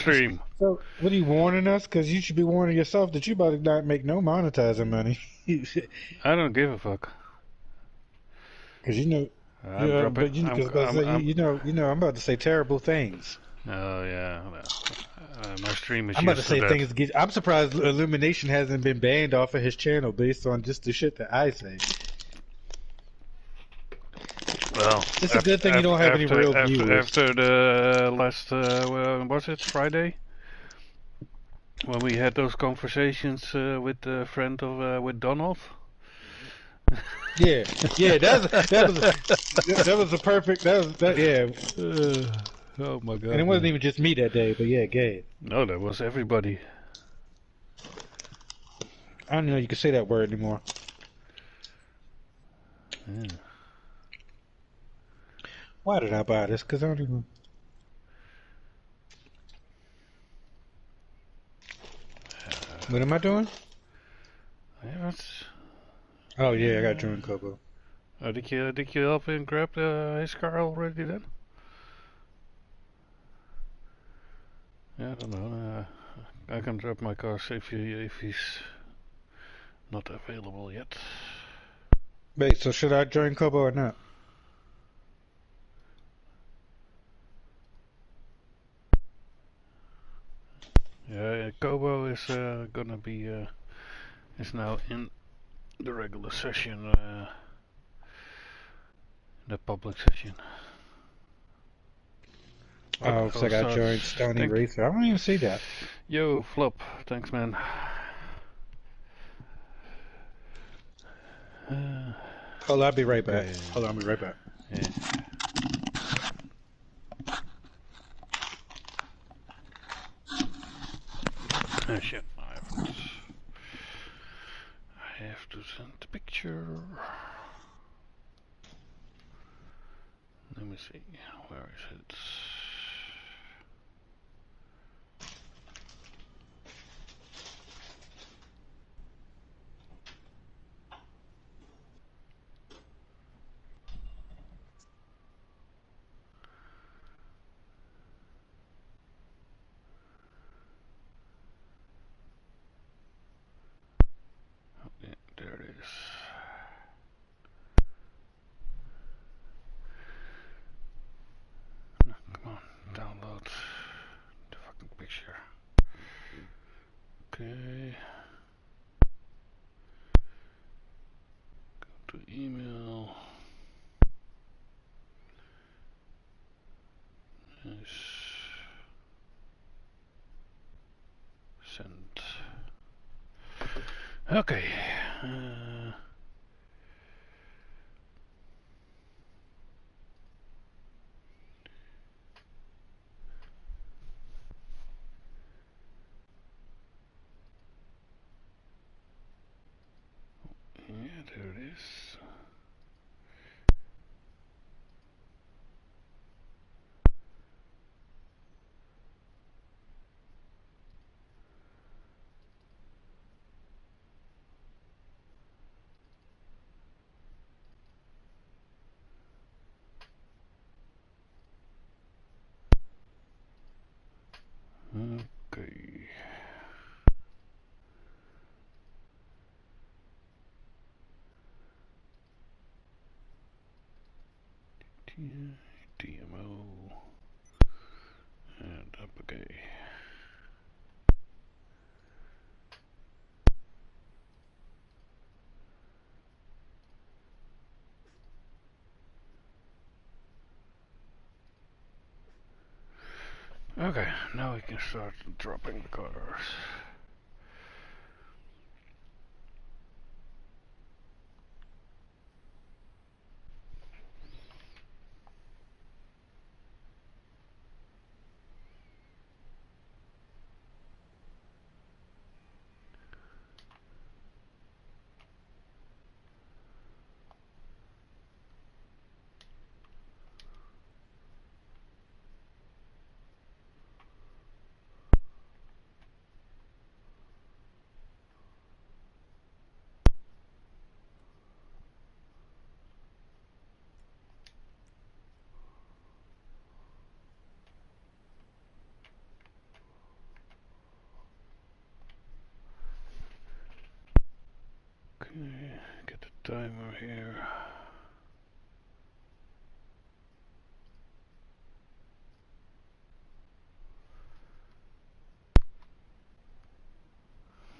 stream. So, what are you warning us? Because you should be warning yourself that you about to not make no monetizing money. I don't give a fuck. Because you know, I'm yeah, dropping. but you because about to say, I'm. I'm about to say terrible things. Oh yeah. My stream is I'm about to used to say that. things. I'm surprised Illumination hasn't been banned off of his channel based on just the shit that I say. Well, It's a good thing you don't have any real viewers. after the last was it Friday when we had those conversations with a friend of with Donald. Yeah, yeah, that was a perfect. That was that. Yeah, Oh my and it god, wasn't man. even just me that day, but yeah, Gabe. No, that was everybody. I don't know you can say that word anymore. Yeah. Why did I buy this? Because I don't even. What am I doing? Yeah, Oh yeah, I got join Kobo. did you help him grab his car already then? Yeah, I don't know. I can drop my car if he's not available yet. Wait, so should I join Kobo or not? Yeah, Kobo is gonna be is now in the regular session, the public session. Oh, so I'll I got start. joined Stony Thank Racer. I don't even see that. yo Flop. Thanks, man. Hold on, I'll be right back. Okay. Hold on, I'll be right back. Yeah. Oh shit. I have to send the picture. Let me see. Where is it? Oh, yeah, there it is. No, come on, download the fucking picture. Okay. Go to email. Yes. Send. Okay. Yeah, there it is. Okay. DMO and up okay. Okay, now we can start dropping the cars. Okay, get the timer here.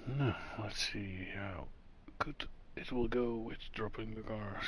Now, let's see how good it will go with dropping the cars.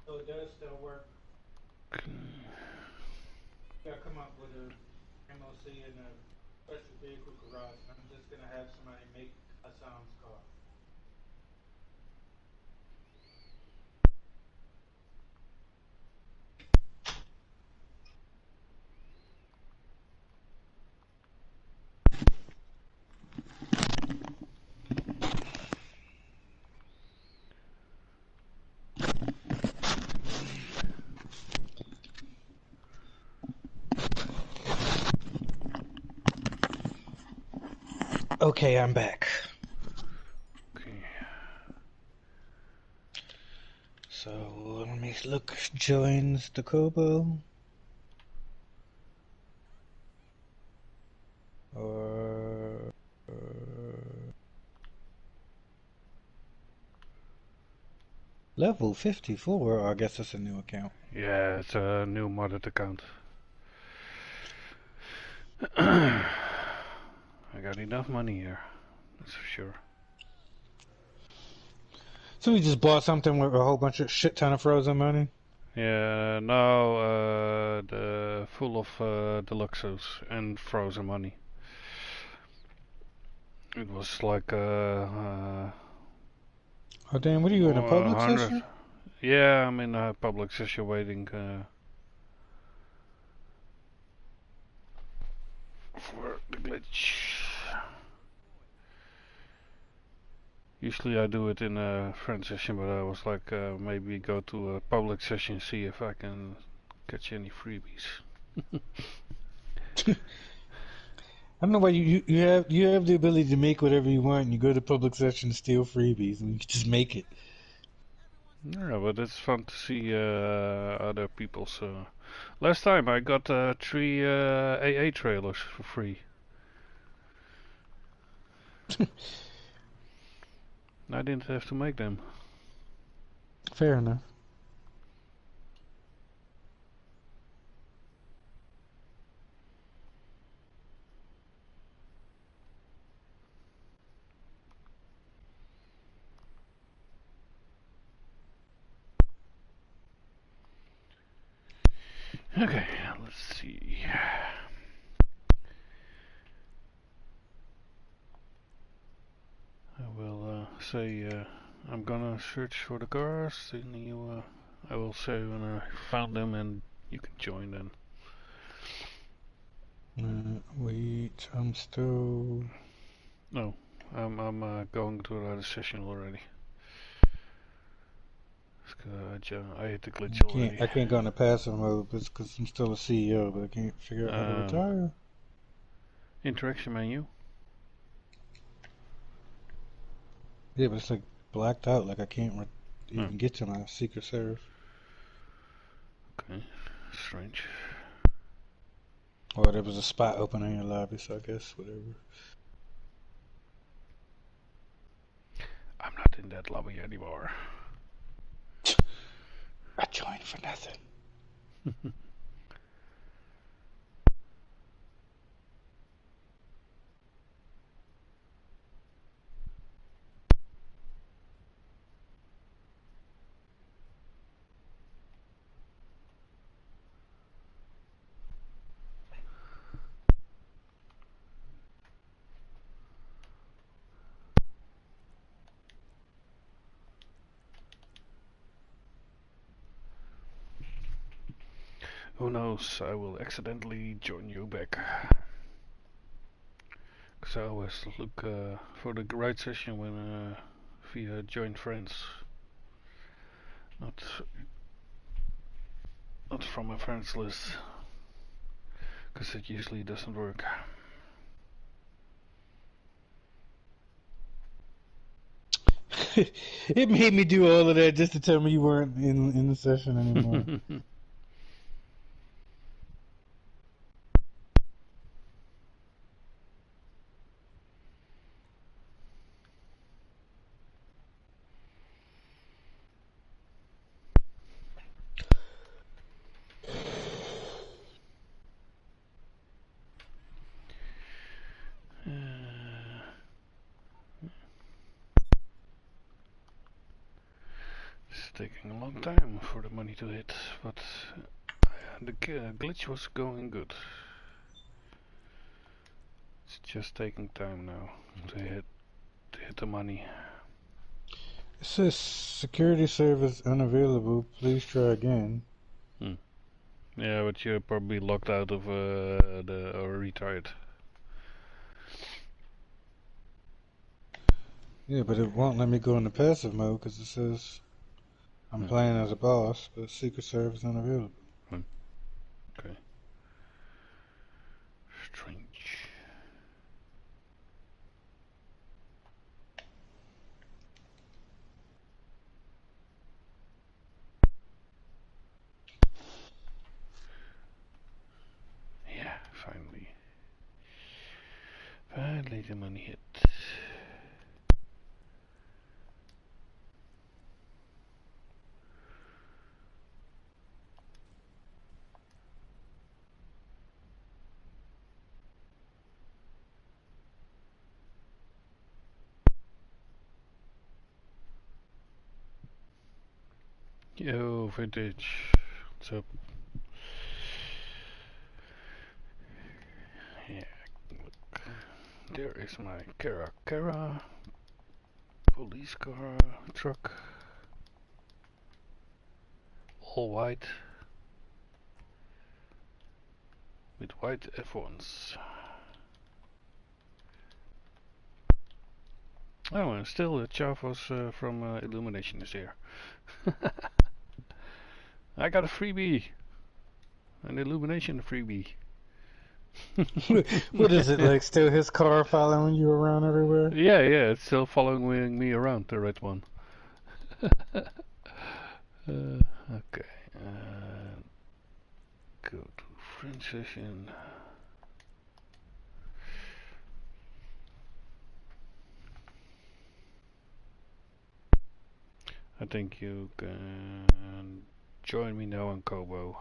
So it does still work. Okay. You gotta come up with a MOC and a special vehicle garage, and I'm just gonna have somebody make Hassan's car. Okay, I'm back. Okay. So let me look. Joins the Kobo. Or level 54. I guess that's a new account. Yeah, it's a new modded account. I got enough money here, that's for sure. So we just bought something with a whole bunch of shit ton of frozen money. Yeah, now the full of deluxes and frozen money. It was like Oh damn! What are you in a public 100. session? Yeah, I'm in a public session waiting for the glitch. Usually I do it in a friend session, but I was like, maybe go to a public session, see if I can catch any freebies. I don't know why you have the ability to make whatever you want, and you go to public session to steal freebies, and you can just make it. Yeah, but it's fun to see other people's. Last time I got 3 AA trailers for free. I didn't have to make them. Fair enough. Okay, let's see. I will say I'm gonna search for the cars, and you, I will say when I found them, and you can join then. Wait, I'm still. No, I'm going to another session already. I hit the glitch already. I can't go into passive mode because I'm still a CEO, but I can't figure out how to retire. Interaction menu. Yeah, but it's like blacked out. Like I can't even get to my secret serve. Okay, strange. Or there was a spot open in your lobby, so I guess whatever. I'm not in that lobby anymore. I joined for nothing. Who knows, I will accidentally join you back. Because I always look for the right session when via join friends. Not from my friends list. Because it usually doesn't work. It made me do all of that just to tell me you weren't in the session anymore. It's taking a long time for the money to hit, but the glitch was going good. It's just taking time now to hit the money. It says security service unavailable. Please try again. Yeah, but you're probably locked out of or retired. Yeah, but it won't let me go into passive mode because it says I'm playing as a boss, but secret service unavailable. Okay. Strange. Yeah, finally. Finally the money hit. Yo, vintage. What's up? Yeah, look. There is my Kara police car truck. All white. With white F1s. Oh, and still Chavos from Illumination is here. I got a freebie. An Illumination freebie. What is it, like still his car following you around everywhere? Yeah, it's still following me around, the red one. Okay. Go to friend session. I think you can join me now on KOBI.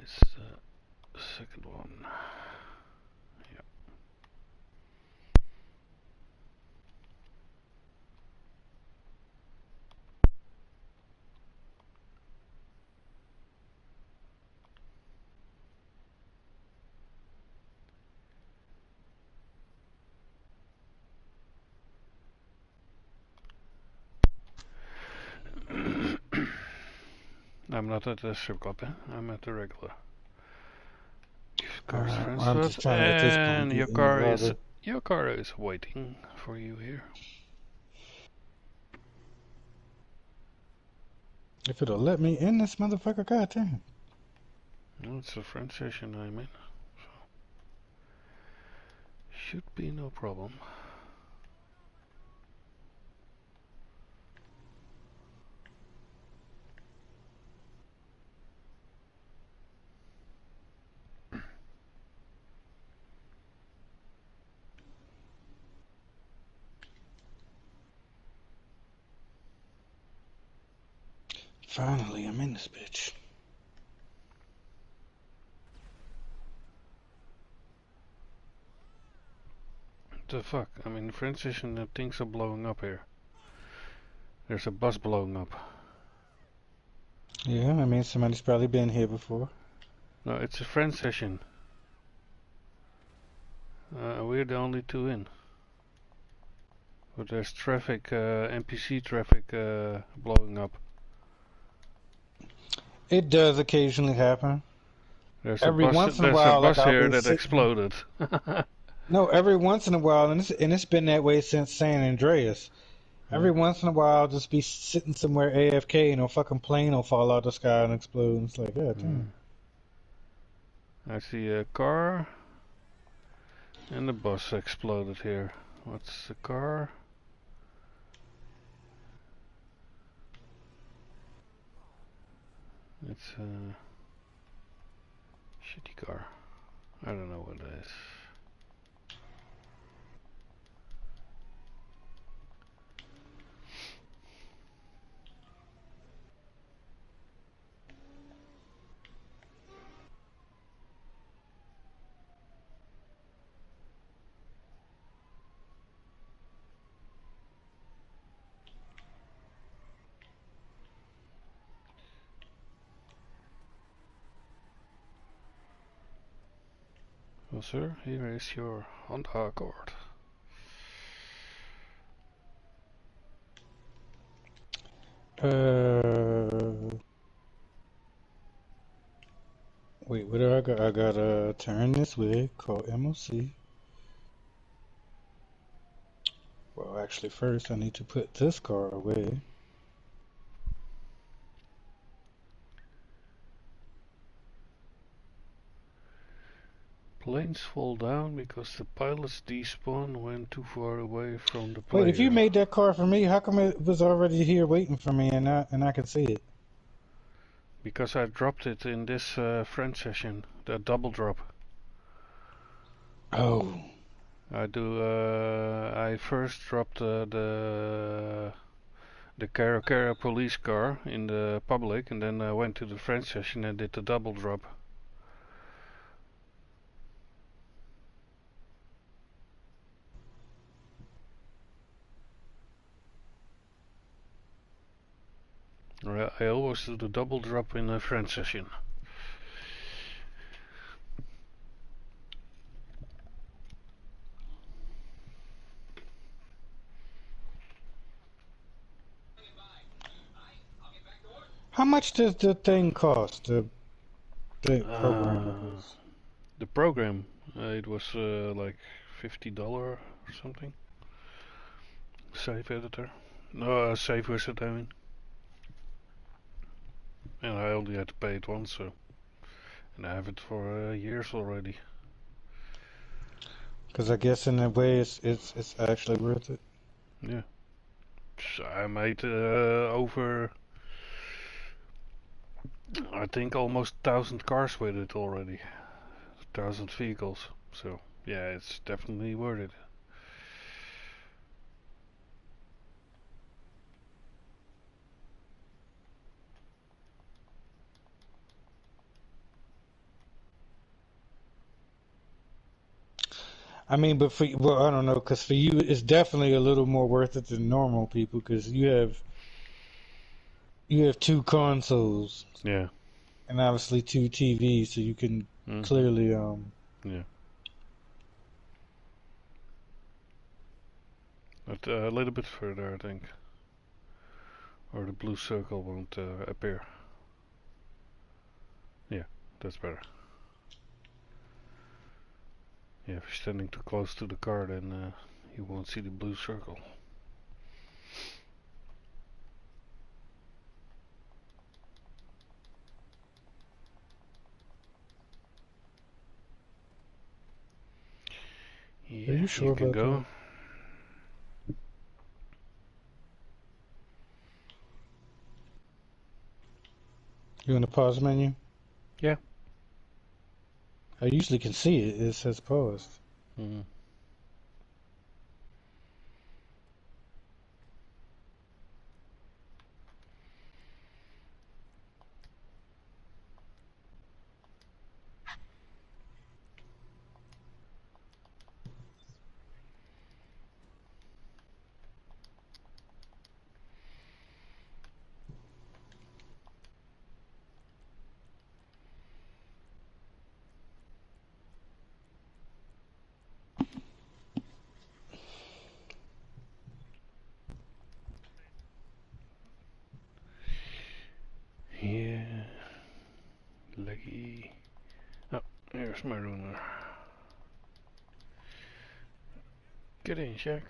It's the second one. Yeah. I'm not at the strip club, I'm at the regular. Alright, well, I'm just trying to at this point And get in the lobby. your car is waiting for you here. If it'll let me in this motherfucker, goddamn. Well, it's a friend session I'm in, so should be no problem. Finally, I'm in this bitch. the fuck? I mean, for instance, things are blowing up here. There's a bus blowing up. Yeah, I mean, somebody's probably been here before. No, it's a friend session. We're the only two in. But there's traffic, NPC traffic blowing up. It does occasionally happen. There's Every once in a a while, like bus I'll here be that sitting. exploded. No, every once in a while, and it's been that way since San Andreas. Every once in a while, I'll just be sitting somewhere AFK and a fucking plane will fall out of the sky and explode. And it's like, yeah, damn. I see a car and the bus exploded here. What's the car? It's a shitty car. I don't know what it is. Well, sir, here is your Honda Accord. Wait, what do I got? I gotta turn this way, call MOC. Well, actually, first I need to put this car away. Planes fall down because the pilots despawn when too far away from the Wait, if you player. made that car for me, how come it was already here waiting for me and I could see it? Because I dropped it in this friend session, the double drop. Oh. I first dropped the Cara police car in the public, and then I went to the friend session and did the double drop. I always do the double drop in a friend session. How much does the thing cost? The program, I guess. The program, it was like $50 or something. Save editor. No, save wizard, I mean. And I only had to pay it once, so. And I have it for years already. Because I guess in a way it's actually worth it. Yeah. So I made over, I think, almost 1,000 cars with it already. 1,000 vehicles. So yeah, it's definitely worth it. I mean, but for well, I don't know, because for you it's definitely a little more worth it than normal people, because you have two consoles. Yeah. And obviously two TVs, so you can clearly Yeah. But a little bit further, I think. Or the blue circle won't appear. Yeah, that's better. Yeah, if you're standing too close to the car, then you won't see the blue circle. Yeah, Are you sure can about go. that? You in the pause menu? Yeah. I usually can see it. It says paused. Where's my runer? Get in, Jack.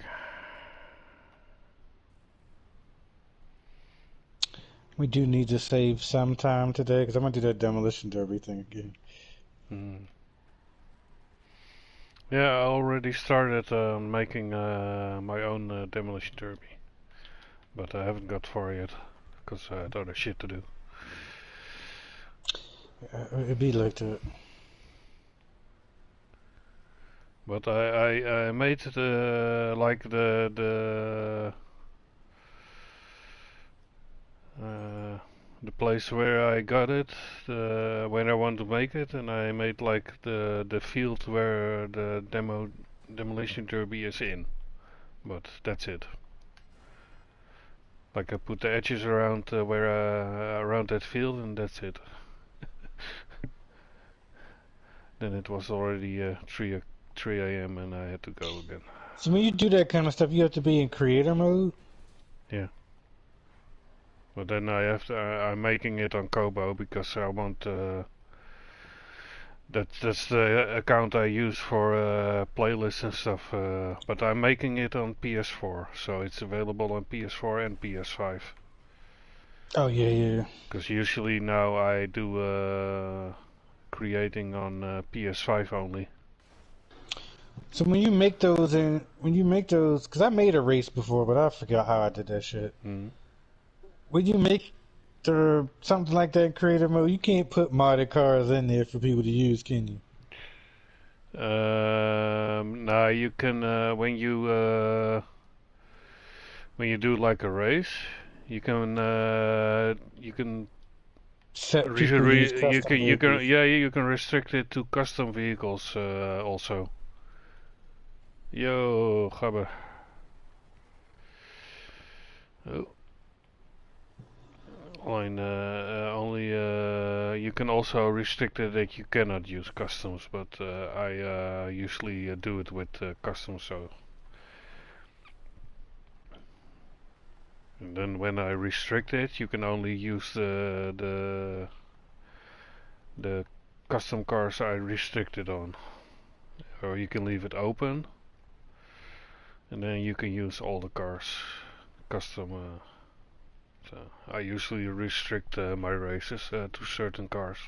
We do need to save some time today because I'm gonna do that demolition derby thing again. Yeah, I already started making my own demolition derby, but I haven't got far yet because I had other shit to do. It'd be like that. But I made the like the place where I got it, when I want to make it, and I made like the field where the demolition derby is in. But that's it. Like I put the edges around around that field, and that's it. Then it was already 3 a.m. and I had to go again. So when you do that kind of stuff, you have to be in creator mode. Yeah. But then I have to. I'm making it on KOBI because I want. That's the account I use for playlists and stuff. But I'm making it on PS4, so it's available on PS4 and PS5. Oh yeah. Because usually now I do creating on PS5 only. So when you make those, because I made a race before, but I forgot how I did that shit. When you make something like that in creative mode, you can't put modded cars in there for people to use, can you? Now you can when you do like a race, you can Set people use custom vehicles. you can restrict it to custom vehicles also. Yo, Gabber. Oh. Line, only you can also restrict it that you cannot use customs, but I usually do it with customs. So, and then when I restrict it, you can only use the custom cars I restricted on, or you can leave it open, and then you can use all the cars custom. So I usually restrict my races to certain cars.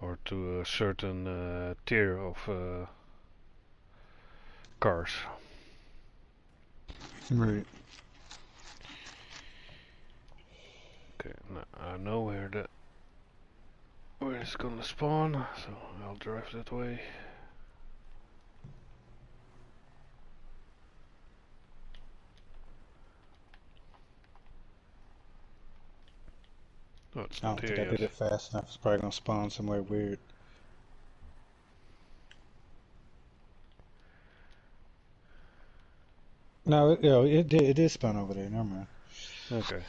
Or to a certain tier of cars. Right. Okay, now I know where it's gonna spawn, so I'll drive that way. Oh, it's I not don't here think I yet. did it fast enough. It's probably gonna spawn somewhere weird. No, it did spawn over there. Never mind. Okay.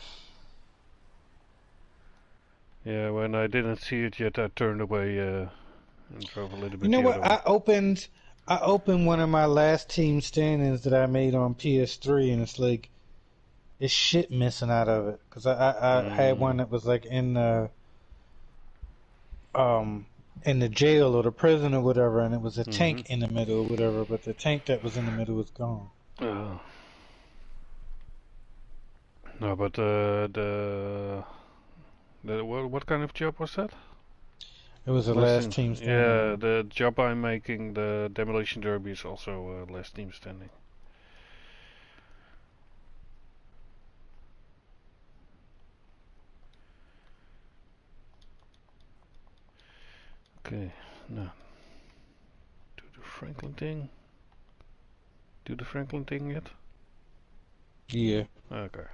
Yeah, when I didn't see it yet, I turned away and drove a little bit You know the other what? way. I opened one of my last team standings that I made on PS3, and it's like it's shit missing out of it because I had one that was like in the jail or the prison or whatever, and it was a tank in the middle or whatever, but the tank that was in the middle was gone. No, but what kind of job was that? It was the last team standing. Yeah, the job I'm making, the demolition derby, is also last team standing. Okay, now do the Franklin thing. Do the Franklin thing yet? Yeah. Okay.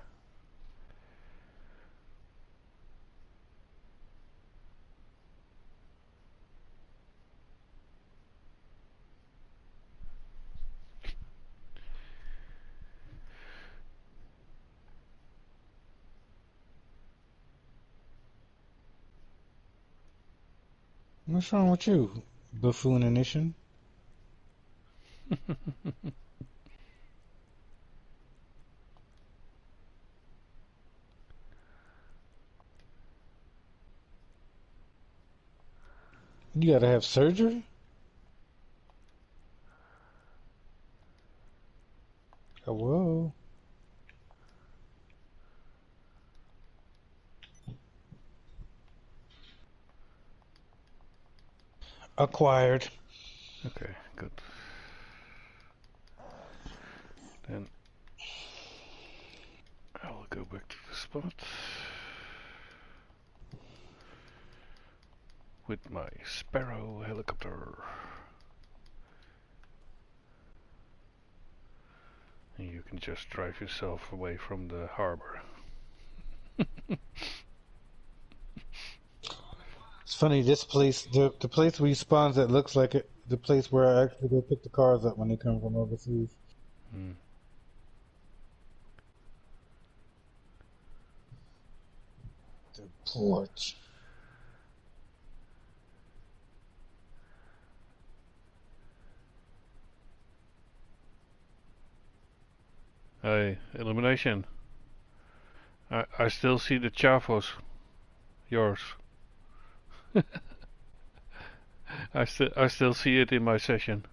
What's wrong with you, buffoon-nation? You gotta have surgery? Oh, whoa. Acquired. Okay, good. Then I will go back to the spot with my Sparrow helicopter. And you can just drive yourself away from the harbor. It's funny, this place, the place where he spawns at looks like it, the place where I actually go pick the cars up when they come from overseas. Hmm. The porch. Hey, Illumination. I still see the Chavos. Yours. I still see it in my session.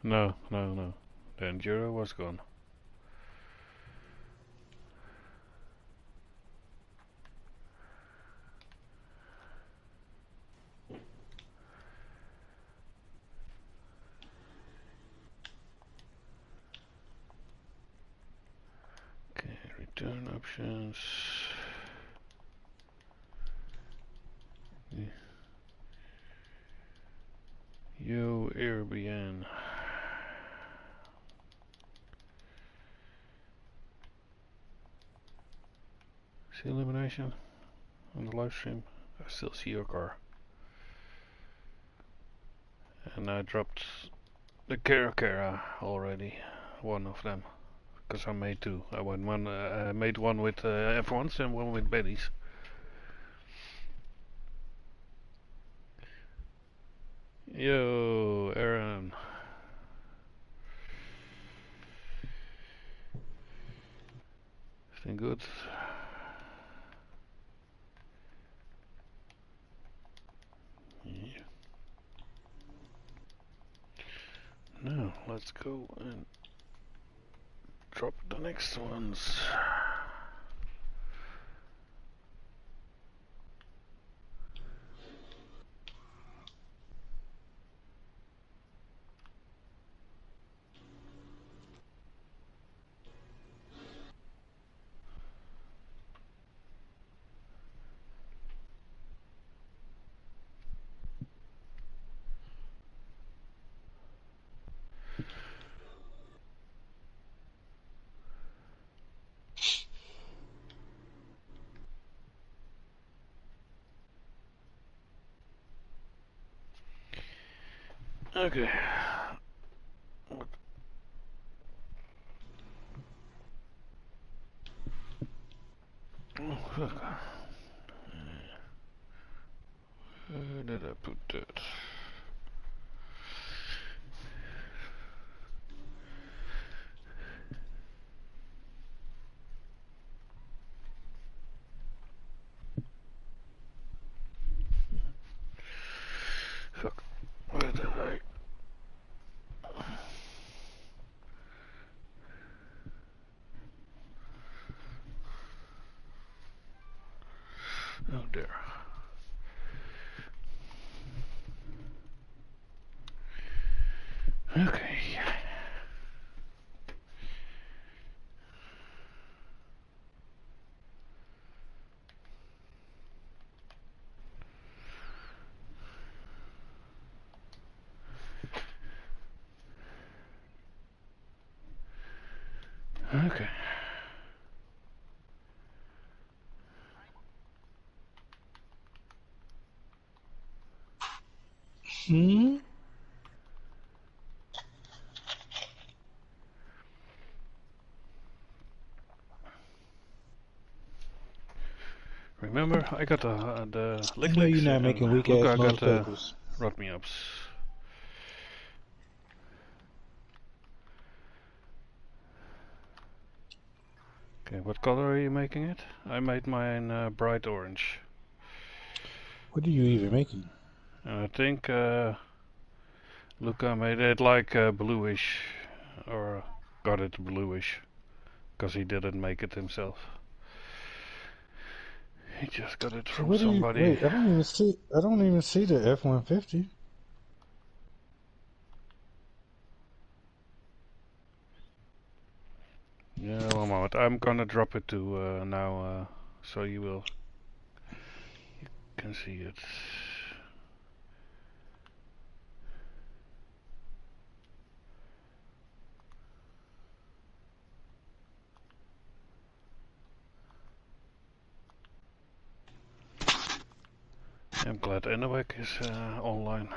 No. The Enduro was gone. Okay, return options. Yo, Airbnb. See Illumination on the live stream? I still see your car. And I dropped the Cara already. One of them. Because I made two. I made one with F1s and one with Betty's. Yo, Aaron. Everything good? Yeah. Now, let's go and drop the next ones. Okay. Oh, fuck. Where did I put that? Fuck. Where did I? Oh, there. Okay. Okay. Hmm? Remember, I got the I know lick you're licks not and making weak Luca ass got the motorcycles. rod me ups. Okay, what color are you making it? I made mine bright orange. What are you even making? And I think Luca made it like bluish, or got it bluish, because he didn't make it himself. He just got it So from what do you somebody. wait? I don't even see. I don't even see the F-150. Yeah, one moment. I'm gonna drop it to now, so you can see it. I'm glad Enowek is online.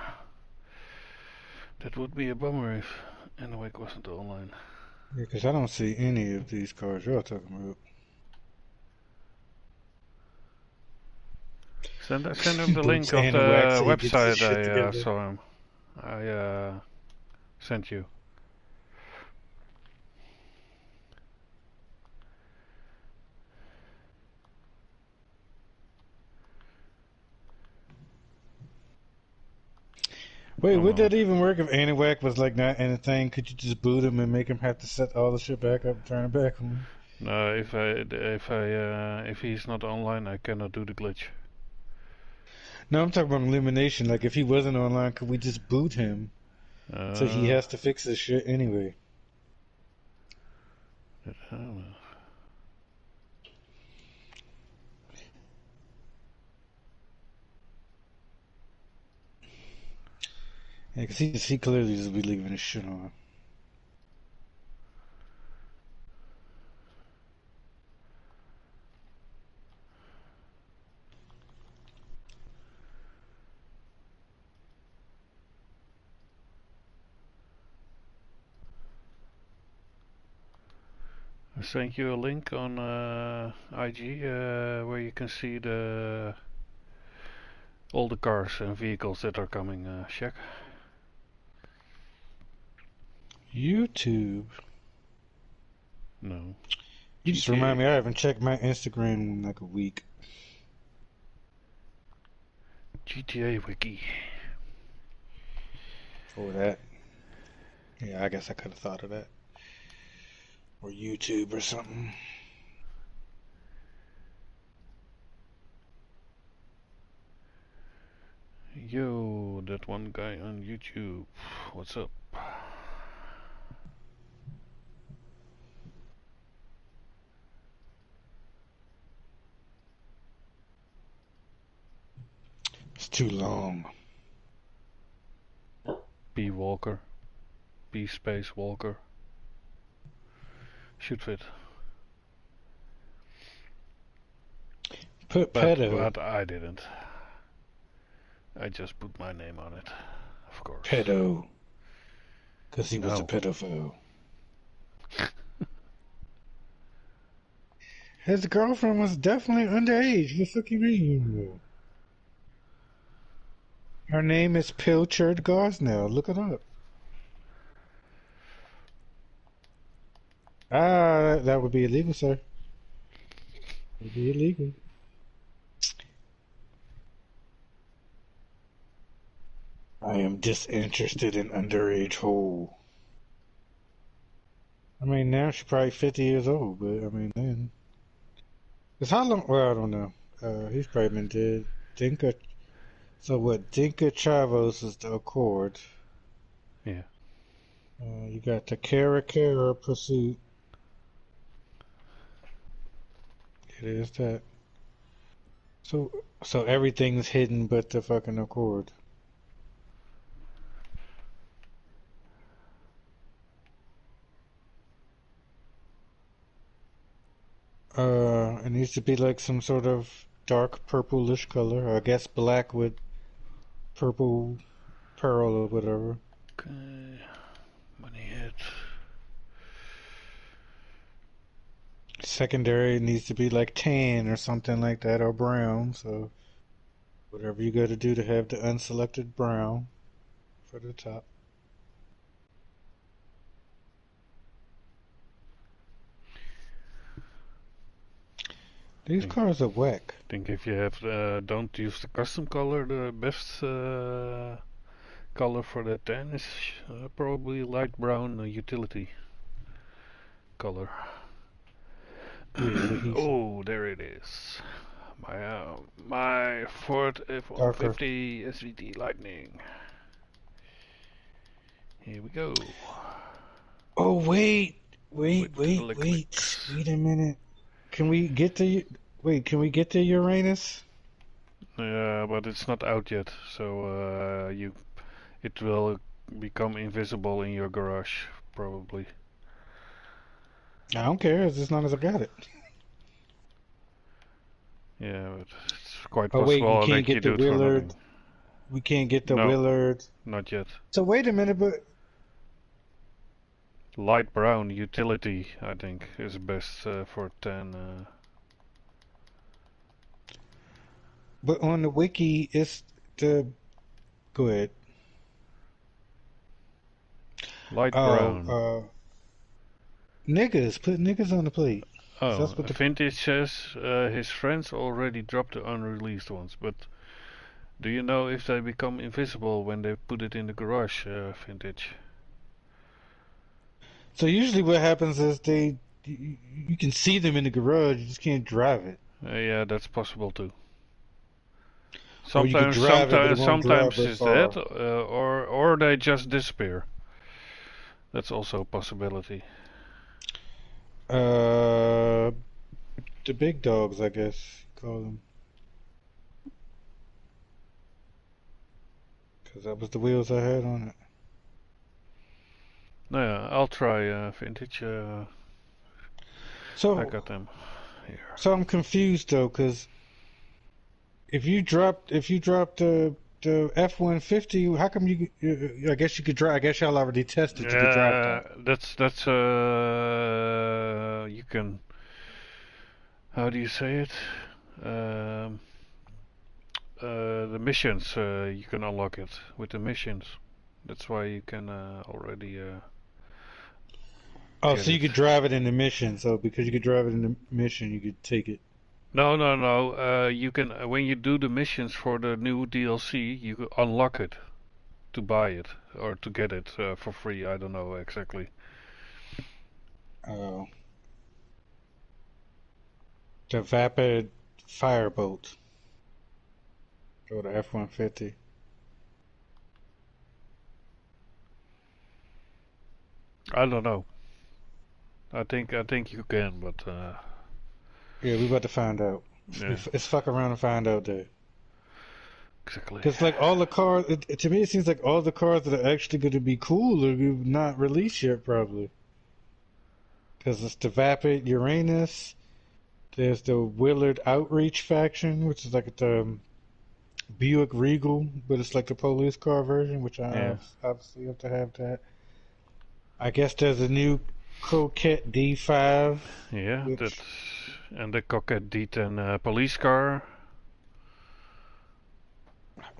That would be a bummer if Enowek wasn't online. Yeah, because I don't see any of these cars you're talking about. Send him the Boots link of and a wax the so he gets his website shit I together. saw him. I sent you. Wait, One would that moment. even work if Aniwak was like not anything? Could you just boot him and make him have to set all the shit back up and turn it back on? No, if he's not online, I cannot do the glitch. No, I'm talking about elimination. Like if he wasn't online, could we just boot him? So he Uh, has to fix this shit anyway. I don't know. Yeah, because he clearly just be leaving his shit on. I sent you a link on IG where you can see all the cars and vehicles that are coming. Check. YouTube. No. You just remind GTA. me, I haven't checked my Instagram in like a week. GTA Wiki. For that. Yeah, I guess I could have thought of that. Or YouTube or something. Yo, that one guy on YouTube. What's up? It's too long. B Walker. B Space Walker. Should fit. Put But pedo. I didn't. I just put my name on it. Of course. Pedo. Because he was a No. pedophile. His girlfriend was definitely underage. The fuck you mean? Her name is Pilchard Gosnell. Look it up. Ah, that would be illegal, sir. It would be illegal. I am disinterested in underage hoe. I mean, now she's probably 50 years old, but I mean, then. Cause how long? Well, I don't know. He's probably been dead. Dinka. So what? Dinka Chavos is the Accord. Yeah. You got the Kara Kara Pursuit. It is that. So, so everything's hidden but the fucking Accord. It needs to be like some sort of dark purplish color. I guess black with purple pearl or whatever. Okay. Money hit. Secondary needs to be like tan or something like that, or brown. So whatever you got to do to have the unselected brown for the top. These cars are whack. I think if you have don't use the custom color, the best color for that 10 is probably light brown utility color. Yeah, what he said. Oh, there it is. My Ford Darker. F-150 SVT Lightning. Here we go. Oh wait With the wait a minute. Can we get to Uranus? but it's not out yet, so it will become invisible in your garage probably. I don't care as long as I got it. Yeah, but it's quite Oh wait, you possible can't that you get the do it for Willard. nothing. We can't get the No. Willard. Not yet. So wait a minute, Light brown utility, I think, is best for 10. but on the wiki it's the. Go ahead. Light brown. Niggas, put niggas on the plate. Oh, That's what the Vintage says his friends already dropped the unreleased ones, but do you know if they become invisible when they put it in the garage, Vintage? So usually what happens is you can see them in the garage, you just can't drive it. Yeah, that's possible too. Or you could Sometimes, drive it, but it won't drive sometimes very it's far. that, or they just disappear. That's also a possibility. The big dogs, I guess you call them. Because that was the wheels I had on it. No, yeah, I'll try Vintage. I got them here. So I'm confused though, because if you dropped the F-150, how come I guess you could drive. I guess y'all already tested. You could drive that. That's you can. How do you say it? The missions, you can unlock it with the missions. That's why you can already. Oh, get so you it. could drive it in the mission. So because you could drive it in the mission, you could take it. No. You can when you do the missions for the new DLC, you could unlock it to buy it or to get it for free. I don't know exactly. Oh. The Vapid Firebolt. Or the F-150. I don't know. I think you can, but Yeah, we about to find out. yeah, It's fuck around and find out there. exactly. Because like all the cars, to me it seems like all the cars that are actually going to be cool are not released yet, probably. Because it's the Vapid Uranus. There's the Willard Outreach faction, which is like the Buick Regal, but it's like the police car version, which I obviously have to have that. I guess there's a new Coquette D5. Yeah, which, and the Coquette D10 police car.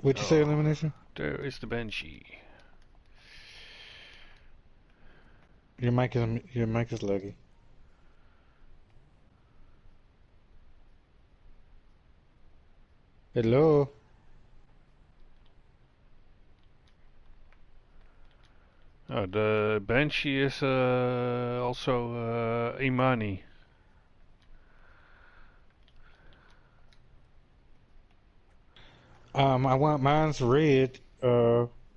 What'd you say, Elimination? There is the Banshee. Your mic is laggy. Hello. The Banshee is also Imani. I want mine's red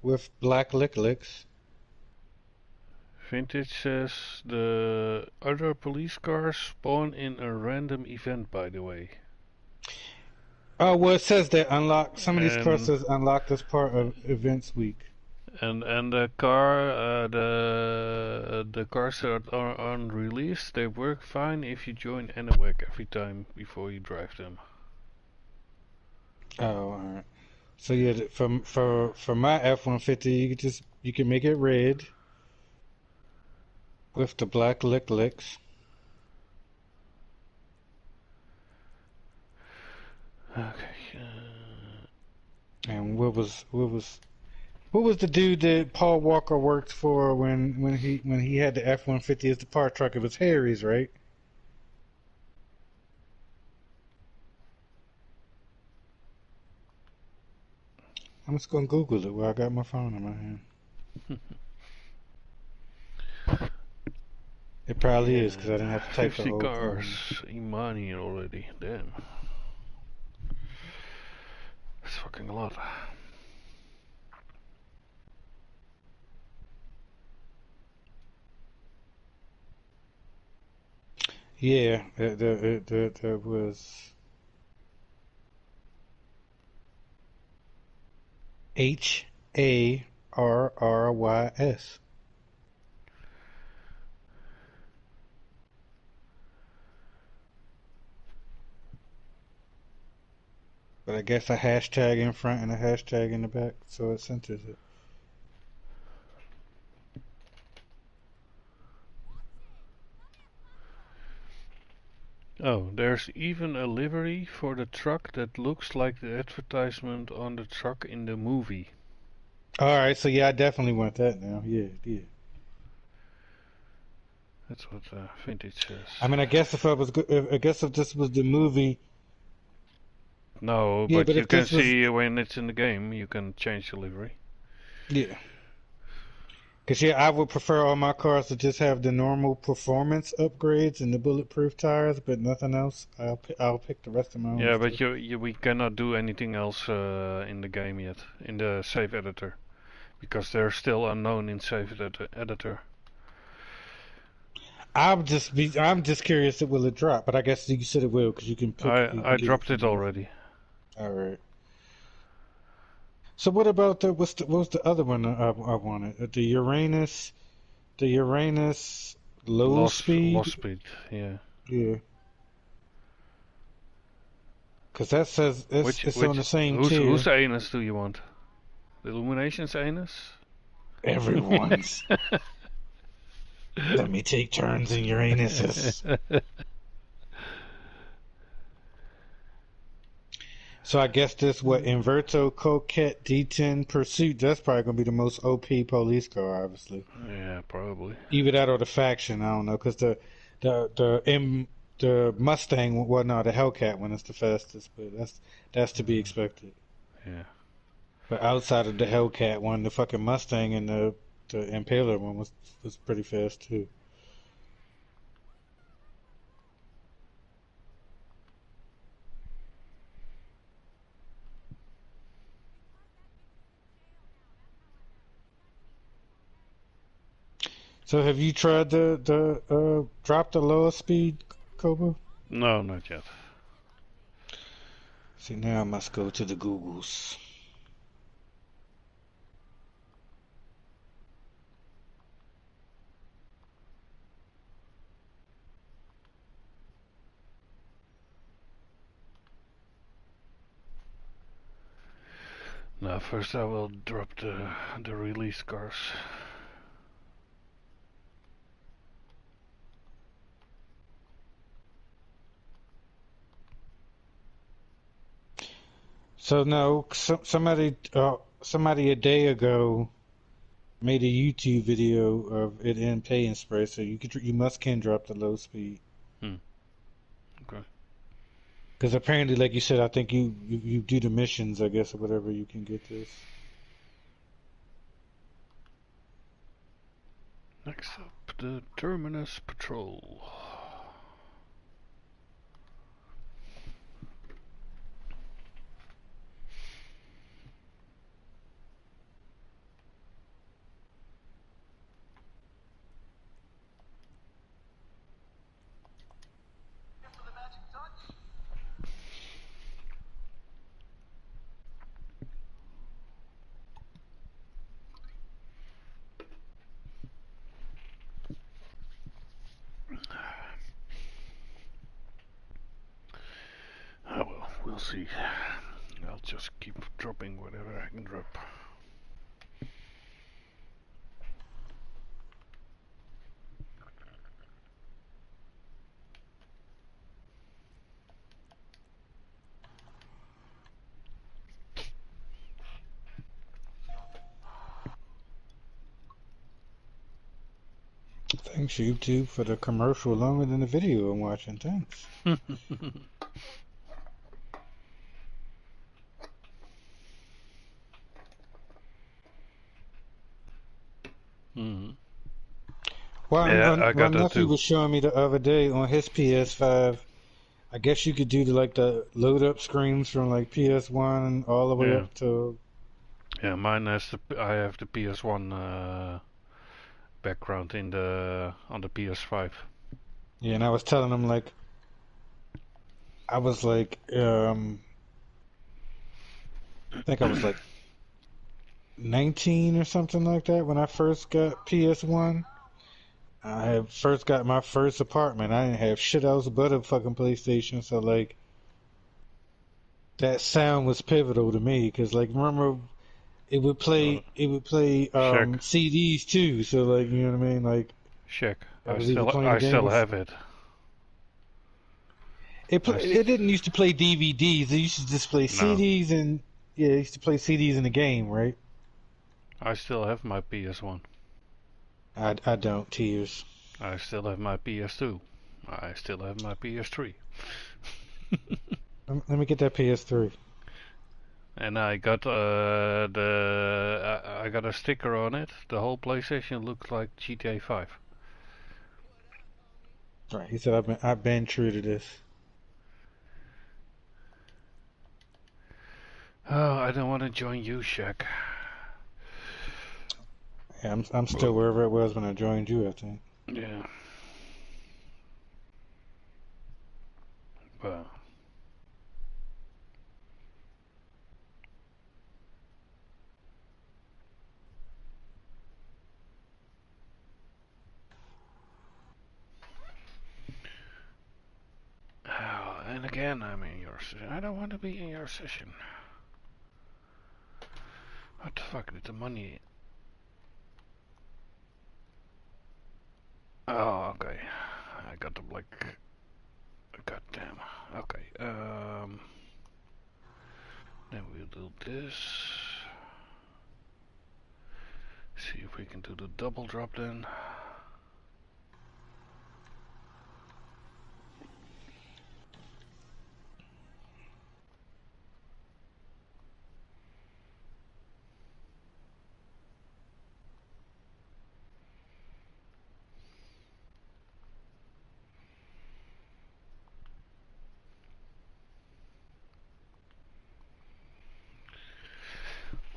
with black licks. Vintage says the other police cars spawn in a random event, by the way. Oh, well, it says they unlock. Some of these cars And- says unlocked as part of events week. And the car, the cars that are unreleased, they work fine if you join Anawak every time before you drive them. Oh, all right. So yeah, for my F-150, you can make it red with the black licks. Okay. And what was the dude that Paul Walker worked for when he had the F-150 as the part truck? It was Harry's, right? I'm just gonna Google it while I got my phone in my hand. It probably is because I didn't have to type the 50 whole cars. thing. Imani already. Damn. That's fucking a lot. Yeah, there was HARRYS. But I guess a hashtag in front and a hashtag in the back, so it centers it. Oh, there's even a livery for the truck that looks like the advertisement on the truck in the movie. Alright, so yeah, I definitely want that now. Yeah, yeah. That's what Vintage says. I mean, I guess if I was, I guess if this was the movie. No, Yeah, but but you if can this was, see when it's in the game, you can change the livery. yeah. Cause yeah, I would prefer all my cars to just have the normal performance upgrades and the bulletproof tires, but nothing else. I'll pick the rest of my own Yeah, stuff. but we cannot do anything else in the game yet, in the save editor, because they're still unknown in save editor. I'm just curious if will it drop, but I guess you said it will because you can pick. You I can get dropped from it already. All right. So what about what was the other one I wanted? The Uranus low Lost speed. speed, yeah. Yeah. Because that says it's on the same whose tier. anus do you want? The Illumination's anus? Everyone's. Let me take turns in Uranus. So I guess this what Inverto Coquette D10 Pursuit. That's probably gonna be the most OP police car, obviously. Yeah, probably. Either that or the faction. I don't know, because the Mustang, well, no, the Hellcat one is the fastest, but that's to be expected. Yeah. But outside of the Hellcat one, the fucking Mustang and the Impaler one was pretty fast too. So have you tried the drop the lower speed, Koba? No, not yet. See, now I must go to the Googles. Now, first I will drop the release cars. So no, somebody a day ago made a YouTube video of it in Pay and Spray, so you can drop the low speed. Okay. Because apparently, like you said, I think you do the missions, I guess, or whatever, you can get this. Next up, the Terminus Patrol. Oh well, we'll see. I'll just keep dropping whatever I can drop. Thanks, YouTube, for the commercial longer than the video I'm watching. Thanks. Mm. Well, Yeah, I my got that nephew too. was showing me the other day on his PS5. I guess you could do like the load up screens from like PS1 all the way Yeah, up to. yeah. Mine has I have the PS1 background in the on the PS5. Yeah, and I was telling him like I was like I think I was like 19 or something like that when I first got PS1. I had first got my first apartment. I didn't have shit else but a fucking PlayStation, so like that sound was pivotal to me because like remember Uh, it would play Check, CDs too. So like you know what I mean? Like check. I was either playing a I game still with have it. I s it didn't used to play DVDs. It used to just play no, CDs and yeah, it used to play CDs in the game, right? I still have my PS1. I don't tears. I still have my PS2. I still have my PS3. Let me get that PS3. And I got I got a sticker on it. The whole PlayStation looks like GTA 5. Right. He said I've been true to this. Oh, I don't want to join you, Shaq. Yeah, I'm still wherever it was when I joined you, I think. Yeah, well, oh, and again, I'm in your session. I don't want to be in your session. What the fuck did the money? Oh, okay. I got the black. Goddamn. Okay. Then we'll do this. See if we can do the double drop then.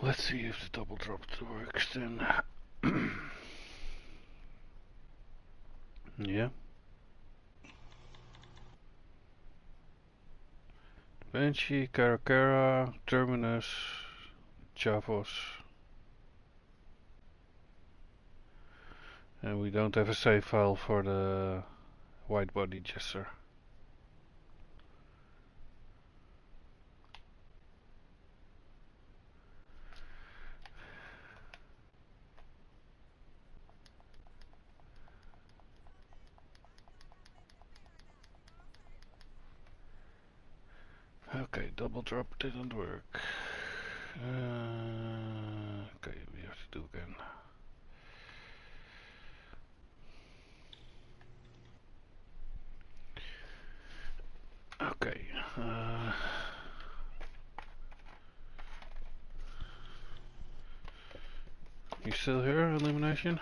Let's see if the double drop works then. Yeah. Banshee, Caracara, Terminus, Chavos. And we don't have a save file for the white body jester. Okay, double drop didn't work. Okay, we have to do again. Okay. You still here, Illumination?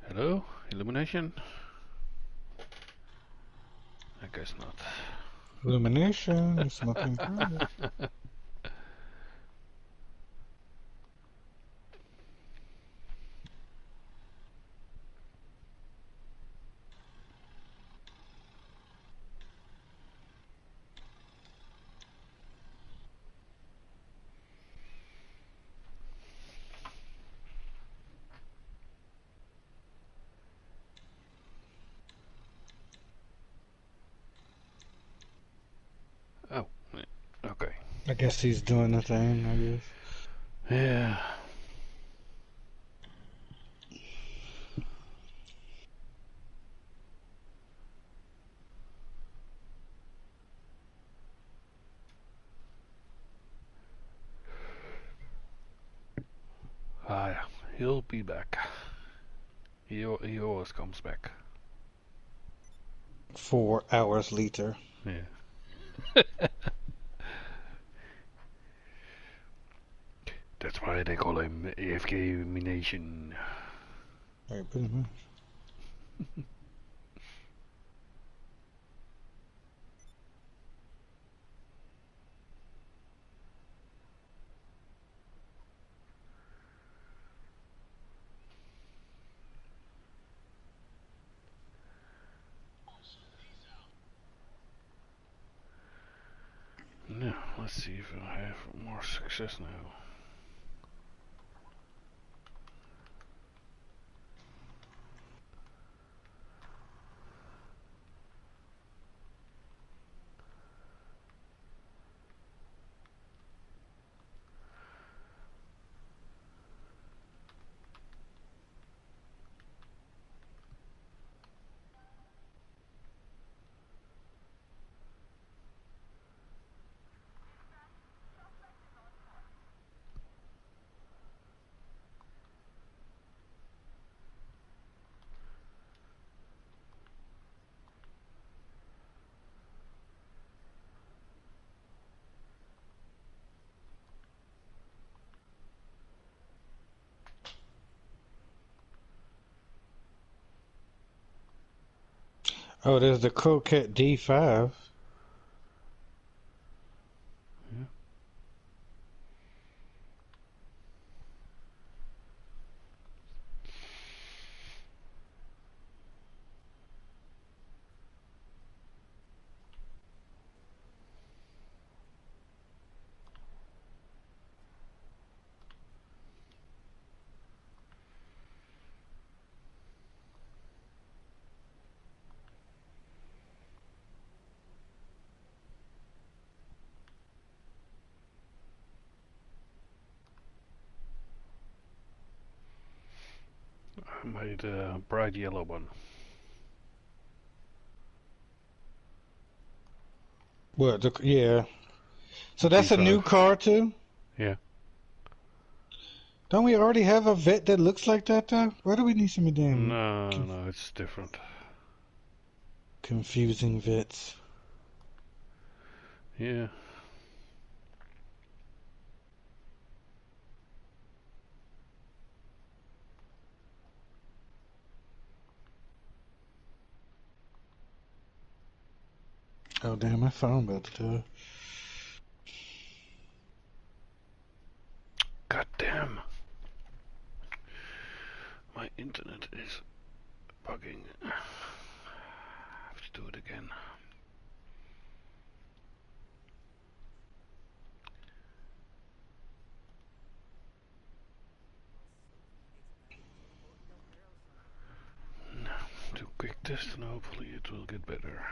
Hello? Illumination? I guess not. Illumination, you smoking crack. Oh, okay. I guess he's doing the thing, I guess. Yeah. Ah, yeah. He'll be back. He always comes back. 4 hours later. Yeah. That's why they call him AFK Mination. Right, pretty much. Now, let's see if I have more success now. Oh, there's the Croquette D5. Yeah. I made a bright yellow one. What? Yeah. So that's a new D5. car too? Yeah. Don't we already have a vet that looks like that though? Why do we need some damn No, it's different. confusing vets? Yeah. Oh damn, my phone about to die. God damn. My internet is bugging. I have to do it again. Do a quick test and hopefully it will get better.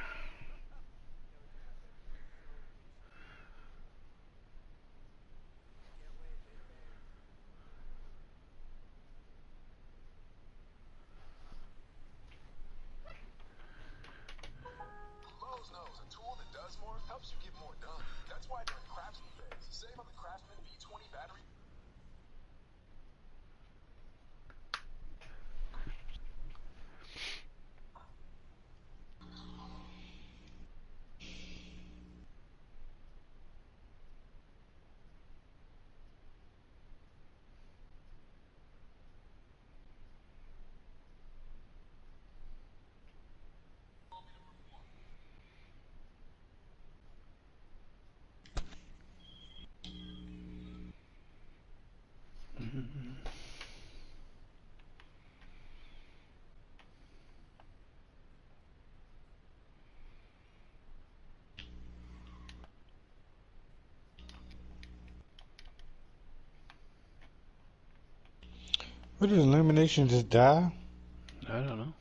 What did Illumination just die? I don't know.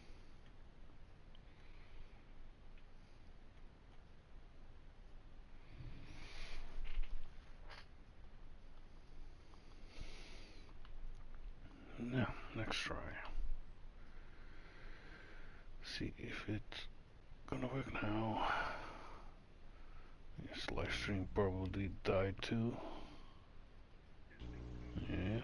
No, next try. See if it's gonna work now. This live stream probably died too. Yeah.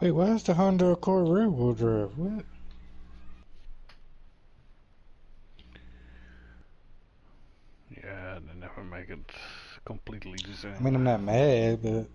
Wait, why is the Honda Accord rear-wheel drive? What? Yeah, they never make it completely the same. I mean, I'm not mad, but...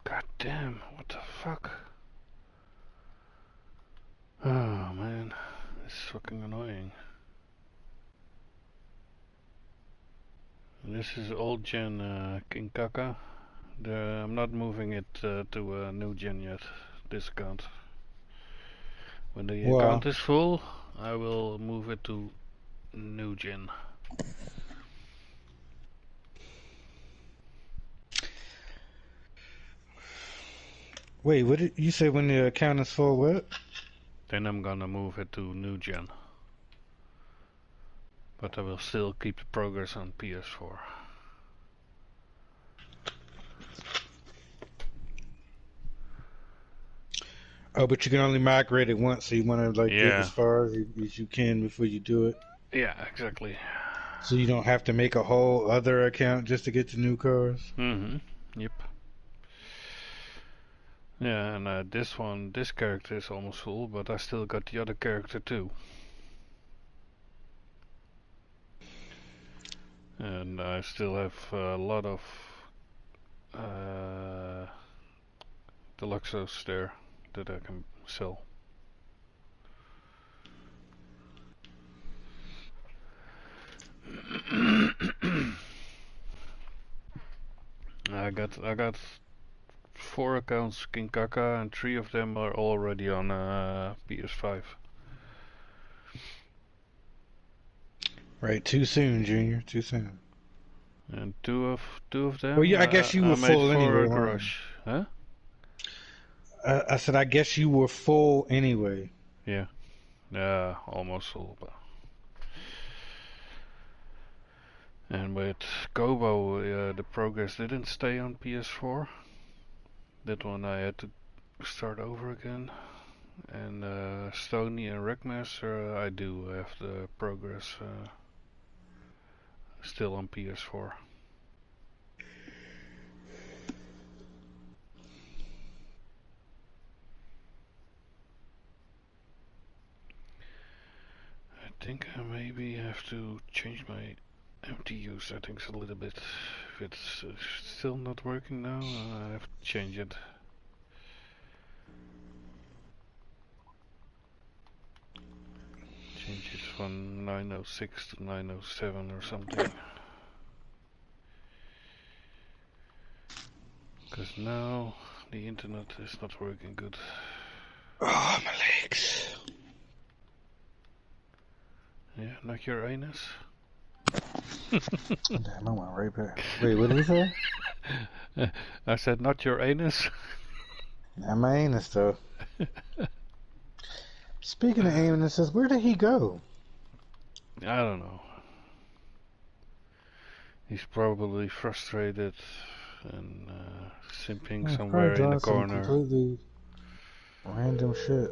God damn, what the fuck? Oh man, this is fucking annoying. This is old gen King Kaka. I'm not moving it to a new gen yet, this account. When the Wow. account is full, I will move it to new gen. Wait, what did you say when the account is full, what? Then I'm gonna move it to new gen. But I will still keep the progress on PS4. Oh, but you can only migrate it once, so you want to like get Yeah. as far as you can before you do it. Yeah, exactly. So you don't have to make a whole other account just to get to new cars. Yep. Yeah, and this character is almost full, but I still got the other character too. And I still have a lot of Deluxos there that I can sell. I got 4 accounts King Kaka, and 3 of them are already on PS5. Right, too soon, Junior. Too soon. And two of them. Well, yeah, I guess you I were made full for anyway, a weren't garage, huh? I said, I guess you were full anyway. Yeah, almost full. But and with KOBI, the progress didn't stay on PS4. That one I had to start over again. And Stony and Wreckmaster, I do have the progress still on PS4. I think I maybe have to change my MTU settings a little bit. If it's still not working now, I have to change it. Change it from 906 to 907 or something. Because now the internet is not working good. Oh, my legs. Yeah, not your anus? Damn, I went right back. Wait, what did he say? I said not your anus? Not my anus, though. Speaking of anuses, where did he go? I don't know. He's probably frustrated and simping He's somewhere probably in the doing some corner. completely random shit.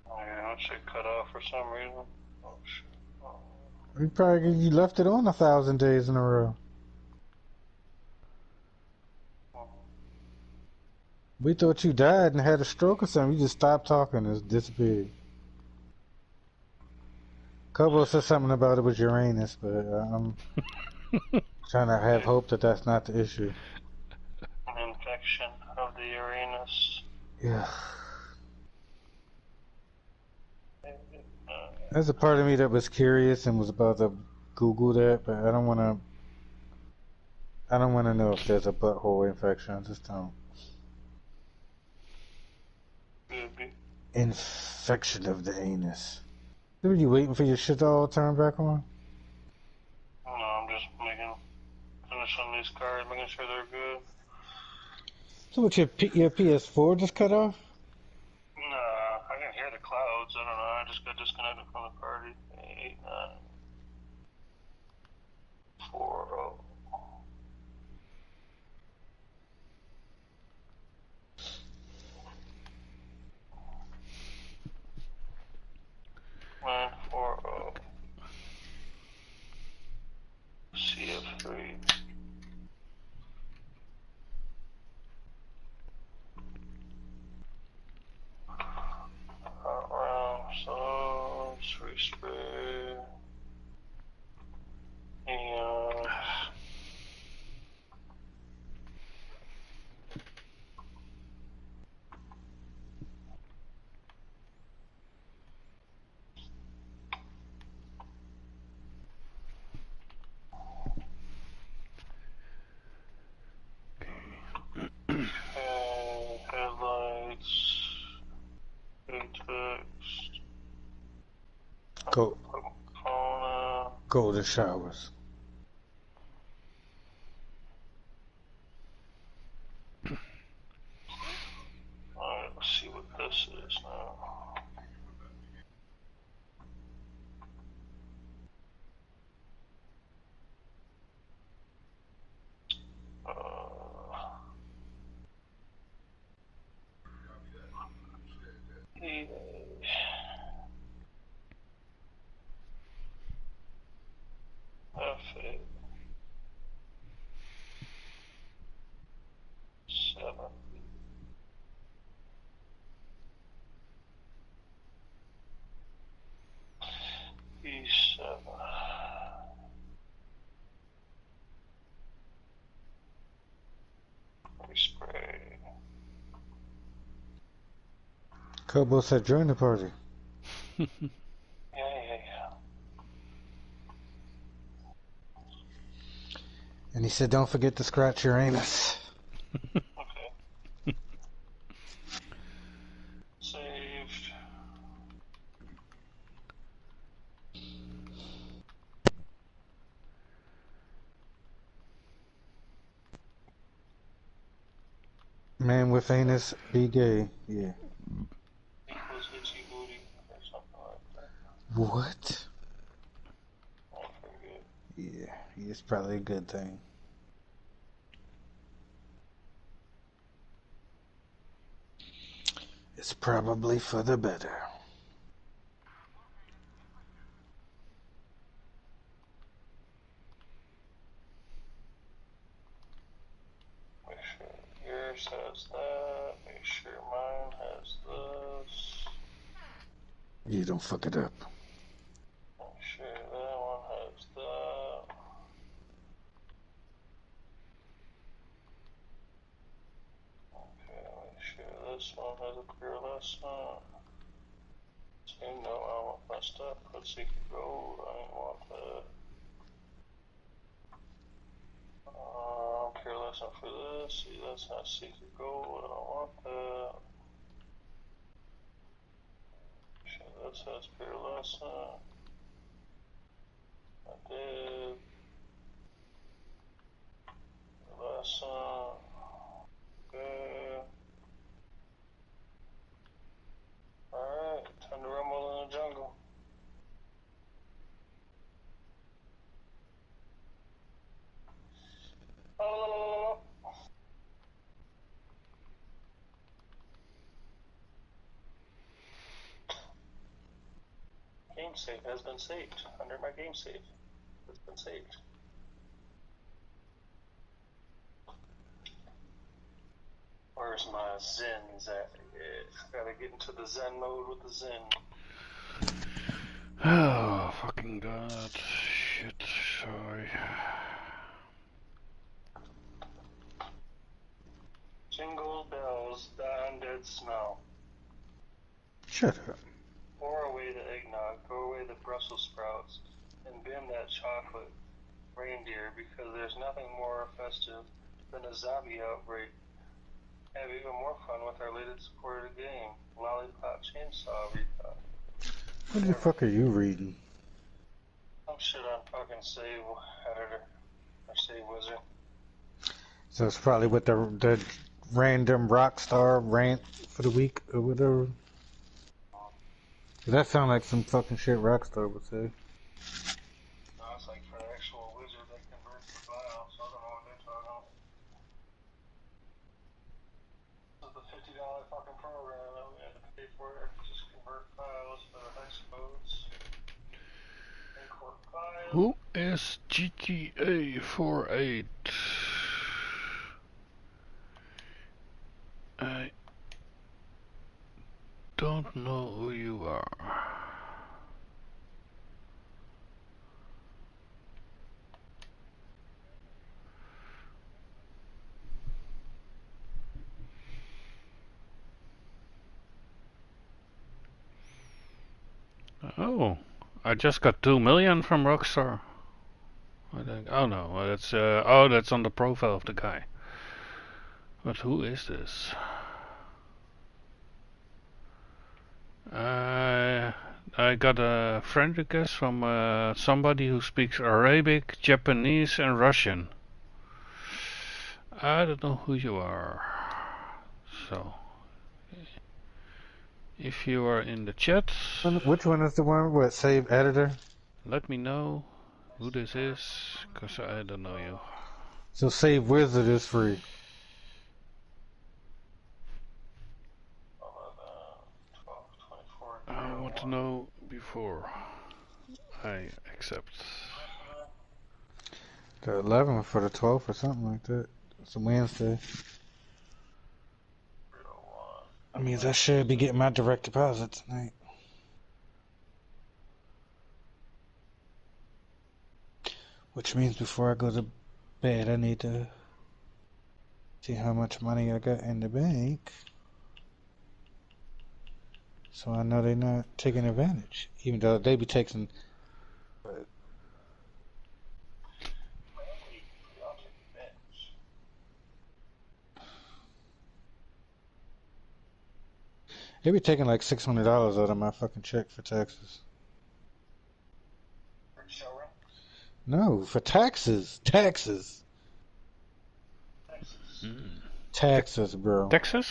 Yeah, it should cut off for some reason. Oh shit. Oh. You left it on 1,000 days in a row. We thought you died and had a stroke or something. You just stopped talking and disappeared. Kobo said something about it was Uranus, but I'm trying to have hope that that's not the issue. An infection of the Uranus. Yeah. There's a part of me that was curious and was about to Google that, but I don't want to know if there's a butthole infection. I just don't. Maybe. Infection of the anus. Were you waiting for your shit to all turn back on? No, I'm just finishing these cards, making sure they're good. So what, your PS4 just cut off? Nah, I can hear the clouds. I don't know. I just got disconnected from the party. 8, 9, 4, 0. Nine, 4, 0. CF3. Round, so respray. And headlights, text, Go phone. go to showers. Alright, let's see what this is now. EA. F8. 7. E7. Respray. Kobo said join the party. Yeah. And he said don't forget to scratch your anus. Okay. Saved. Man with anus be gay. Yeah. Equals itchy booty or something like that. What? I forget. Yeah, it's probably a good thing. It's probably for the better. Make sure yours has that. Make sure mine has this. You don't fuck it up. Make sure that one has that. Okay, make sure this one has a clear lesson. See, no, I don't want that stuff. Put secret gold. I don't want that. Clear lesson for this. See, that's not secret gold. I don't want that. Sure, that says clear lesson. I did. Lesson. Okay. Alright, time to rumble in the jungle. Oh. Game save has been saved. Under my game save. It's been saved. Where's my Zens at? Yeah, gotta get into the Zen mode with the Zen. Oh, fucking god. Shit, sorry. Jingle bells, down dead snow. Shut up. Pour away the eggnog, throw away the Brussels sprouts, and bin that chocolate reindeer because there's nothing more festive than a zombie outbreak. Have even more fun with our latest supported game, Lollipop Chainsaw Recon. What the fuck are you reading? Some shit on fucking Save Editor or Save Wizard. So it's probably what the random rock star rant for the week or whatever? Does that sound like some fucking shit Rockstar would say? No, it's like for an actual wizard that converts the file, so I don't know what they're talking about. So the $50 fucking program that we had to pay for it to just convert files for the hex codes. Import files. Who is GTA 48? I don't know who you are. Oh, I just got 2 million from Rockstar. I think. Oh no, that's on the profile of the guy. But who is this? I got a friend request from somebody who speaks Arabic, Japanese, and Russian. I don't know who you are. So, if you are in the chat, Which one is the one with save editor? let me know who this is, cause I don't know you. So save wizard is free. I want to know before I accept. The 11th for the 12th or something like that. It's a Wednesday. That means I should be getting my direct deposit tonight. Which means before I go to bed, I need to see how much money I got in the bank. So I know they're not taking advantage. Even though they be taking... They be taking like $600 out of my fucking check for taxes. No, for taxes. Taxes. Taxes, bro. Texas?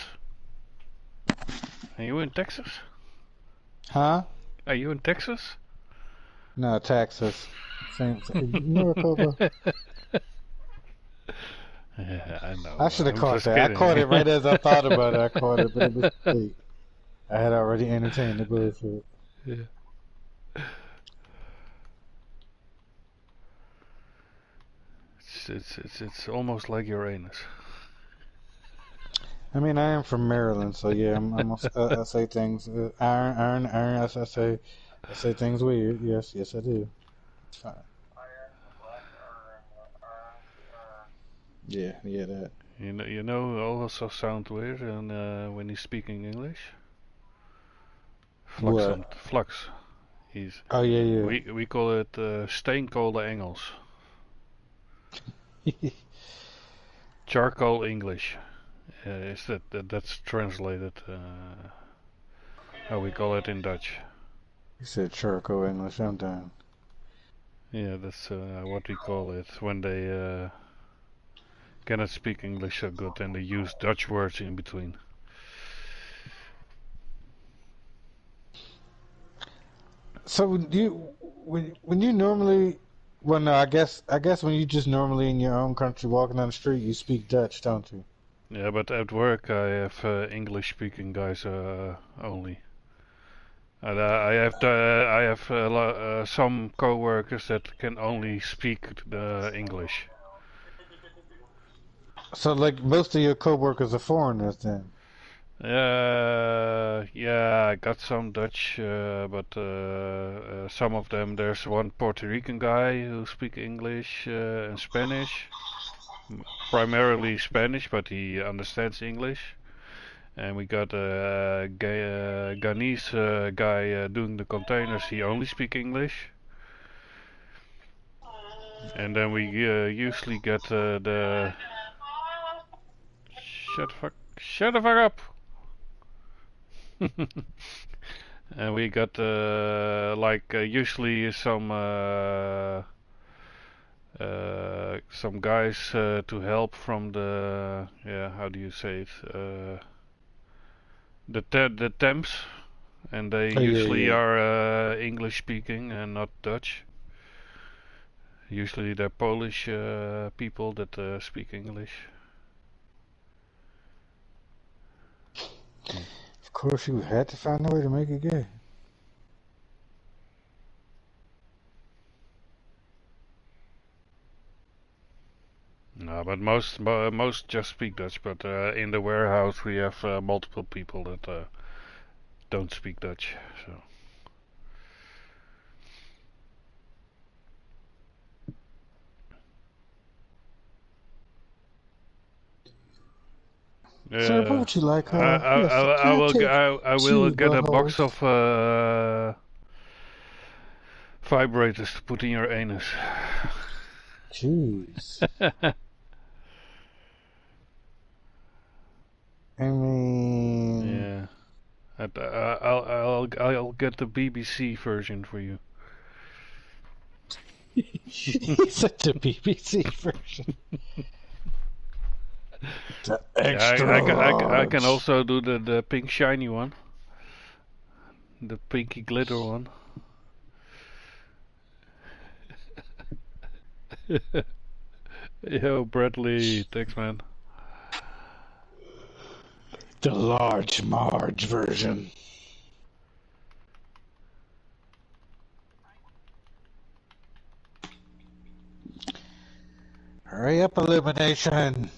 Are you in Texas? Huh? Are you in Texas? No, taxes. Same. Ignore Koba. Yeah, I know. I should have I'm caught just that. kidding. I caught it right as I thought about it. I caught it, but it was late. I had already entertained the bullshit. Yeah. It's almost like Uranus. I mean, I am from Maryland, so yeah, I say things iron. I say things weird. Yes, I do. It's fine. Yeah, that. You know, also sound weird, and when he's speaking English, What? Flux. He's Oh yeah. we call it steenkolen Engels, charcoal English. Is that's translated? How we call it in Dutch? You said charcoal English. I'm done. Yeah, that's what we call it when they cannot speak English so good and they use Dutch words in between. So when you normally, well, no, I guess when you just normally in your own country walking down the street, you speak Dutch, don't you? Yeah, but at work I have English-speaking guys only. And I have some co-workers that can only speak English. So like most of your coworkers are foreigners then. Yeah, I got some Dutch, but some of them. There's one Puerto Rican guy who speaks English and Spanish, primarily Spanish, but he understands English. And we got a Ghanese guy doing the containers. He only speaks English. And then we usually get the shut the fuck up. And we got usually some some guys to help from the, yeah, how do you say it? The temps, and they Oh yeah, usually yeah. are English speaking and not Dutch. Usually they're Polish people that speak English. Of course, you had to find a way to make it gay. No, but most just speak Dutch. But in the warehouse we have multiple people that don't speak Dutch. So. Sir, what would you like? Yes, I can I will take I will two get a box buttholes? of vibrators to put in your anus. Jeez. I mean, Yeah. I'll get the BBC version for you. he's such a BBC version. The extra I can large. also do the pink shiny one. The pinky glitter one. Yo, Bradley, thanks man. The large Marge version. Hurry up, Illumination.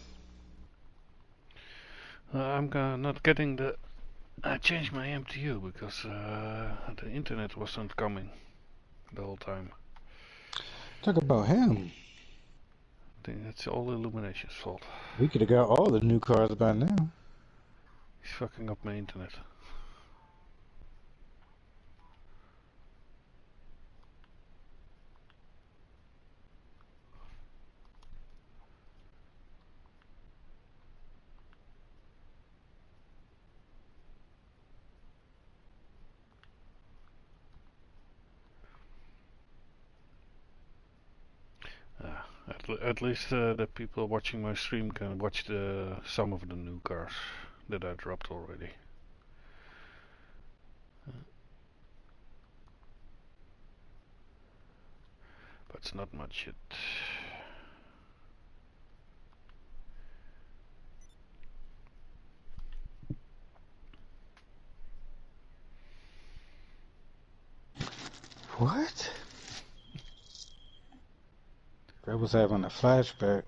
I'm not getting the... I changed my MTU because the internet wasn't coming the whole time. Talk about him. I think that's all Illumination's fault. We could have got all the new cars by now. He's fucking up my internet. At least the people watching my stream can watch some of the new cars that I dropped already. But it's not much yet. What? I was having a flashback.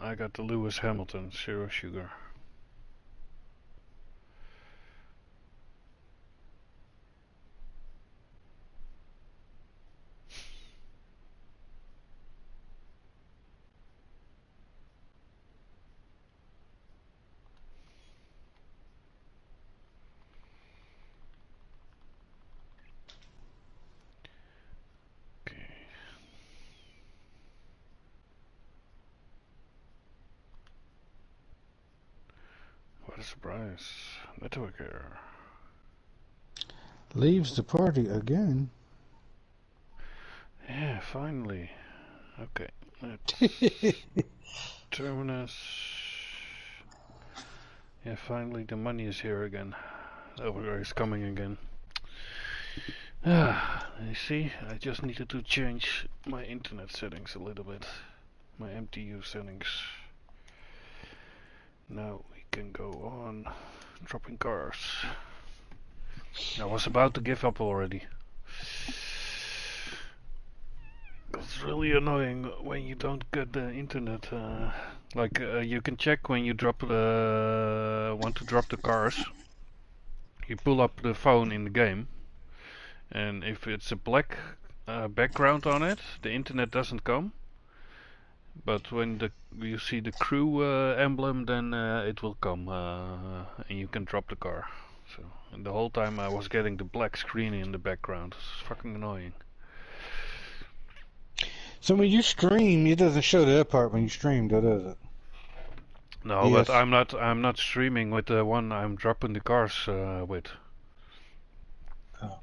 I got the Lewis Hamilton Zero Sugar. What a surprise. Network error. Leaves the party again. Yeah, finally. Okay. Let's Terminus. Yeah, finally the money is here again. Or is coming again. You see, I just needed to change my internet settings a little bit. My MTU settings. Now we can go on dropping cars. I was about to give up already. Because really annoying when you don't get the internet. Like you can check when you drop want to drop the cars. You pull up the phone in the game, and if it's a black background on it, the internet doesn't come. But when you see the crew emblem, then it will come, and you can drop the car. So, and the whole time I was getting the black screen in the background. It's fucking annoying. So when you stream, it doesn't show that part when you stream, though, does it? No, Yes. but I'm not streaming with the one I'm dropping the cars with. Oh.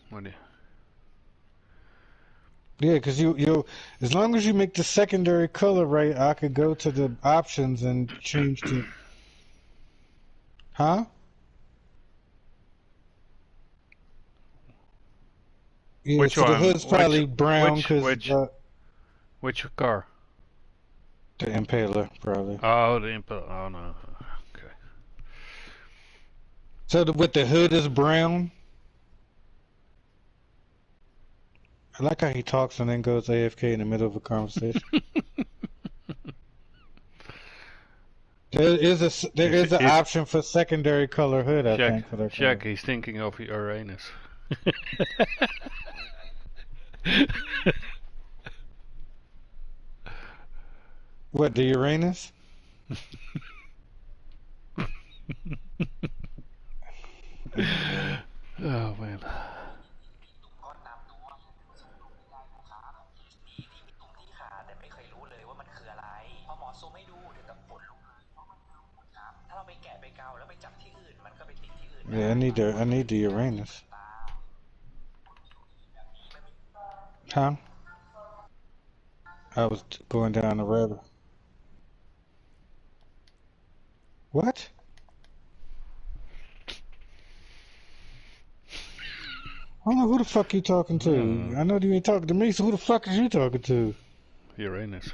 What do you... Yeah, because you as long as you make the secondary color right, I could go to the options and change the. Huh? Yeah, Which so the one? hood's probably brown because Which car? the Impaler probably. Oh, the Impel. Oh no. Okay. So with the hood is brown. I like how he talks and then goes AFK in the middle of a conversation. There is an option for secondary color hood, I think, for that Check. color. He's thinking of Uranus. What, the Uranus? Oh man. ก็ตามดูว่าซูมดูไม่ได้นะครับมีตรงที่ขาแต่ไม่เคยรู้เลยว่ามันคืออะไรพอหมอซูมให้ดูถึงกับขนลุกเลยเพราะมันคือขนน้ำถ้าเราไปแกะไปเกาแล้วไปจับที่อื่นมันก็ไปติดที่อื่น Yeah, I need the Uranus. Huh? I was going down the rabbit. What? I don't know who the fuck you talking to. I know you ain't talking to me, so who the fuck is you talking to? Uranus.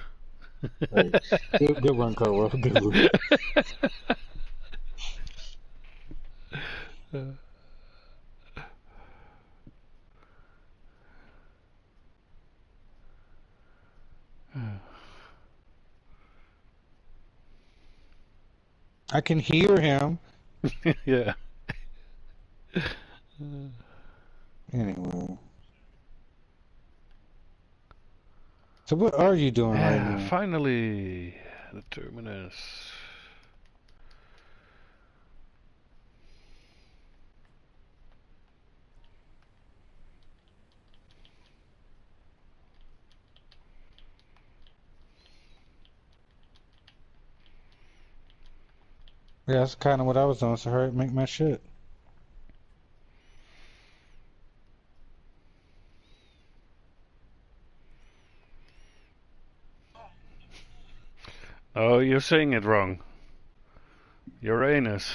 Right. Good one, Carwell. Good one. I can hear him. Yeah. Anyway. So what are you doing right now? Finally, the terminus. Yeah, that's kind of what I was doing, so hurry up, make my shit. Oh, you're saying it wrong. Uranus.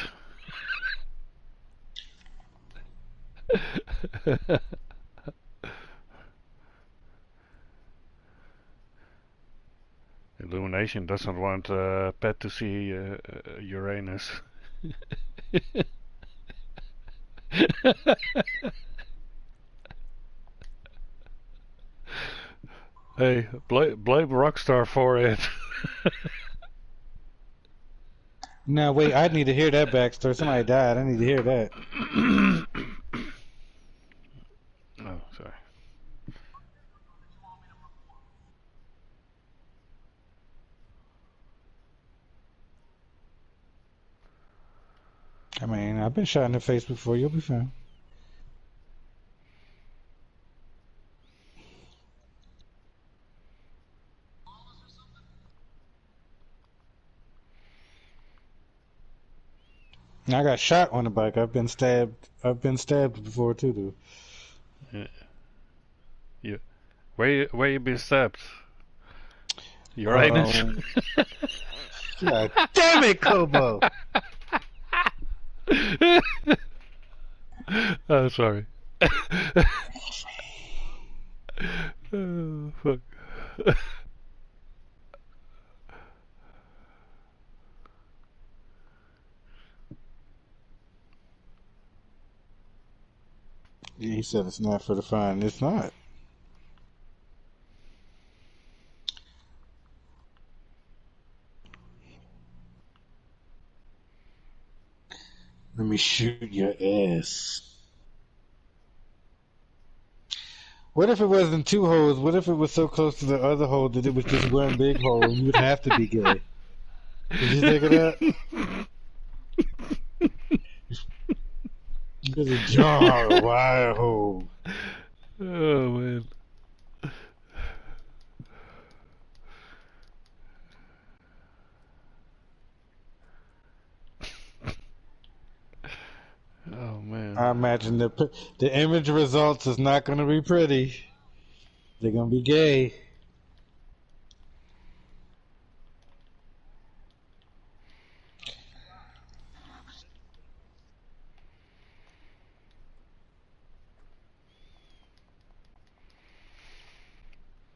Illumination doesn't want Pet to see Uranus. Hey, blame Rockstar for it. Now wait, I need to hear that backstory. Somebody died. I need to hear that. Oh, sorry. I mean, I've been shot in the face before. You'll be fine. I got shot on the bike. I've been stabbed. I've been stabbed before too, dude. Yeah. Where you been stabbed? Uranus. God damn it, Kobo! Oh, sorry. Oh, fuck. He said it's not for the fun. It's not. Let me shoot your ass. What if it wasn't two holes? What if it was so close to the other hole that it was just one big hole and you would have to be gay? Did you think of that? There's a jar, a wire hole. Oh man. Oh man. I imagine the image results is not going to be pretty. They're going to be gay.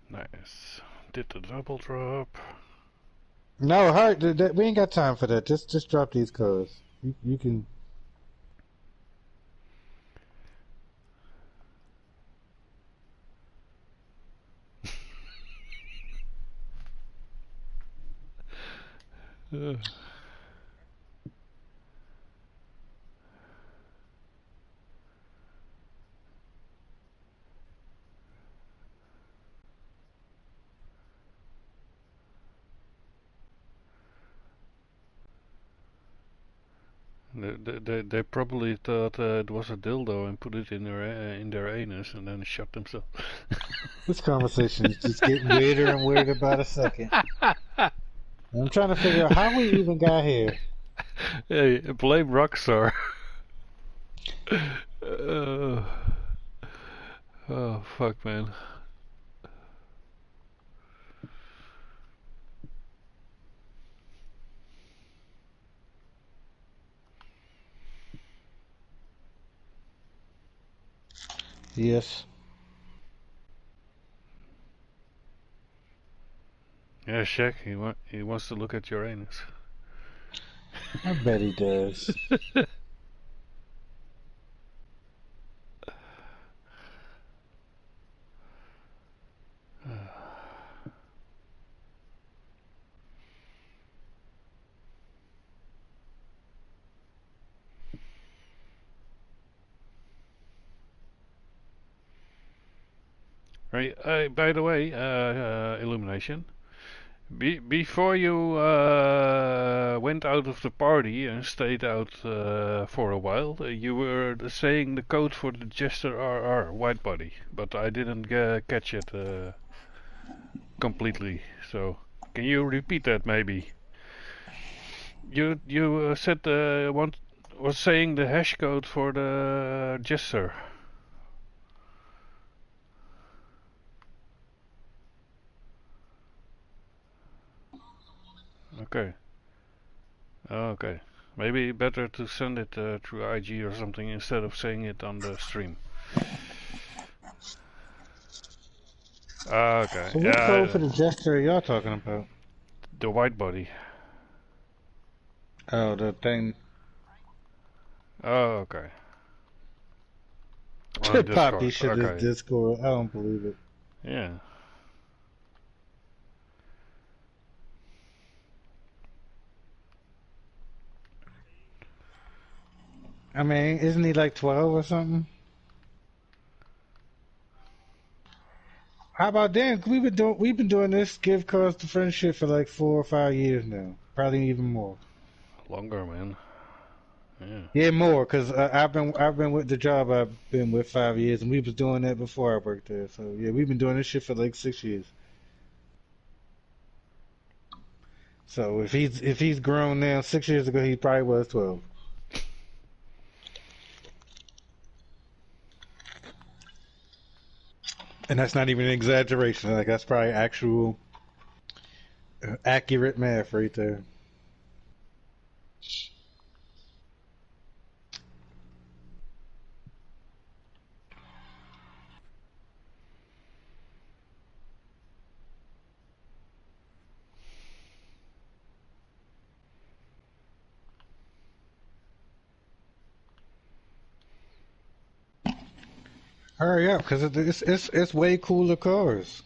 Nice. Did the double drop. No, Hart, we ain't got time for that. Just drop these cards. You can. They probably thought it was a dildo and put it in their anus and then shot themselves. This conversation is just getting weirder and weirder by the second. I'm trying to figure out how we even got here. Hey, blame Rockstar. uh, oh fuck, man. Yes. Yeah, Shaq, he wants to look at your anus. I bet he does. Right. By the way, Illumination. Before you went out of the party and stayed out for a while, you were saying the code for the Jester RR white body, but I didn't catch it completely. So, can you repeat that maybe? You said was saying the hash code for the Jester. Okay. Okay. Maybe better to send it through IG or something instead of saying it on the stream. Okay. So what code for Yeah, the gesture are y'all talking about? the white body. Oh, the thing. Oh, okay. On Poppy Discord. shit is Okay. Discord. I don't believe it. Yeah. I mean, isn't he like 12 or something? How about then? We've been doing this give cards to friendship for like 4 or 5 years now, probably even more. Longer, man. Yeah. Yeah, more because I've been with the job I've been with 5 years, and we was doing that before I worked there. So yeah, we've been doing this shit for like 6 years. So if he's grown now, 6 years ago he probably was 12, and that's not even an exaggeration. Like that's probably actual accurate math right there. Hurry up, cause it's way cooler cars.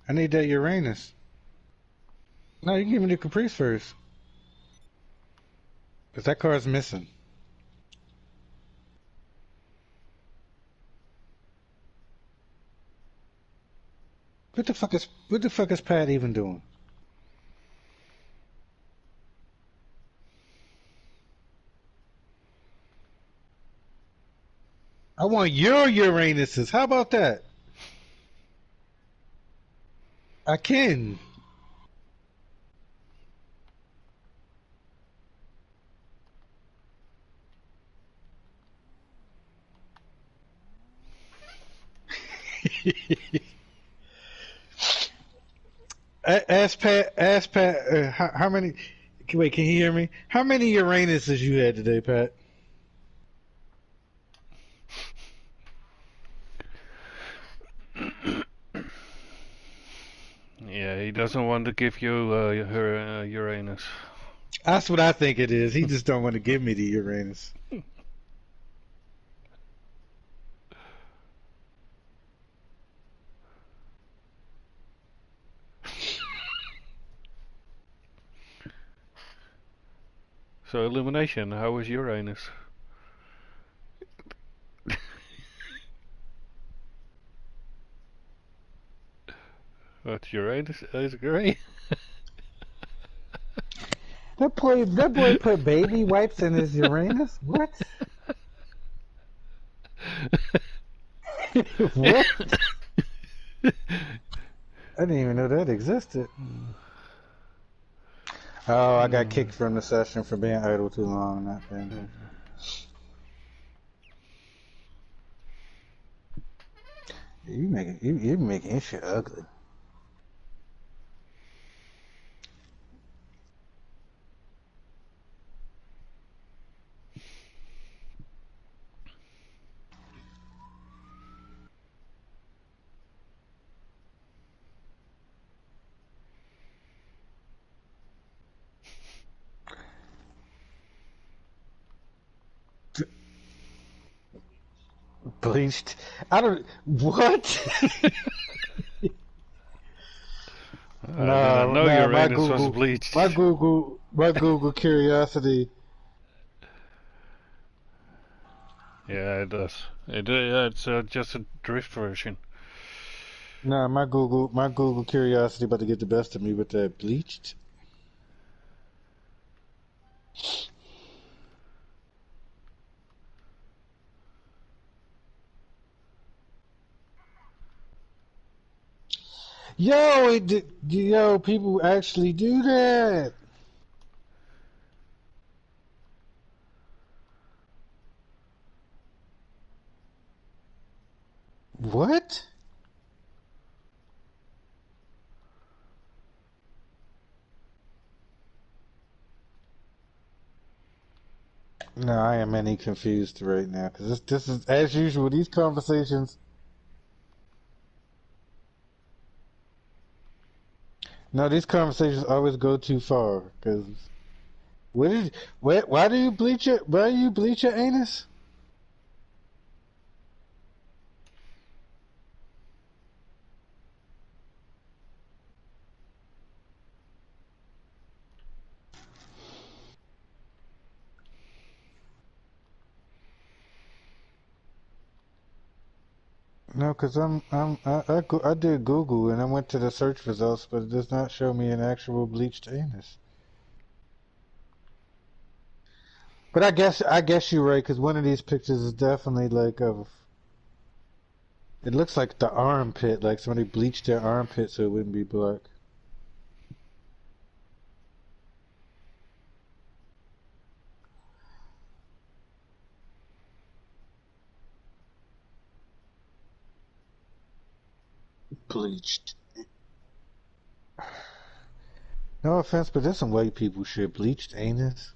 I need that Uranus. No, you can give me the Caprice first, cause that car's missing. What the fuck is Pat even doing? I want your Uranuses. How about that? I can. Ask Pat. How many? Wait, can you hear me? How many Uranuses you had today, Pat? Yeah, he doesn't want to give you her Uranus. That's what I think it is. He just don't want to give me the Uranus. So Illumination, how was Uranus? What, Uranus is great? That boy put baby wipes in his Uranus? What? What? I didn't even know that existed. Oh, I got kicked from the session for being idle too long. Not paying. You making this shit ugly. Bleached. I don't. What? I didn't know nah. Uranus was bleached. My Google curiosity. Yeah, it does. It's just a drift version. Nah, my Google curiosity about to get the best of me with that bleached. Yo, people actually do that. What? No, I am any confused right now because this is as usual. These conversations. No, these conversations always go too far. Because why do you bleach it? Why do you bleach your anus? No, because I did Google and I went to the search results, but it does not show me an actual bleached anus. But I guess you're right because one of these pictures is definitely like of. It looks like the armpit, like somebody bleached their armpit so it wouldn't be black. Bleached. No offense, but there's some white people shit. Bleached anus.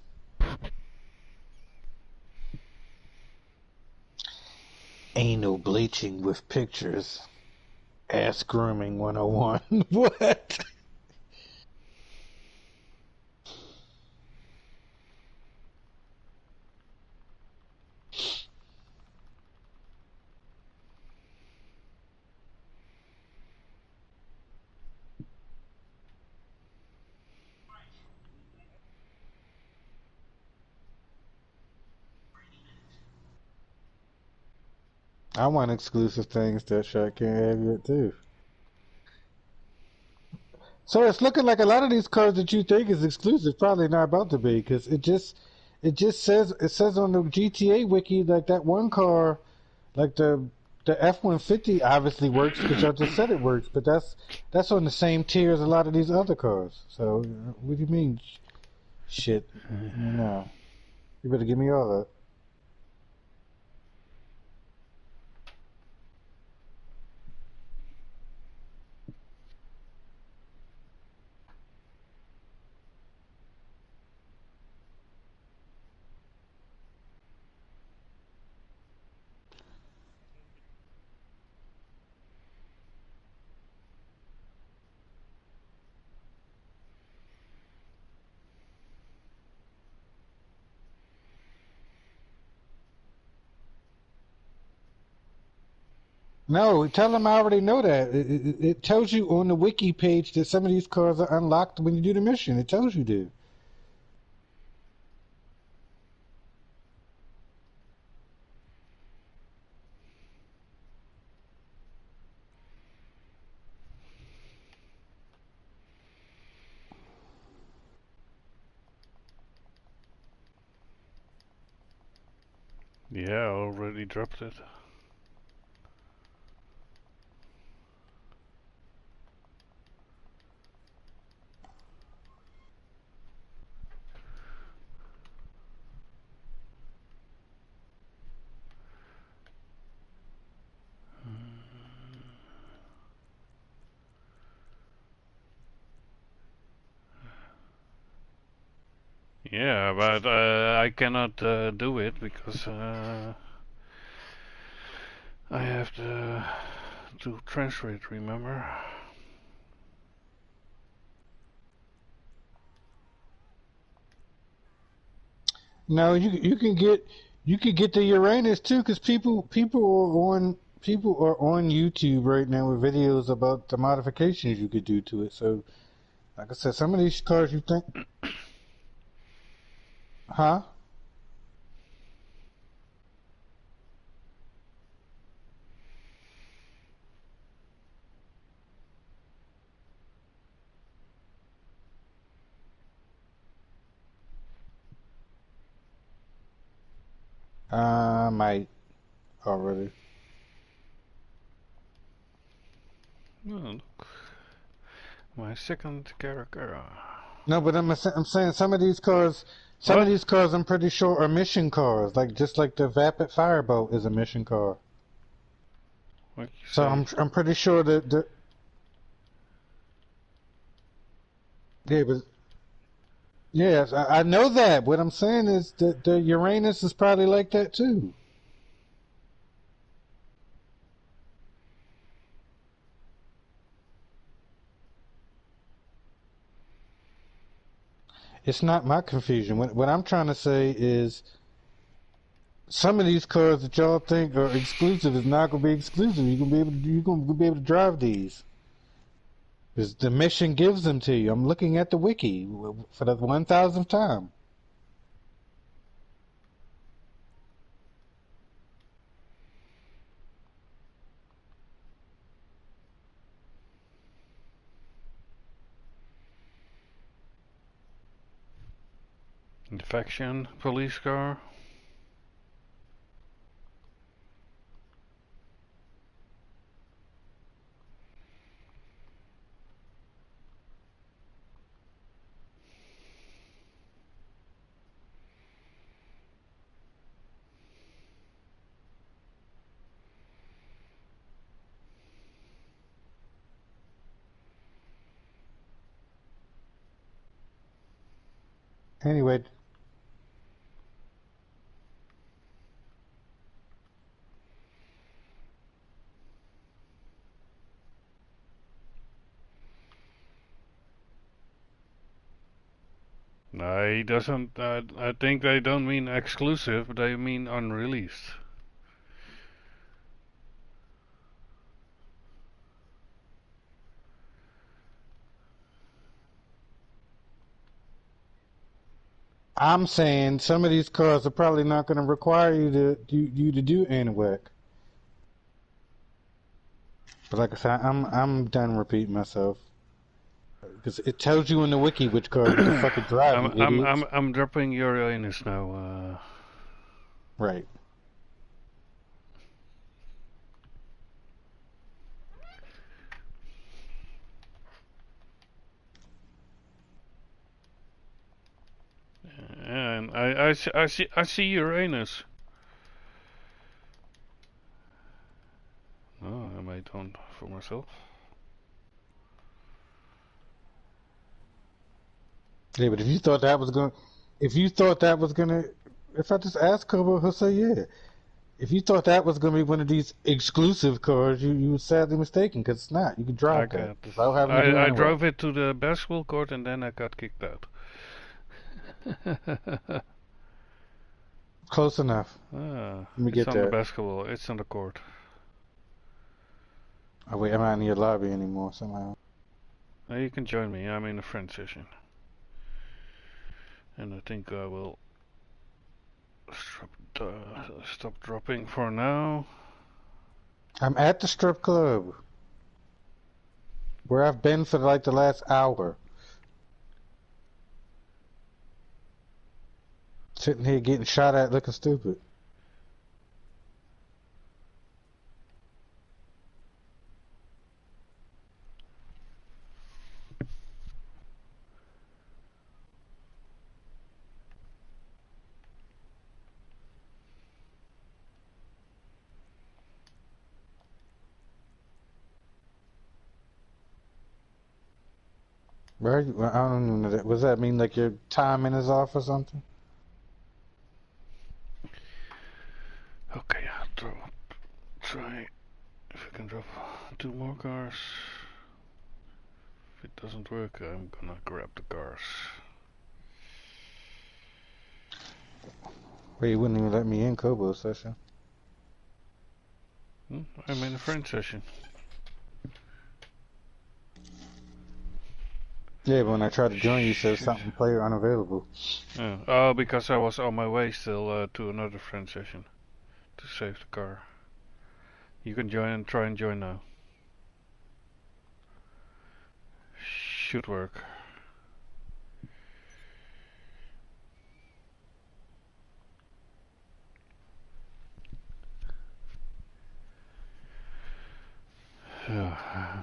Anal bleaching with pictures. Ass grooming 101. What? I want exclusive things that Shaq can't have yet too. So it's looking like a lot of these cars that you think is exclusive probably not about to be, because it just says on the GTA wiki like that one car, like the F-150 obviously works because y'all just said it works, but that's on the same tier as a lot of these other cars. So what do you mean, shit? No, you better give me all that. No, tell them I already know that. It tells you on the wiki page that some of these cars are unlocked when you do the mission. It tells you to. Yeah, I already dropped it. Yeah, but I cannot do it because I have to transfer it, remember? No, you can get the Uranus too, because people are on YouTube right now with videos about the modifications you could do to it. So, like I said, some of these cars you think, huh? I might already. Oh, look, my second character. No, but I'm saying some of What? these cars I'm pretty sure are mission cars, like just like the Vapid Fireboat is a mission car. What you So say? I'm pretty sure that yeah, but yes, I know that. What I'm saying is that the Uranus is probably like that too. It's not my confusion. What I'm trying to say is some of these cars that y'all think are exclusive is not gonna be exclusive. You're gonna be able to drive these. Because the mission gives them to you. I'm looking at the wiki for the 1,000th time. Infection police car. Anyway, No, he doesn't. I think they don't mean exclusive. They mean unreleased. I'm saying some of these cars are probably not going to require you to do ANWAC. But like I said, I'm done repeating myself. Because it tells you in the wiki which car you can fucking drive, you idiots. I'm dropping Uranus now. Right. And I see Uranus. Oh, I made one for myself. Yeah, but if you thought that was gonna, if I just ask Kobo, he'll say yeah. If you thought that was gonna be one of these exclusive cars, you were sadly mistaken, because it's not. You can drive that without having to do I any work. drove it to the basketball court and then I got kicked out. Close enough. Ah, Let me it's get on the that. basketball. It's on the court. Oh wait, I'm not in your lobby anymore somehow. You can join me. I'm in a friend session, and I think I will stop dropping for now. I'm at the strip club, where I've been for like the last hour. Sitting here getting shot at looking stupid. Where are you? I don't even know that. Does that mean like your timing is off or something? Okay, I'll try if I can drop 2 more cars. If it doesn't work, I'm gonna grab the cars. Wait, you wouldn't even let me in Kobo's session. I'm in a friend session. Yeah, but when I tried to join you, it said something player unavailable. Oh, because I was on my way still to another friend session to save the car. You can join and try and join now. Should work. Yeah.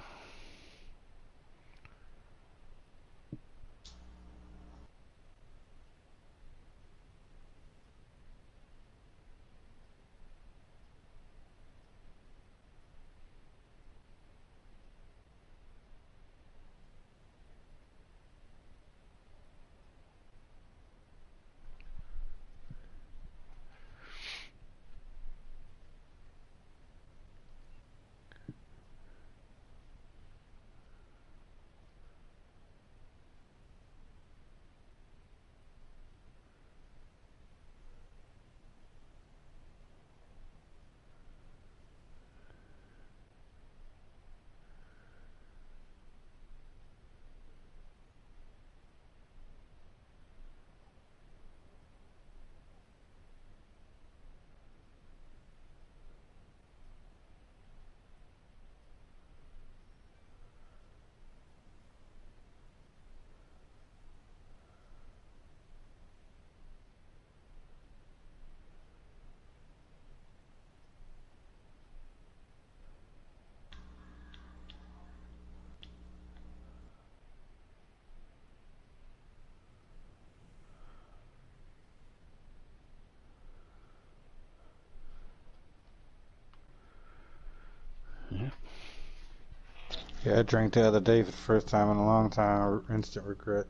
Yeah, I drank the other day for the first time in a long time. Instant regret.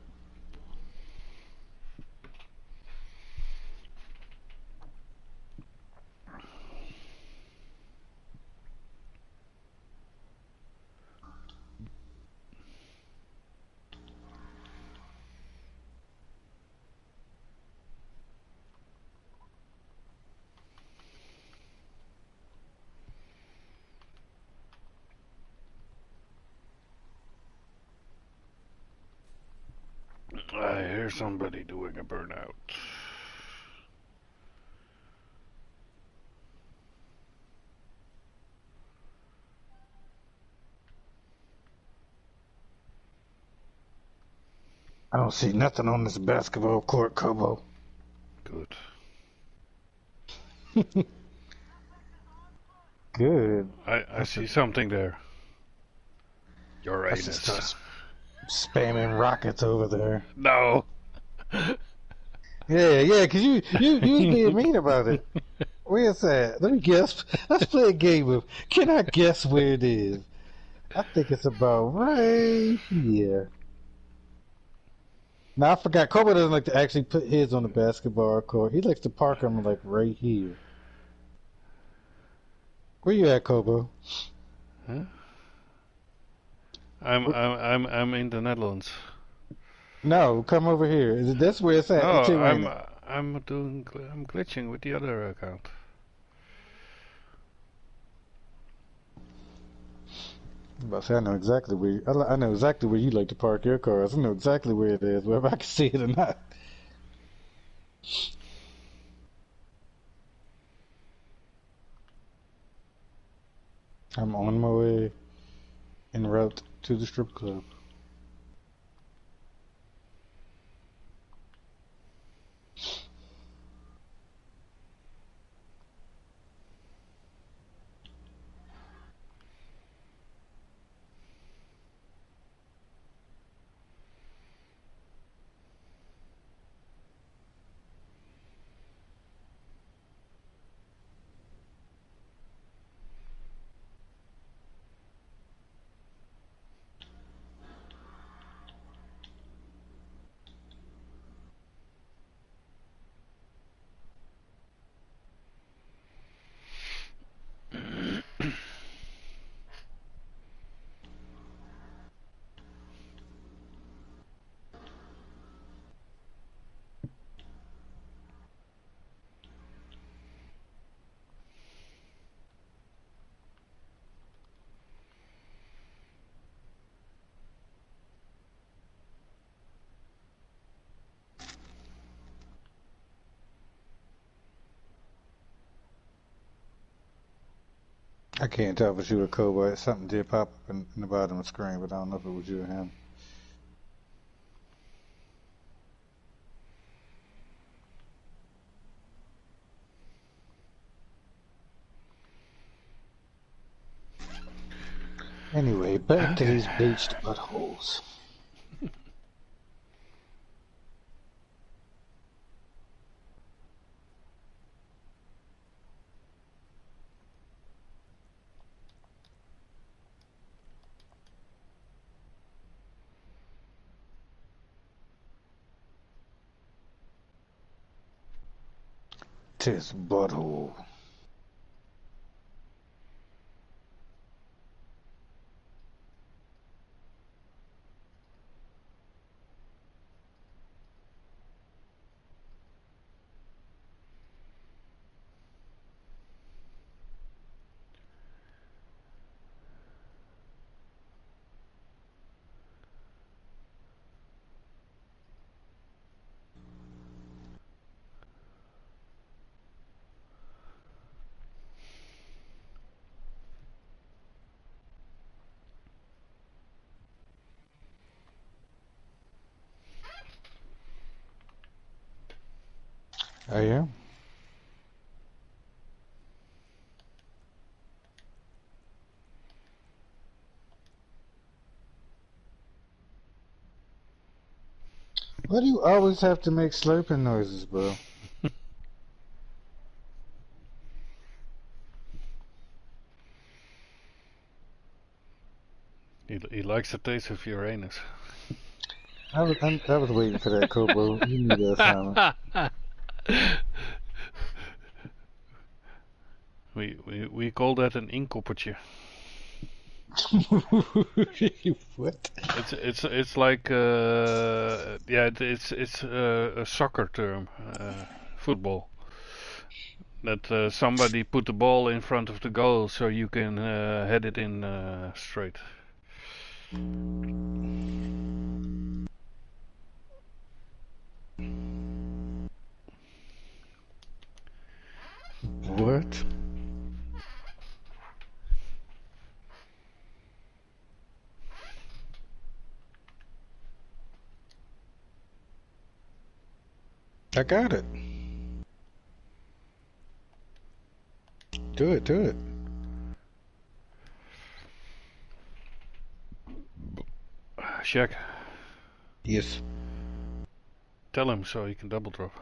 I hear somebody doing a burnout. I don't see nothing on this basketball court, Kobo. Good. Good. I see something there. Your I should anus. start spamming rockets over there. No. Yeah, cause you was being mean about it. Where's that? Let me guess. Let's play a game of, can I guess where it is? I think it's about right here. Now I forgot, Kobo doesn't like to actually put his on the basketball court. He likes to park them like right here. Where you at, Kobo? Huh? I'm in the Netherlands. No, come over here. That's where it's at. No, It's your ain't I'm glitching with the other account. I know exactly where I know exactly where you like to park your cars. I know exactly where it is, whether I can see it or not. I'm on my way en route to the strip club. I can't tell if it's you or Kobo. Something did pop up in the bottom of the screen, but I don't know if it was you or him. Anyway, back to these bleached buttholes. Tis butthole. Oh yeah? Why do you always have to make slurping noises, bro? He likes the taste of your anus. I was waiting for that, Kobo. You knew that sound. We call that an inkoppertje. What? It's like it's a soccer term, football. That somebody put the ball in front of the goal so you can head it in straight. What? I got it. Do it, do it. Check. Yes. Tell him so he can double drop.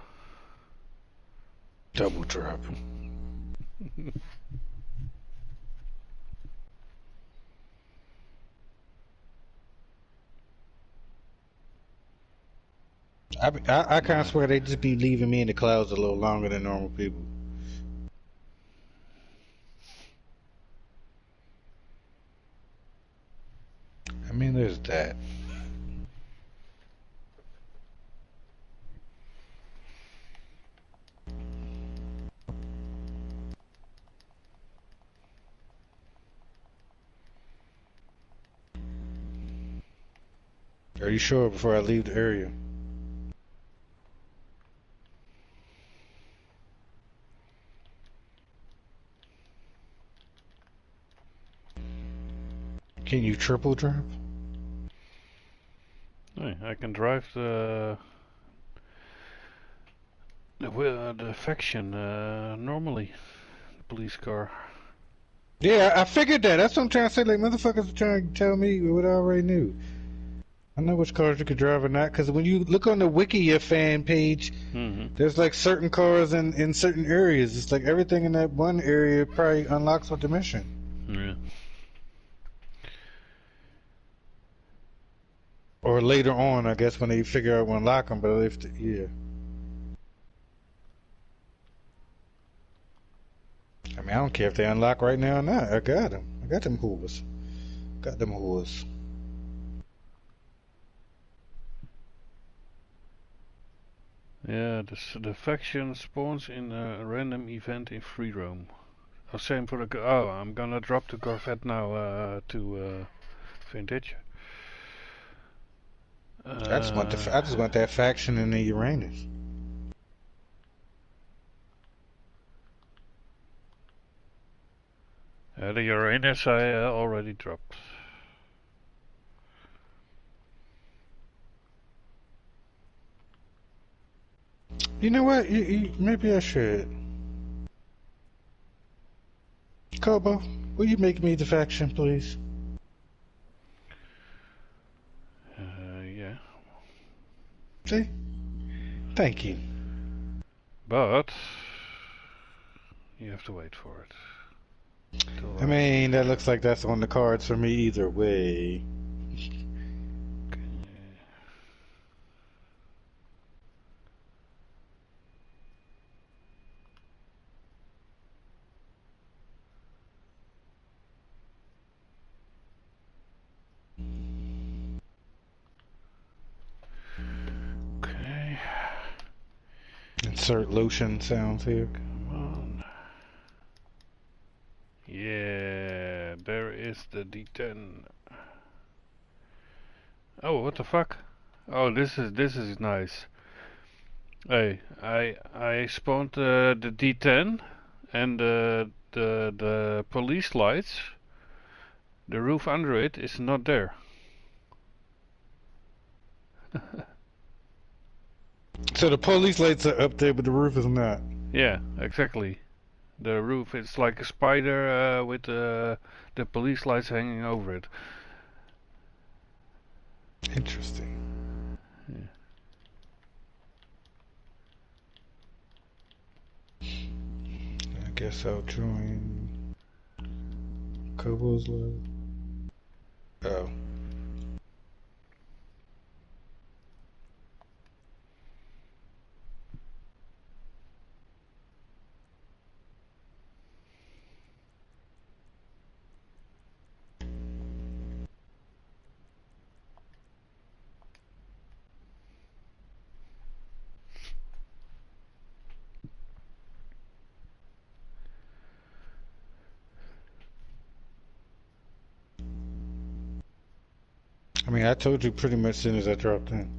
Double drop. I kind of swear they just be leaving me in the clouds a little longer than normal people. I mean, there's that. Are you sure before I leave the area? Can you triple drop? Hey, I can drive the faction normally. The police car. Yeah, I figured that. That's what I'm trying to say. Like, motherfuckers are trying to tell me what I already knew. I know which cars you could drive or not, because when you look on the Wikia fan page, there's like certain cars in certain areas. It's like everything in that one area probably unlocks with the mission. Yeah. Or later on, I guess, when they figure out when to unlock them. But if yeah. I mean, I don't care if they unlock right now or not. I got them. I got them whores. Got them whores. Yeah, the faction spawns in a random event in free roam. Oh, same for the. Oh, I'm gonna drop the Corvette now to vintage. I just want that faction in the Uranus. The Uranus I already dropped. You know what? Maybe I should. Kobo, will you make me the faction, please? Yeah. See? Thank you. But you have to wait for it. I mean, that looks like that's on the cards for me either way. Okay. Insert lotion sounds here. Come on. Yeah, there is the D10. Oh, what the fuck? Oh, this is nice. Hey, I spawned the D10 and the police lights. The roof under it is not there. So the police lights are up there, but the roof is not. Yeah, exactly. The roof is like a spider with the police lights hanging over it. Interesting. Yeah. I guess I'll join Kobo's love. Oh. I mean, I told you pretty much as soon as I dropped in.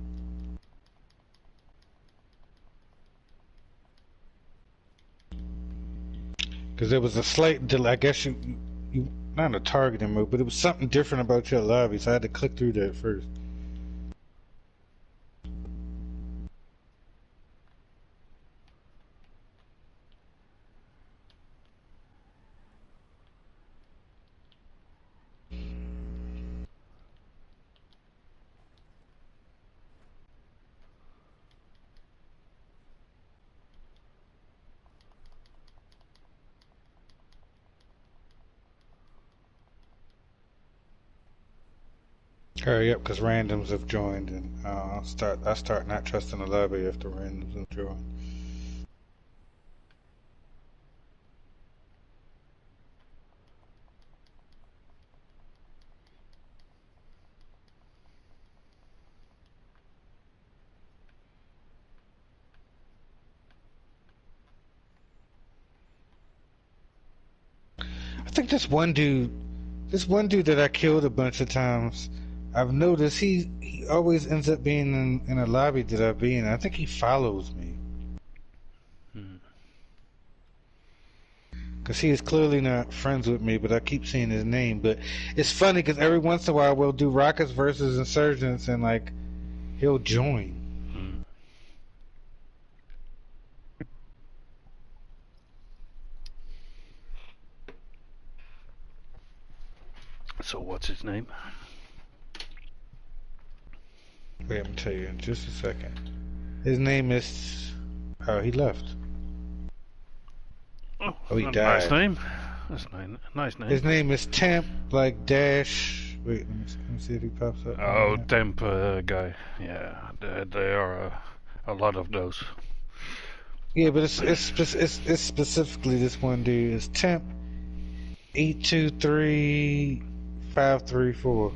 Because there was a slight delay. I guess you not a targeting mode, but it was something different about your lobby, so I had to click through that first. Hurry up, because randoms have joined, and I start not trusting the lobby if the randoms have joined. I think this one dude that I killed a bunch of times, I've noticed he always ends up being in a lobby that I be in. I think he follows me. Because he is clearly not friends with me, but I keep seeing his name. But it's funny because every once in a while we'll do Rockets versus Insurgents and like he'll join. So what's his name? Wait, I'm gonna tell you in just a second. His name is... Oh, he left. Oh, he a died. nice name. That's a nice name. His name is Temp, like Dash... Wait, let me see if he pops up. Oh, Temp guy. Yeah, there are a lot of those. Yeah, but it's specifically this one dude. It's Temp 823534.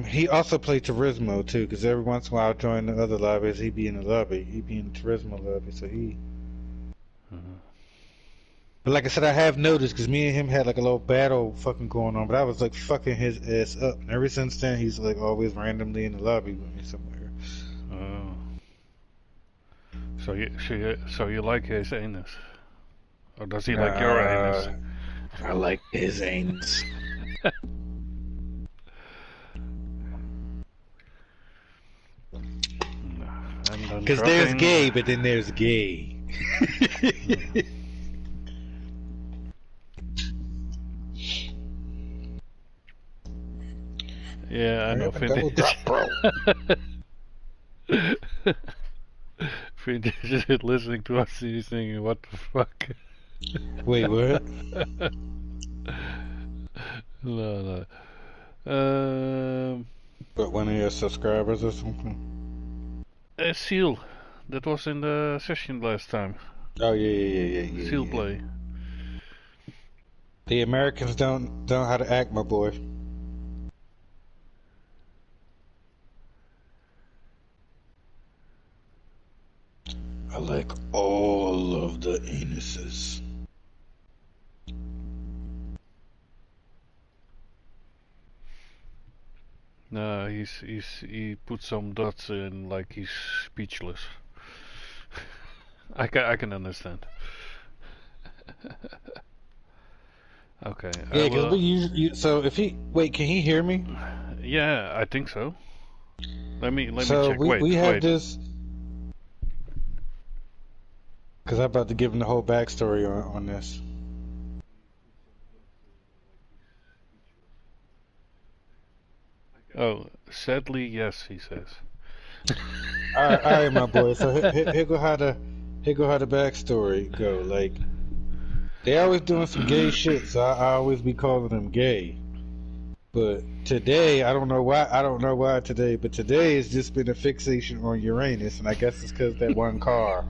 He also played Turismo too, because every once in a while I'll join the other lobbies. He'd be in the lobby. He'd be in the Turismo lobby, so he. But like I said, I have noticed because me and him had like a little battle fucking going on, but I was like fucking his ass up. And ever since then, he's like always randomly in the lobby with me somewhere. Oh. So you like his anus, or does he like your anus? I like his anus. Because there's gay, but then there's gay. Yeah, I know. Finch is listening to us, he's thinking, what the fuck? Wait, what? No. But one of your subscribers or something? Seal. That was in the session last time. Oh, yeah. Seal play. The Americans don't know how to act, my boy. I like all of the anuses. No, he put some dots in, like he's speechless. I can understand. Okay. Yeah, because so if he can he hear me? Yeah, I think so. Let me so check. We have this. Because I'm about to give him the whole backstory on this. Oh, sadly, yes, he says. all right, my boy. So here go how the backstory go. Like, they always doing some gay shit, so I always be calling them gay. But today, I don't know why today, but today has just been a fixation on Uranus, and I guess it's because that one car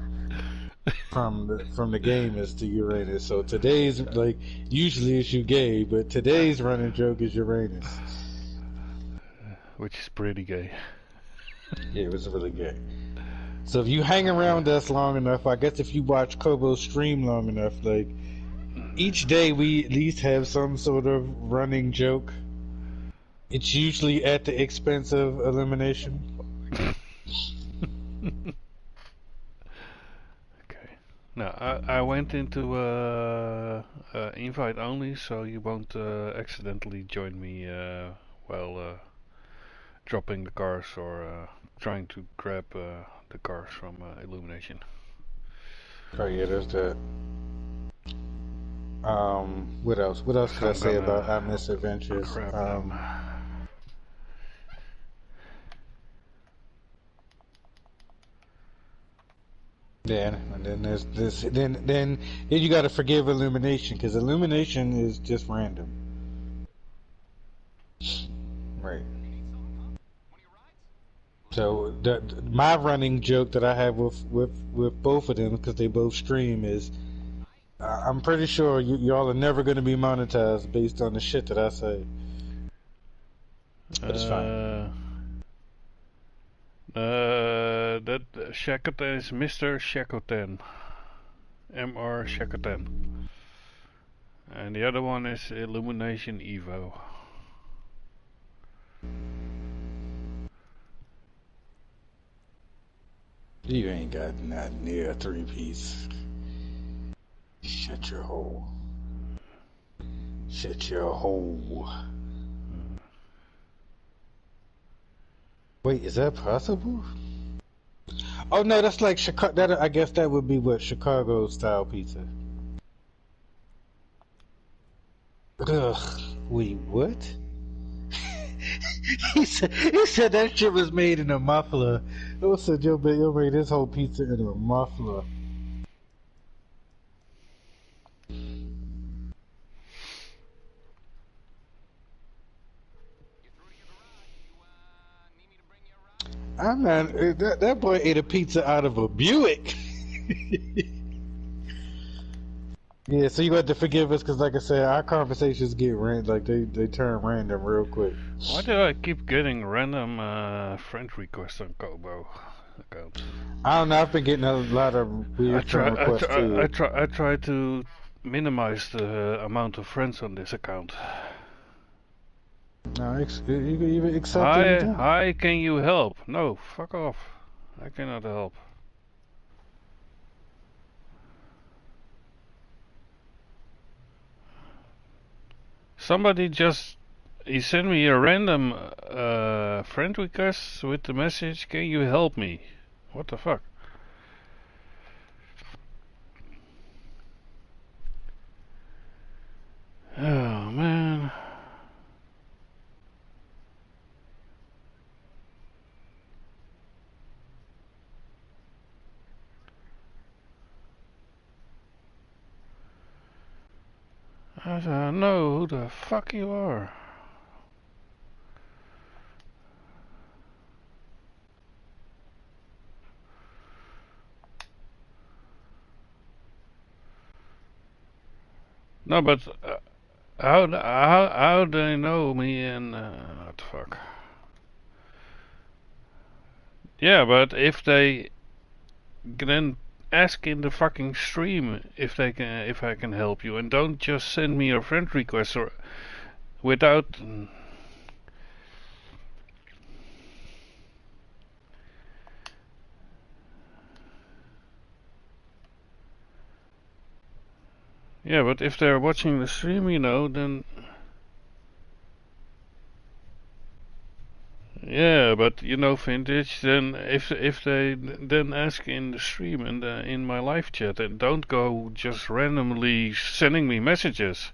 from the game is to Uranus. So today's, like, usually it's you gay, but today's running joke is Uranus. Which is pretty gay. Yeah, it was really gay. So if you hang around us long enough, I guess if you watch Kobo's stream long enough, like, each day we at least have some sort of running joke. It's usually at the expense of elimination. Okay. Now, I went into invite only, so you won't accidentally join me while dropping the cars or trying to grab the cars from Illumination. Oh yeah, there's that. What else? What else could I say about our misadventures? Yeah, and then there's this. Then you got to forgive Illumination because Illumination is just random. Right. So my running joke that I have with both of them because they both stream is I'm pretty sure y'all are never going to be monetized based on the shit that I say. But it's fine. That Shakotan is Mr. Shakotan. MR Shakotan. And the other one is Illumination Evo. You ain't got not near a 3-piece. Shut your hole. Shut your hole. Wait, is that possible? Oh no, that's like Chicago. I guess that would be what Chicago style pizza. Ugh. Wait, what? he said that shit was made in a muffler. It said you made this whole pizza in a muffler. That boy ate a pizza out of a Buick. Yeah, so you have to forgive us because, like I said, our conversations get they turn random real quick. Why do I keep getting random friend requests on KOBI account? I don't know. I've been getting a lot of weird friend requests too. I try to minimize the amount of friends on this account. No, you even accept it. Hi, can you help? No, fuck off. I cannot help. Somebody he sent me a random friend request with the message, can you help me? What the fuck? Oh man. I don't know who the fuck you are. No, but how do they know me and what the fuck? Yeah, but if they then ask in the fucking stream if I can help you, and don't just send me a friend request or without. Yeah, but if they're watching the stream, you know, then. Yeah, but you know, Vintage. Then if they then ask in the stream and in my live chat, and don't go just randomly sending me messages.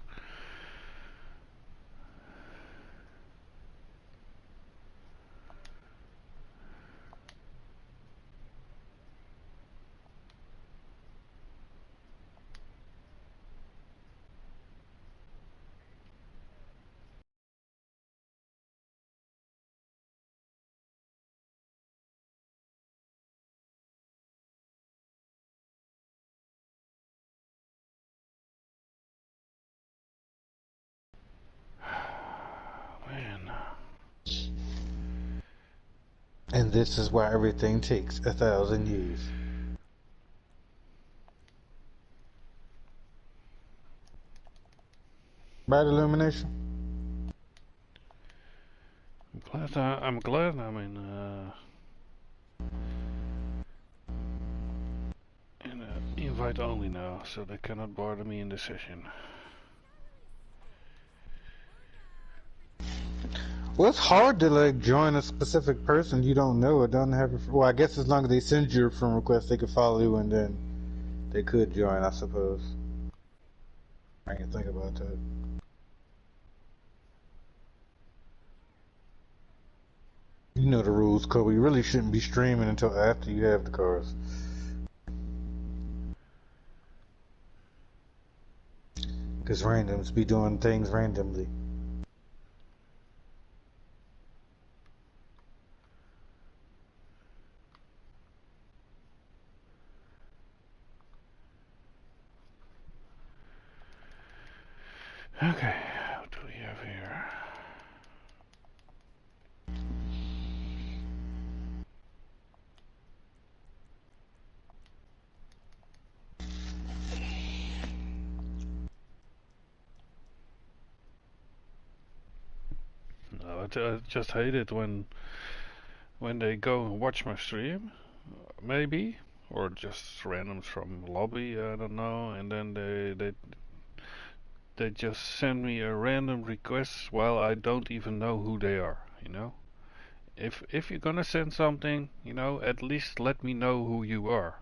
Man. And this is why everything takes 1,000 years. Bright illumination. I'm glad I'm in invite only now, so they cannot bother me in the session. Well, it's hard to like join a specific person you don't know or don't have. Well, I guess as long as they send you a friend request, they can follow you and then they could join, I suppose. I can think about that. You know the rules, Kobe. You really shouldn't be streaming until after you have the cars. Because randoms be doing things randomly. Okay, what do we have here? No, I just hate it when they go and watch my stream, maybe, or just randoms from lobby, I don't know, and then they just send me a random request while I don't even know who they are, you know? If you're gonna send something, you know, at least let me know who you are.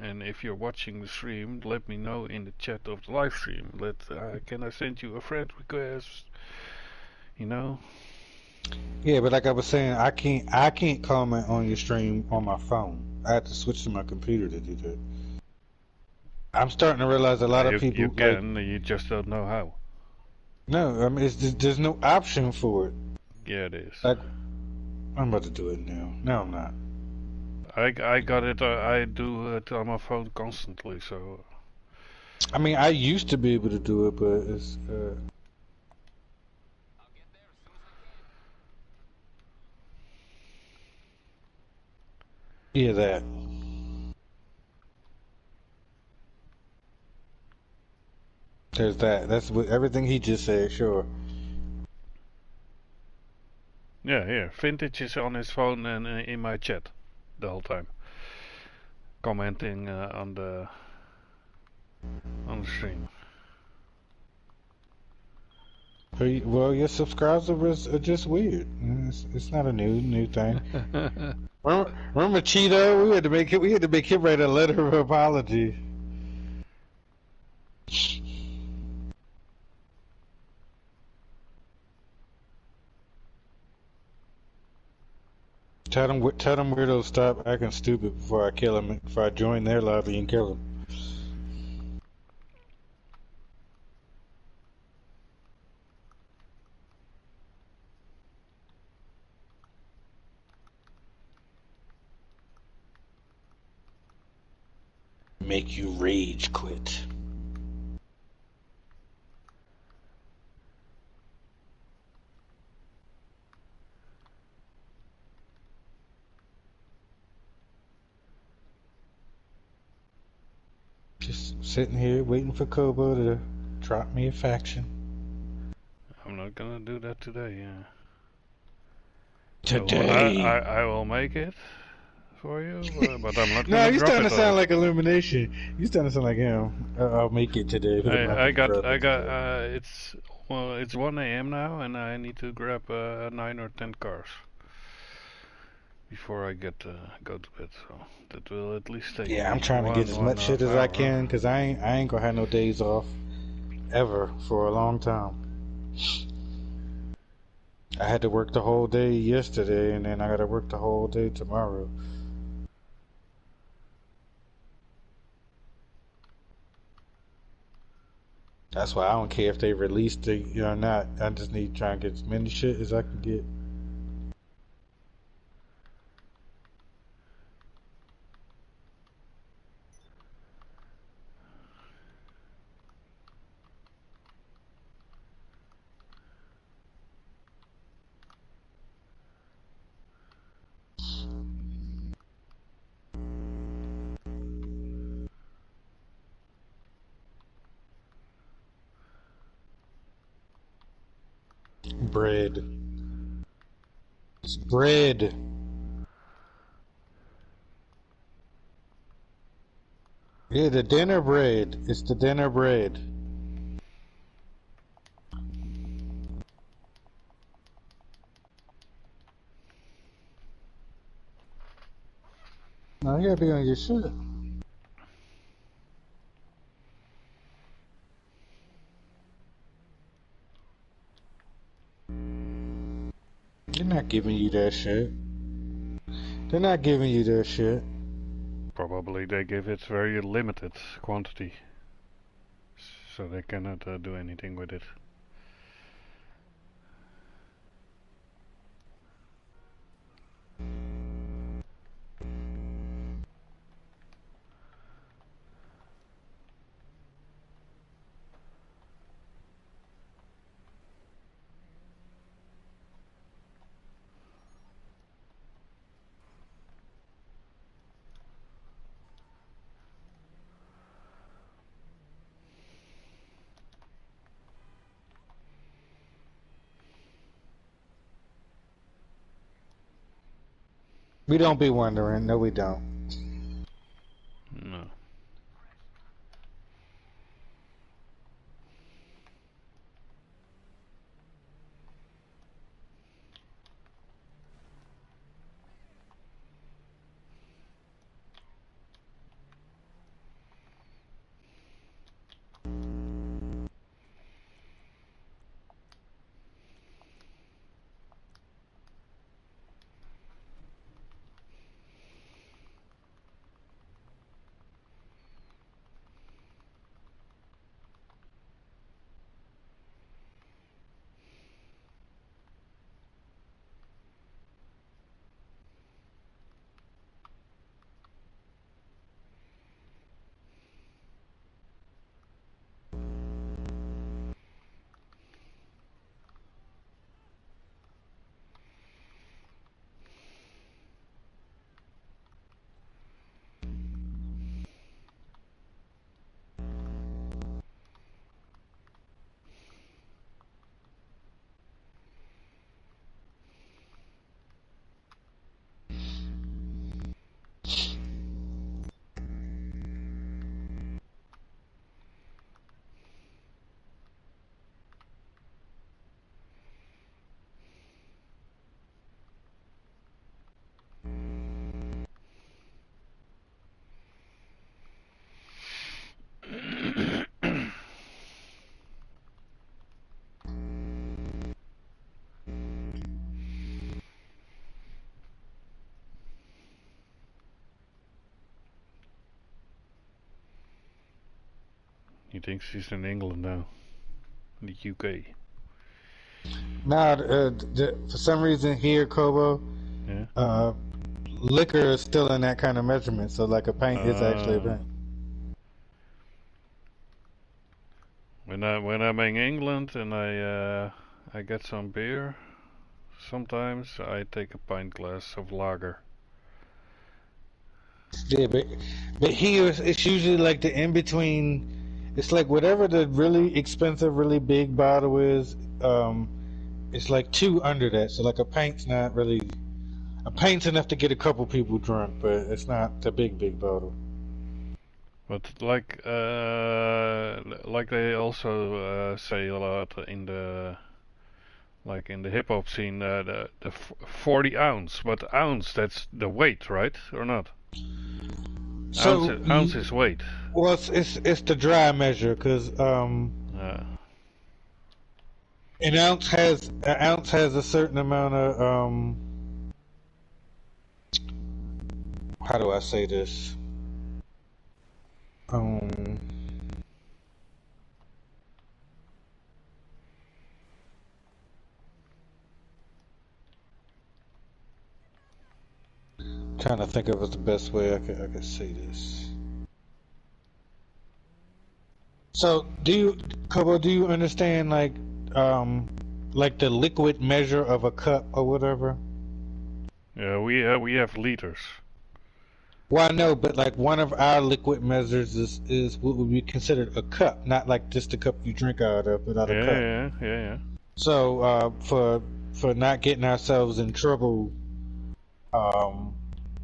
And if you're watching the stream, let me know in the chat of the live stream. Can I send you a friend request? You know? Yeah, but like I was saying, I can't comment on your stream on my phone. I have to switch to my computer to do that. I'm starting to realize a lot of You people like. can, you just don't know how. No, I mean there's no option for it. Yeah, it is. Like I'm about to do it now. No, I'm not. I got it. I do it on my phone constantly. So I mean, I used to be able to do it, but it's. Yeah, that. There's that. That's what everything he just said. Sure. yeah, here, Vintage is on his phone and in my chat the whole time, commenting on the stream. Well, your subscribers are just weird. It's not a new thing. Remember Cheeto? We had to make him write a letter of apology. Tell them weirdos stop acting stupid before I kill him. Before I join their lobby and kill him. Make you rage quit. Just sitting here waiting for Kobo to drop me a faction. I'm not gonna do that today. Yeah. Today. I will make it for you, but I'm not No, gonna you drop starting it. to sound like Illumination. You starting to sound like him. I'll make it today. I got it's 1 a.m. now, and I need to grab 9 or 10 cars before I go to bed. So that will at least take. Yeah, I'm trying to get as much shit as I can because I ain't gonna have no days off ever for a long time. I had to work the whole day yesterday, and then I gotta work the whole day tomorrow. That's why I don't care if they release it or not. I just need to try and get as many shit as I can get. Bread. It's bread. Yeah, the dinner bread. It's the dinner bread. No, you gotta be on your shit. They're not giving you that shit. They're not giving you that shit. Probably they give it very limited quantity, so they cannot do anything with it. We don't be wondering. No, we don't. No. He thinks he's in England now, in the UK. Now, for some reason here, Kobo, Yeah. liquor is still in that kind of measurement. So like a pint is actually a pint. When I'm in England and I get some beer, sometimes I take a pint glass of lager. Yeah, but here it's usually like the in between. It's like whatever the really expensive, really big bottle is. It's like 2 under that. So like a pint's not really. A pint's enough to get a couple people drunk, but it's not the big bottle. But like they also say a lot in the hip hop scene, the 40 ounce. But ounce, that's the weight, right, or not? So ounce is weight. Well, it's the dry measure because an ounce has a certain amount of how do I say this? Trying to think of the best way I could say this. So, Kobo, do you understand like the liquid measure of a cup or whatever? Yeah, we have liters. Well, I know, but like one of our liquid measures is what would be considered a cup, not like just the cup you drink out of, but out of a cup. Yeah. So, for not getting ourselves in trouble,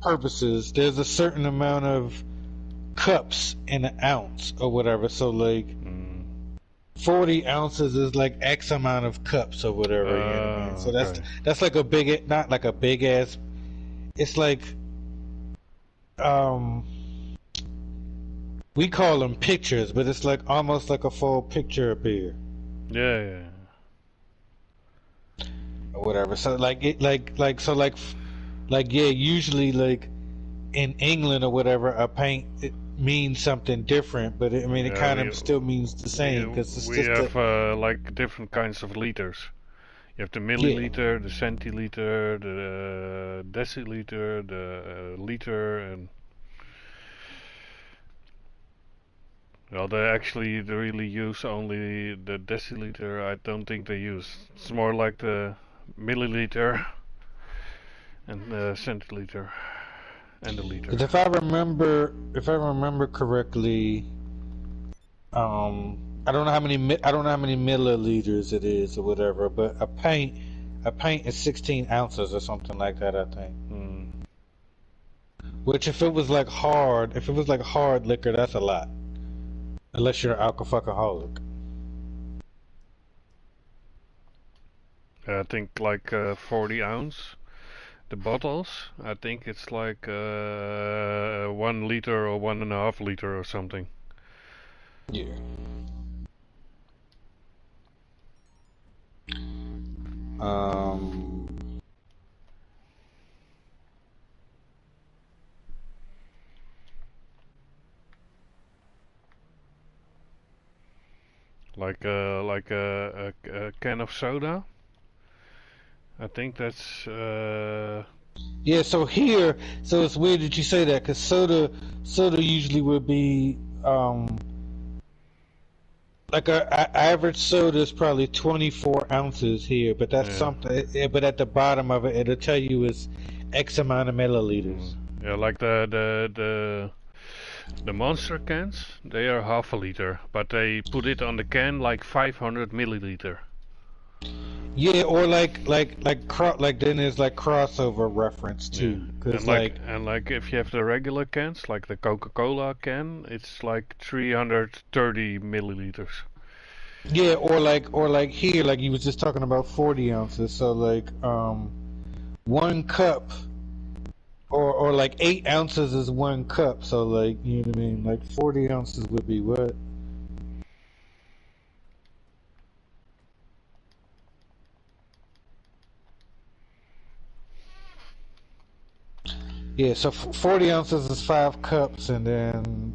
purposes, there's a certain amount of cups in an ounce or whatever. So like 40 ounces is like X amount of cups or whatever. You know what I mean? So that's like a big, not like a big ass. It's like we call them pictures, but it's like almost like a full picture of beer. Yeah. Or whatever. So like yeah, usually like in England or whatever, a pint means something different, but I mean, it Yeah, kind of still means the same because it's we just have like different kinds of liters. You have the milliliter, the centiliter, the deciliter, the liter, and well, they really use only the deciliter. I don't think they use. It's more like the milliliter and the centiliter and the liter. 'Cause if I remember correctly, I don't know how many milliliters it is or whatever, but a pint is 16 ounces or something like that, I think. Which if it was like hard liquor, that's a lot. Unless you're an alcoholic. I think like 40 ounce. The bottles, I think it's like 1 liter or 1.5 liter or something. Yeah. Like a can of soda. I think that's yeah. So here, so it's weird that you say that because soda usually would be like a average soda is probably 24 ounces here, but that's something. But at the bottom of it, it'll tell you it's X amount of milliliters. Yeah, like the Monster cans, they are half a liter, but they put it on the can like 500 milliliter. Yeah, or like then there's like crossover reference too, because and like if you have the regular cans, like the Coca-Cola can, it's like 330 milliliters. Yeah, or like here, like you was just talking about 40 ounces. So like 1 cup, or like 8 ounces is 1 cup. So like, you know what I mean? Like 40 ounces would be what? Yeah, so 40 ounces is 5 cups, and then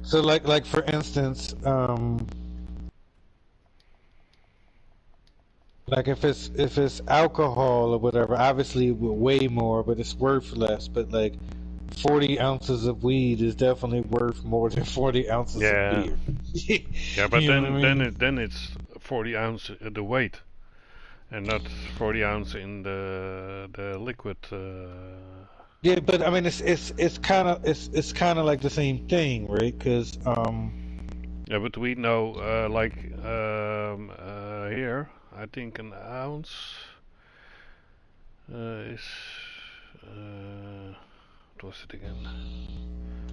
so like for instance, like if it's alcohol or whatever, obviously it would weigh more, but it's worth less. But like 40 ounces of weed is definitely worth more than 40 ounces of beer. Yeah, but You know what I mean? then it's 40 ounce the weight, and not 40 ounce in the liquid. Yeah, but I mean it's kind of like the same thing, right? Because yeah, but we know like here, I think an ounce is what was it again?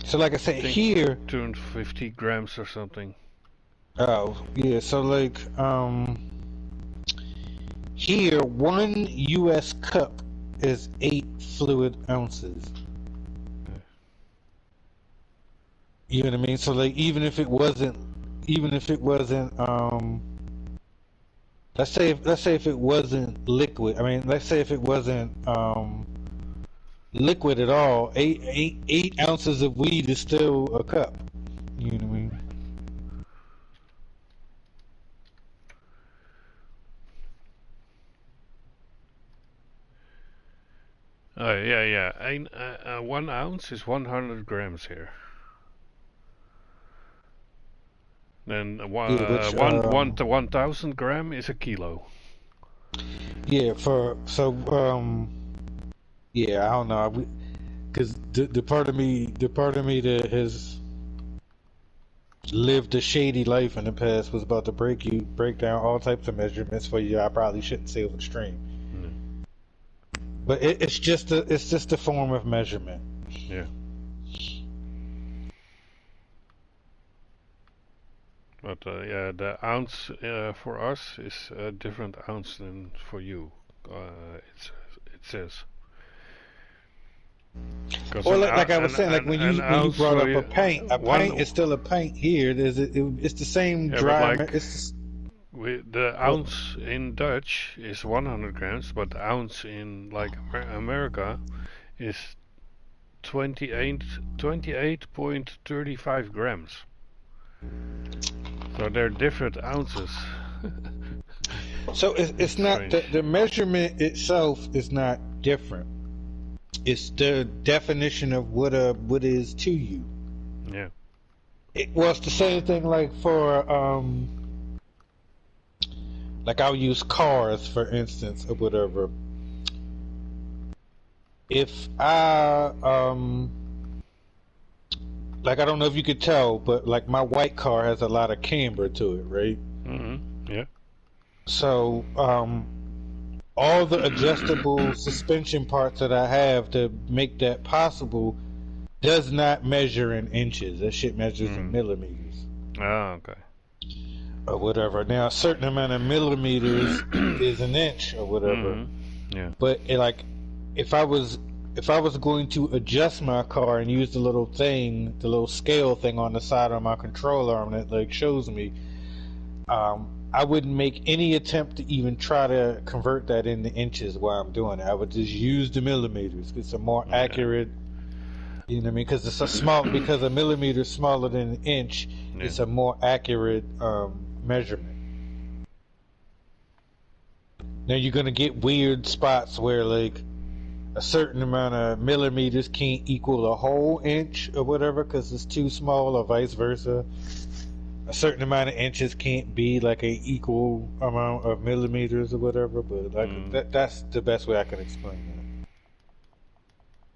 So like I said, here 250 grams or something. Oh yeah, so like here 1 U.S. cup is 8 fluid ounces. Okay. You know what I mean? So like even if it wasn't let's say if it wasn't liquid. I mean, let's say if it wasn't liquid at all, 8 ounces of weed is still a cup. You know what I mean? Oh yeah. 1 ounce is 100 grams here. Then 1,000 gram is a kilo. Yeah, yeah, I don't know, because the part of me that has lived a shady life in the past was about to break down all types of measurements for you. I probably shouldn't say over stream, but it's just a form of measurement. Yeah. But yeah, the ounce for us is a different ounce than for you. It says. Or like I was saying, like when you brought up a pint is still a pint here. It's the same dry. Like, the ounce in Dutch is 100 grams, but the ounce in like America is 28.35 grams. So they're different ounces. So it's not the measurement itself is not different. It's the definition of what is to you. Yeah. Well, it's the same thing like for like I'll use cars for instance or whatever. If I like I don't know if you could tell, but like my white car has a lot of camber to it, right? Yeah. So all the adjustable suspension parts that I have to make that possible does not measure in inches. That shit measures in millimeters. Ah, okay. Or whatever. Now, a certain amount of millimeters is an inch or whatever. Yeah. But like, if I was going to adjust my car and use the little thing, the little scale thing on the side of my control arm that like shows me, I wouldn't make any attempt to even try to convert that into inches while I'm doing it. I would just use the millimeters. It's a more accurate. You know what I mean? Because it's because a millimeter is smaller than an inch. Yeah. It's a more accurate measurement. Now you're gonna get weird spots where like a certain amount of millimeters can't equal a whole inch or whatever because it's too small, or vice versa. A certain amount of inches can't be like an equal amount of millimeters or whatever. But like that's the best way I can explain that.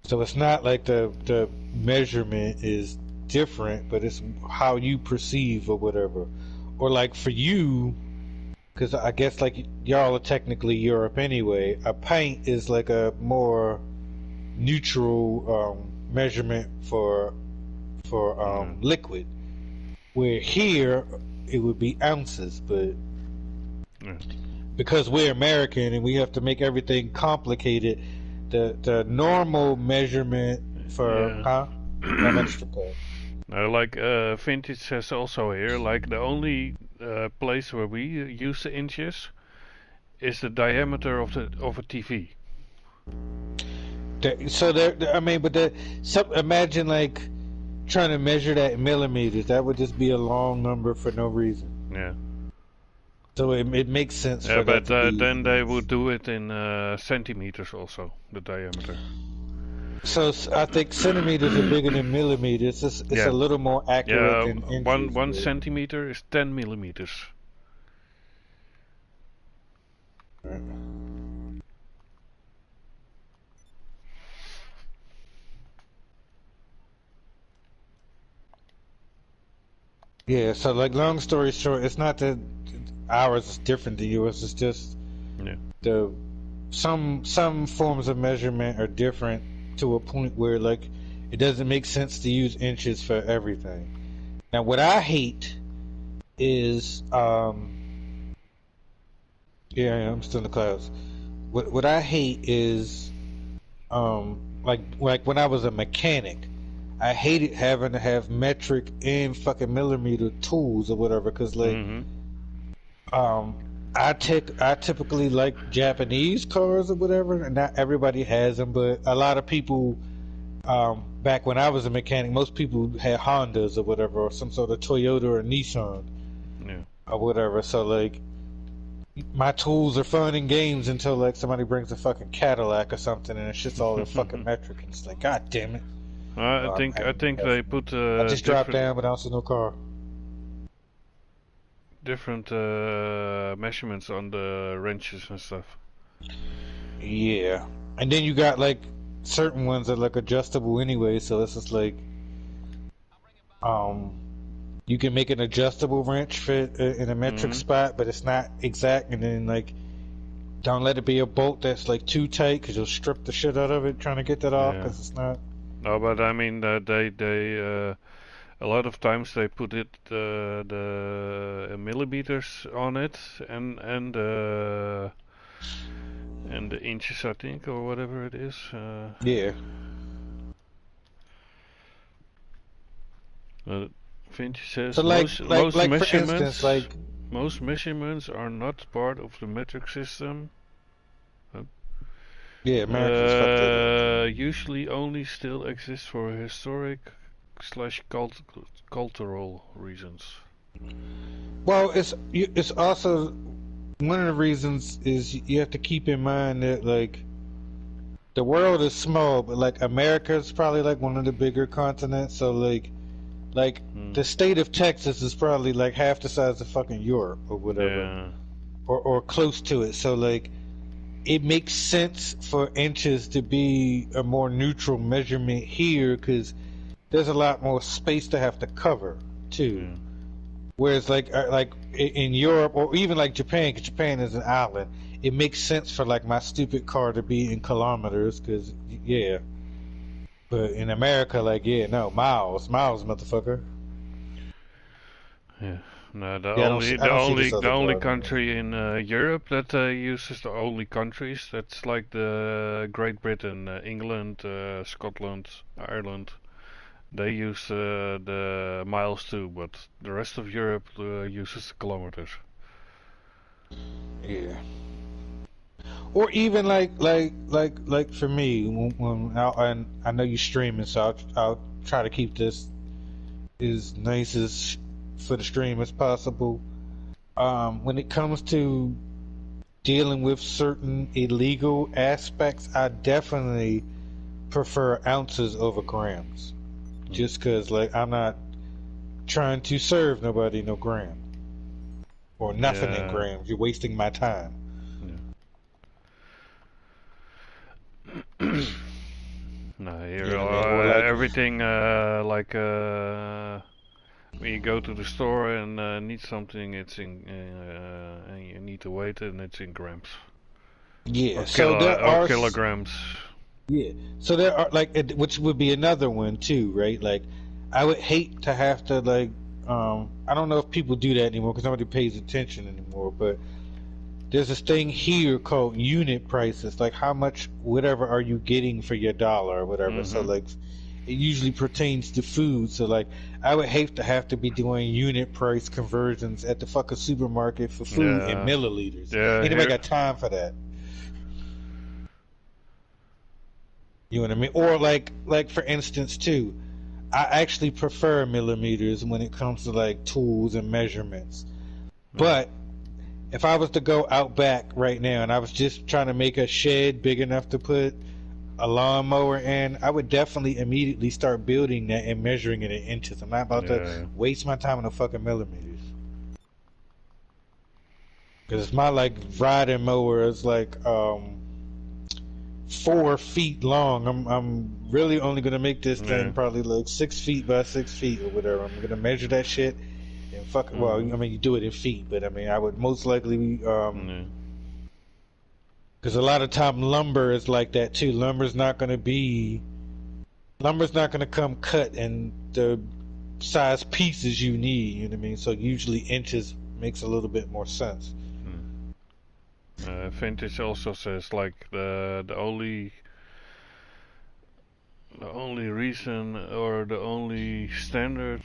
So it's not like the measurement is different, but it's how you perceive or whatever. Or like for you, because I guess like y'all are technically Europe anyway, a pint is like a more neutral measurement for liquid. Where here it would be ounces, but because we're American and we have to make everything complicated, the normal measurement for that extra part. Like Vintage says also here, like the only place where we use the inches is the diameter of a TV. Imagine like trying to measure that in millimeters. That would just be a long number for no reason. Yeah. So it makes sense. Yeah, but then they would do it in centimeters also, the diameter. So I think centimeters are bigger than millimeters. It's a little more accurate than inches. One centimeter is 10 millimeters. Right. Yeah, so like long story short, it's not that ours is different than yours. It's just some forms of measurement are different to a point where like it doesn't make sense to use inches for everything. Now, what I hate is I'm still in the clouds. What I hate is like when I was a mechanic, I hated having to have metric and fucking millimeter tools or whatever, because like I typically like Japanese cars or whatever, and not everybody has them, but a lot of people back when I was a mechanic, most people had Hondas or whatever, or some sort of Toyota or Nissan or whatever. So like my tools are fun in games until like somebody brings a fucking Cadillac or something and it's just all the fucking metric, and it's like, god damn it. I think they put I just dropped down, but I don't see no car. Different measurements on the wrenches and stuff. Yeah, and then you got like certain ones that are like adjustable anyway, so it's just like you can make an adjustable wrench fit in a metric spot, but it's not exact, and then like don't let it be a bolt that's like too tight because you'll strip the shit out of it trying to get that off, because it's not. No, but I mean they a lot of times they put it the millimeters on it and the inches, I think, or whatever it is. Yeah. Vinci says so most measurements, for instance, like most measurements are not part of the metric system. Yeah, Americans fucked that up. Usually only still exists for historic slash cultural reasons. Well, it's also one of the reasons is you have to keep in mind that like the world is small, but like America is probably like one of the bigger continents. So like the state of Texas is probably like half the size of fucking Europe or whatever, Yeah. or close to it. So like it makes sense for inches to be a more neutral measurement here because there's a lot more space to have to cover too. Yeah. Whereas like in Europe or even like Japan, because Japan is an island, it makes sense for like my stupid car to be in kilometers, because yeah. But in America, like no miles, motherfucker. Yeah. No, the Yeah, only I don't see this other car. country in Europe that uses the only countries, that's like the Great Britain, England, Scotland, Ireland. They use the miles too, but the rest of Europe uses the kilometers. Yeah. Or even like for me, when and I know you streaming, so I'll try to keep this as nice as for the stream as possible. When it comes to dealing with certain illegal aspects, I definitely prefer ounces over grams. Just because, like, I'm not trying to serve nobody no gram. Or nothing in grams. You're wasting my time. Yeah. No, here You know what I mean? Or like, everything when you go to the store and need something, it's in and you need to wait, and it's in grams. yeah. Or So there are kilograms. Yeah. So there are like, which would be another one too, right? Like, I would hate to have to like, I don't know if people do that anymore because nobody pays attention anymore. But there's this thing here called unit prices, like how much whatever are you getting for your dollar or whatever. Mm-hmm. So like, it usually pertains to food. So like, I would hate to have to be doing unit price conversions at the fucking supermarket for food in milliliters. Yeah, Anybody got time for that? You know what I mean? Or like for instance too, I actually prefer millimeters when it comes to like tools and measurements. But if I was to go out back right now and I was just trying to make a shed big enough to put a lawnmower in, I would definitely immediately start building that and measuring it in inches. I'm not about to waste my time on the fucking millimeters. Because my like riding mower is like 4 feet long. I'm really only gonna make this thing probably like 6 feet by 6 feet or whatever. I'm gonna measure that shit and fucking well, I mean you do it in feet, but I mean I would most likely be because a lot of time lumber is like that too. Lumber's not gonna come cut in the size pieces you need. You know what I mean? So usually inches makes a little bit more sense. Vintage also says like the only reason or the only standard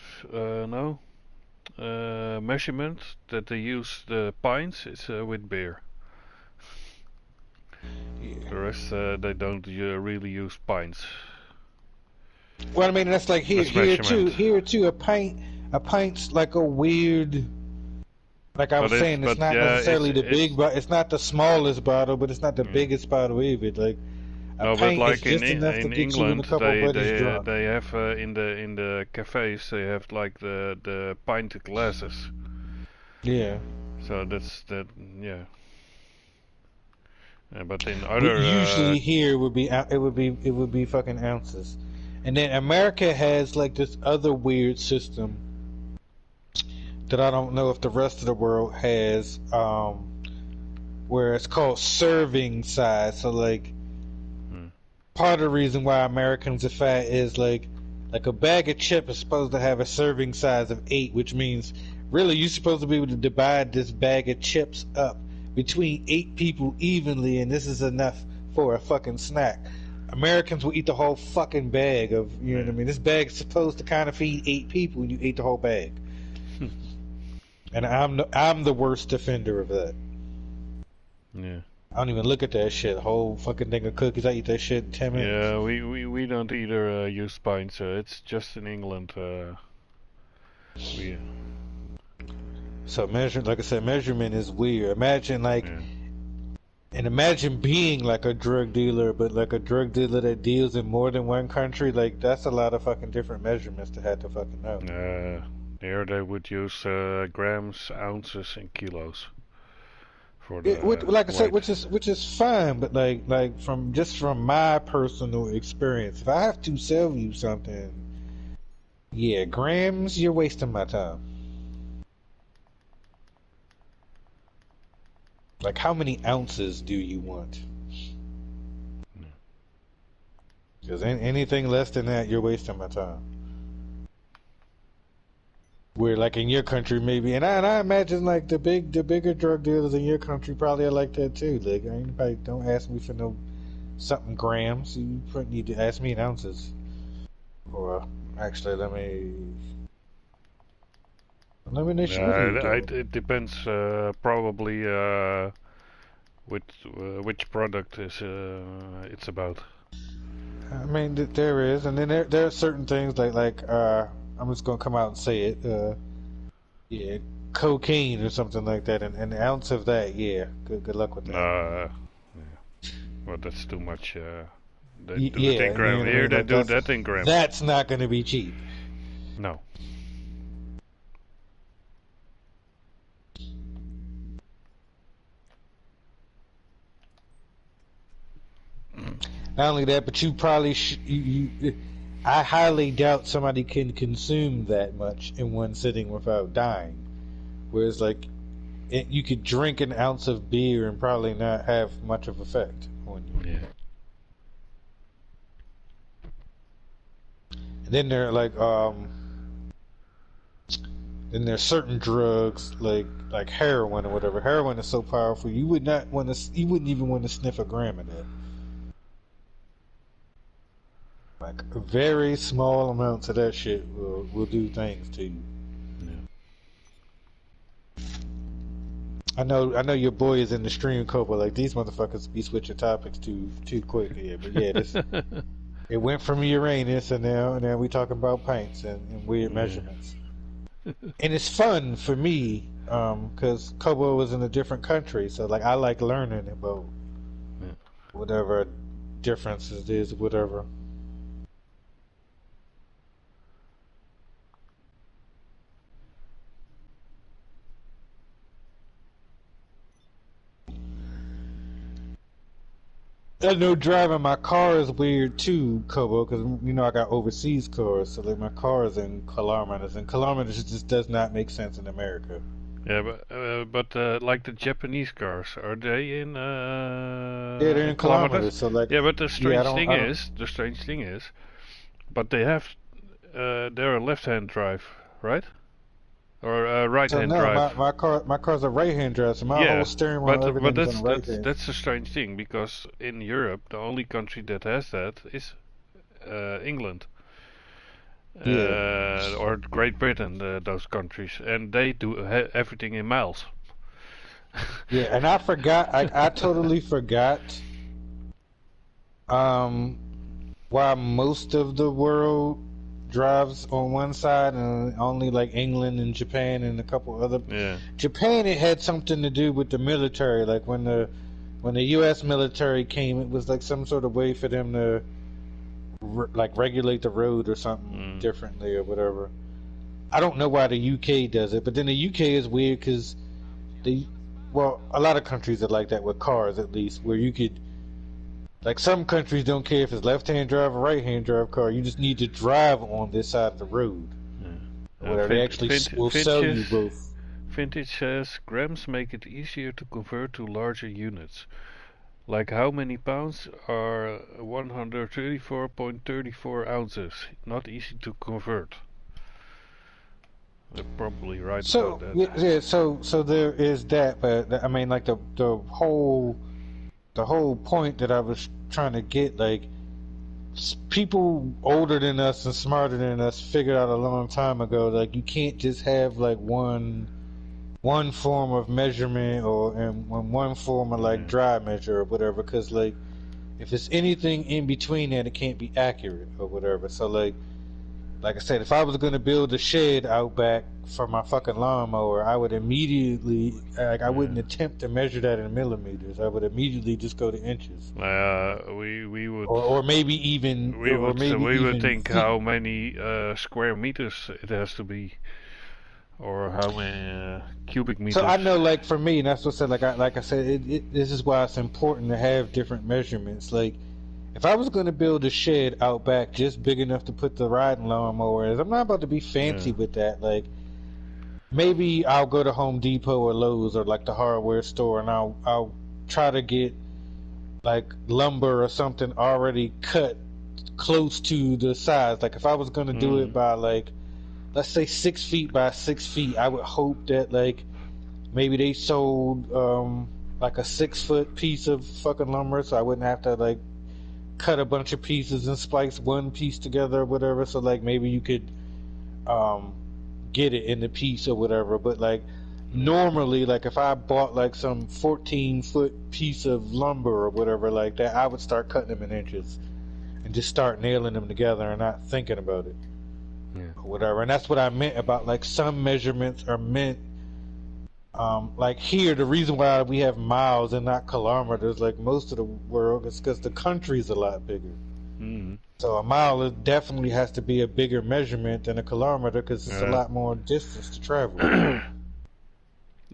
measurement that they use the pints is with beer. The rest they don't really use pints. Well, I mean that's like here too. A pint's like a weird. Like I was saying, it's not necessarily the big, but it's not the smallest bottle, but it's not the biggest bottle either. Like a pint but like is just enough to get you in a couple buddies drunk. They have in the cafes they have like the pint glasses. Yeah. So that's that. Yeah. But in other usually here it would be fucking ounces, and then America has like this other weird system that I don't know if the rest of the world has, where it's called serving size. So like, part of the reason why Americans are fat is like a bag of chips is supposed to have a serving size of 8, which means really you're supposed to be able to divide this bag of chips up between 8 people evenly, and this is enough for a fucking snack. Americans will eat the whole fucking bag of, you know what I mean? This bag is supposed to kind of feed 8 people, and you ate the whole bag. And I'm the worst defender of that. Yeah. I don't even look at that shit. Whole fucking thing of cookies. I eat that shit in 10 minutes. Yeah, we don't either use pints. It's just in England. We So like I said, measurement is weird. Imagine like, yeah. and imagine being like a drug dealer, but like a drug dealer that deals in more than one country. Like that's a lot of fucking different measurements to have to fucking know. There they would use grams, ounces, and kilos for Like I said, weight. which is fine, but like from my personal experience, if I have to sell you something, yeah, grams, you're wasting my time. Like, how many ounces do you want? Because anything less than that, you're wasting my time. Where, like, in your country, maybe, and I imagine, like, the bigger drug dealers in your country probably are like that, too. Like, anybody don't ask me for no something grams. You probably need to ask me in ounces. Or, actually, let me know what are you doing? It depends probably which product is it's about. I mean, there is, and then there are certain things like I'm just gonna come out and say it. Yeah, cocaine or something like that, and an ounce of that. Yeah, good luck with that. Yeah. Well, that's too much. They do Yeah, it in grams. you know what I Here mean? they Like, do that in grams. that's not gonna be cheap. No. Not only that, but you probably I highly doubt somebody can consume that much in one sitting without dying. Whereas, like, you could drink an ounce of beer and probably not have much of effect on you. Yeah. And then there are like then there's certain drugs like heroin or whatever. Heroin is so powerful you wouldn't even want to sniff a gram of that. Like very small amounts of that shit will do things to you. Yeah. I know your boy is in the stream, Koba. Like these motherfuckers be switching topics too quick here. But yeah, this it went from Uranus and now we talking about pints and weird measurements. And it's fun for me because Koba was in a different country, so like I like learning about whatever differences is, whatever. I know driving my car is weird too, Kobo, because you know I got overseas cars, so like my car is in kilometers, and kilometers just does not make sense in America. Yeah, but like the Japanese cars, are they in Yeah, they're in kilometers? kilometers, so like Yeah, but the yeah, strange thing is, but they have they're a left-hand drive, right? Or a so right-hand no, drive. my car's a right-hand drive, so my whole Yeah, steering wheel, but everything's on the right that's hand. that's a strange thing because in Europe the only country that has that is England. Yeah, Or Great Britain, those countries, and they do everything in miles. yeah, and I forgot, I totally forgot, why most of the world drives on one side and only like England and Japan and a couple other. Yeah. Japan, it had something to do with the military. Like when the U.S. military came, it was like some sort of way for them to like regulate the road or something differently or whatever. I don't know why the UK does it, but then the UK is weird because a lot of countries are like that with cars, at least, where you could. Like some countries don't care if it's left-hand drive or right-hand drive car. You just need to drive on this side of the road. Yeah. Where they actually will sell you both. Vintage says grams make it easier to convert to larger units. Like how many pounds are 134.34 ounces? Not easy to convert. They're probably right about that. Yeah, so there is that, but I mean, like the whole point that I was trying to get, like, people older than us and smarter than us figured out a long time ago, like, you can't just have like one one form of measurement or in one form of like dry measure or whatever. Because like if it's anything in between that, it can't be accurate or whatever. So like I said, if I was going to build a shed out back for my fucking lawnmower, I would immediately, like, I wouldn't attempt to measure that in millimeters. I would immediately just go to inches. We would, or maybe even, we or would, maybe we would even think feet. how many square meters it has to be, or how many cubic meters. So I know, like for me, and that's what I said. Like I said, this is why it's important to have different measurements. Like, if I was going to build a shed out back just big enough to put the riding lawnmower in, I'm not about to be fancy with that. Like, maybe I'll go to Home Depot or Lowe's or like the hardware store, and I'll try to get like lumber or something already cut close to the size. Like, if I was going to do it by like, let's say 6 feet by 6 feet, I would hope that like maybe they sold like a 6 foot piece of fucking lumber, so I wouldn't have to like cut a bunch of pieces and splice one piece together or whatever. So like maybe you could get it in the piece or whatever. But like normally, like if I bought like some 14-foot piece of lumber or whatever like that, I would start cutting them in inches and just start nailing them together and not thinking about it. Or whatever. And that's what I meant about like some measurements are meant like here, the reason why we have miles and not kilometers like most of the world is because the country's a lot bigger. So a mile definitely has to be a bigger measurement than a kilometer because it's a lot more distance to travel.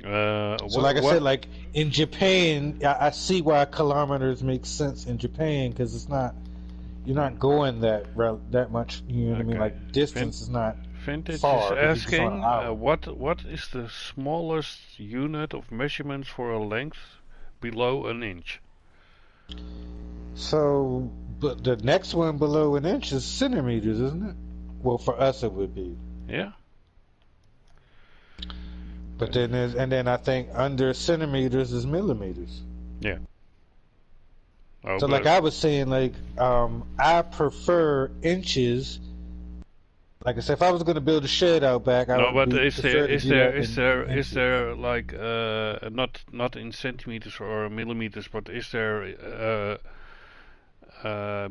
So like I said, like in Japan, I see why kilometers make sense in Japan because it's not, you're not going that much. You know what I mean? Like distance is not Vintage far. is asking what is the smallest unit of measurements for a length below an inch? So, but the next one below an inch is centimeters, isn't it? Well, for us it would be. Yeah. But then I think under centimeters is millimeters. Yeah. Oh, so like I was saying, like I prefer inches. Like I said, if I was going to build a shed out back, I would is there like not in centimeters or millimeters, but is there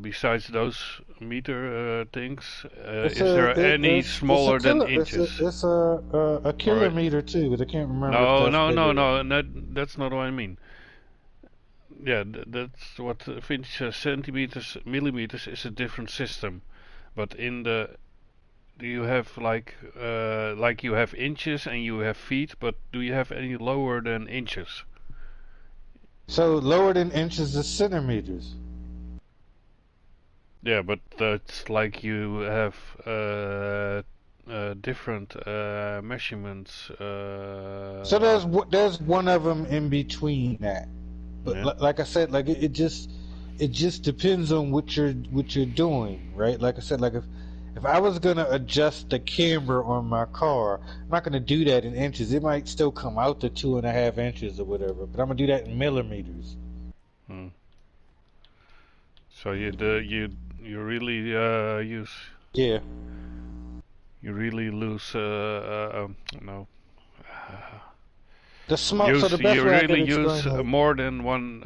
besides those meter things, is there any smaller than inches? It's a kilometer too, but I can't remember. No, that's not what I mean. Yeah, that's what Finch centimeters, millimeters is a different system, but in the do you have like you have inches and you have feet, but do you have any lower than inches? So lower than inches is centimeters. Yeah, but that's like you have different measurements. So there's one of them in between that, but like I said, like it just depends on what you're doing, right? Like I said, like if I was gonna adjust the camber on my car, I'm not gonna do that in inches. It might still come out to 2.5 inches or whatever, but I'm gonna do that in millimeters. So you really use. Yeah. You really lose no. The small. You so the best way really I can use explain more than one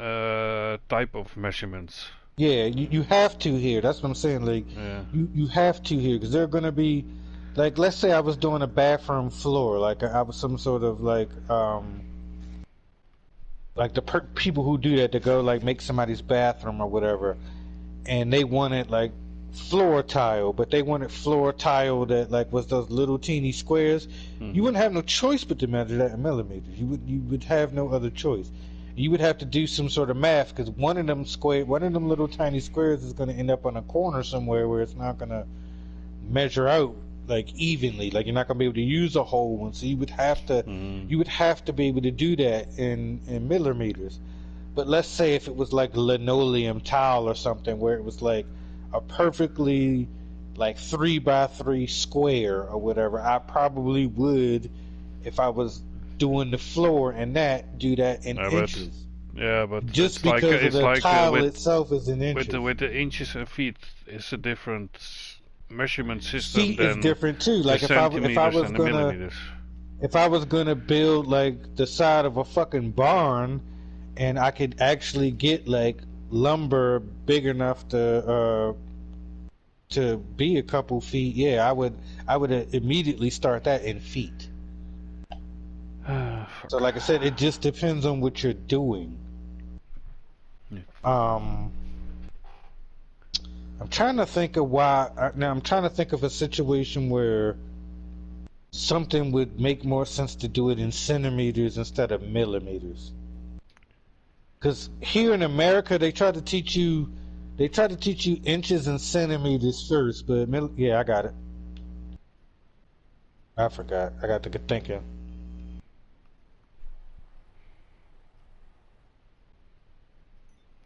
type of measurements. Yeah, you have to here. That's what I'm saying. Like, you have to here because they're gonna be, like, let's say I was doing a bathroom floor, like I was some sort of like the people who do that to go like make somebody's bathroom or whatever, and they wanted like floor tile, but they wanted floor tile that like was those little teeny squares. You wouldn't have no choice but to measure that in millimeters. You would have no other choice. You would have to do some sort of math because one of them little tiny squares is going to end up on a corner somewhere where it's not going to measure out like evenly. Like you're not going to be able to use a whole one, so you would have to be able to do that in millimeters. But let's say if it was like linoleum tile or something where it was like a perfectly like 3x3 square or whatever, I probably would, if I was doing the floor and do that in inches. But just because of the tile itself is in inches. With the inches and feet, it's a different measurement system. Feet is different too. Like if I was gonna, if I was gonna build like the side of a fucking barn, and I could actually get like lumber big enough to be a couple feet, yeah, I would immediately start that in feet. So like I said, it just depends on what you're doing. Yeah. I'm trying to think of I'm trying to think of a situation where something would make more sense to do it in centimeters instead of millimeters. Because here in America, they try to teach you inches and centimeters first, but yeah, I got it. I forgot. I got to get thinking.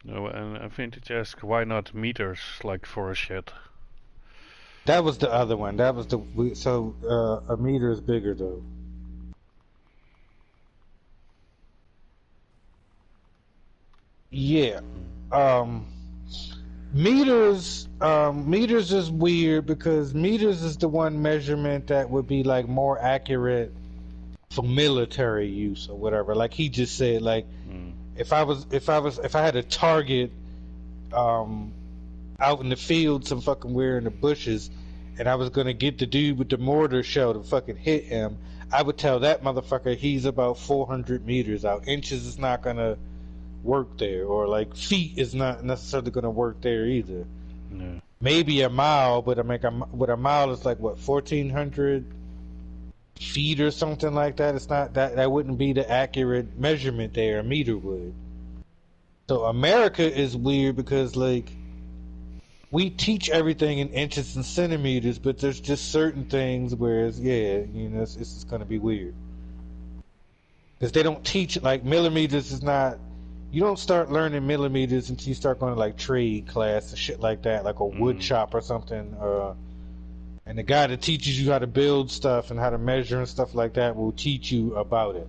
No, and Vintage asked why not meters like for a shed. That was the other one. That was a meter is bigger though. Yeah. Meters is weird because meters is the one measurement that would be like more accurate for military use or whatever. Like he just said, like if I had a target out in the field, some fucking where in the bushes, and I was gonna get the dude with the mortar shell to fucking hit him, I would tell that motherfucker he's about 400 meters out. Inches is not gonna work there, or like feet is not necessarily gonna work there either. No. Maybe a mile, but I mean, with a mile is like what 1,400 feet or something like that. It's not that wouldn't be the accurate measurement there. A meter would. So America is weird because like we teach everything in inches and centimeters, but there's just certain things where it's, it's just gonna be weird because they don't teach like millimeters is not. You don't start learning millimeters until you start going to like trade class and shit like that, like a wood shop or something. And the guy that teaches you how to build stuff and how to measure and stuff like that will teach you about it.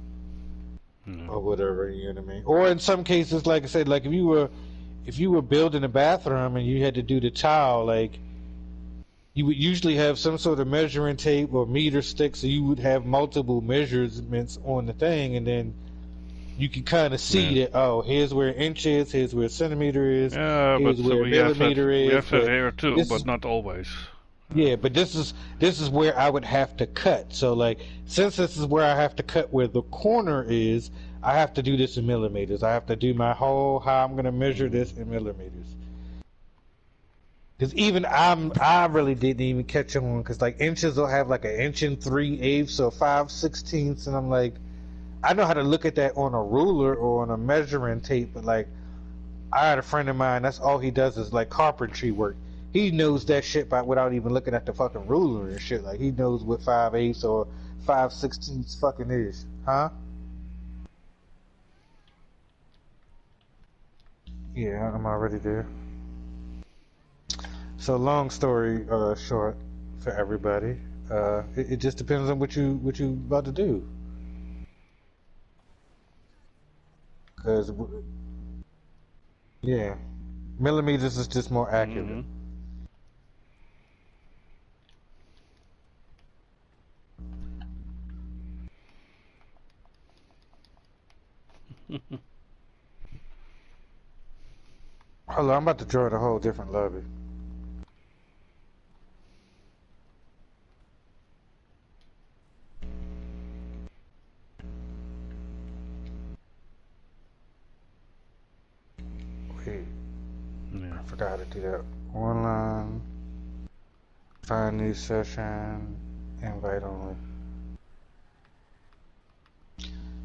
Or whatever, you know what I mean? Or in some cases, like I said, like if you were building a bathroom and you had to do the tile, like you would usually have some sort of measuring tape or meter stick, so you would have multiple measurements on the thing, and then you can kind of see that, oh, here's where inch is, here's where centimeter is, here's where millimeter is. We have that here too, but not always. Yeah, but this is where I would have to cut. So like, since this is where I have to cut where the corner is, I have to do this in millimeters. I have to do my whole how I'm going to measure this in millimeters. Because even I really didn't even catch on, because like inches will have like an inch and 3/8 or 5/16, and I'm like, I know how to look at that on a ruler or on a measuring tape, but like, I had a friend of mine, that's all he does is like carpentry work. He knows that shit without even looking at the fucking ruler and shit. Like, he knows what 5/8 or 5/16 fucking is. Huh? Yeah, I'm already there. So long story short for everybody. It just depends on what you about to do. Because, yeah, millimeters is just more accurate. Hold on, I'm about to join a whole different lobby. Wait. Yeah. I forgot to do that. Online. Find new session. Invite only.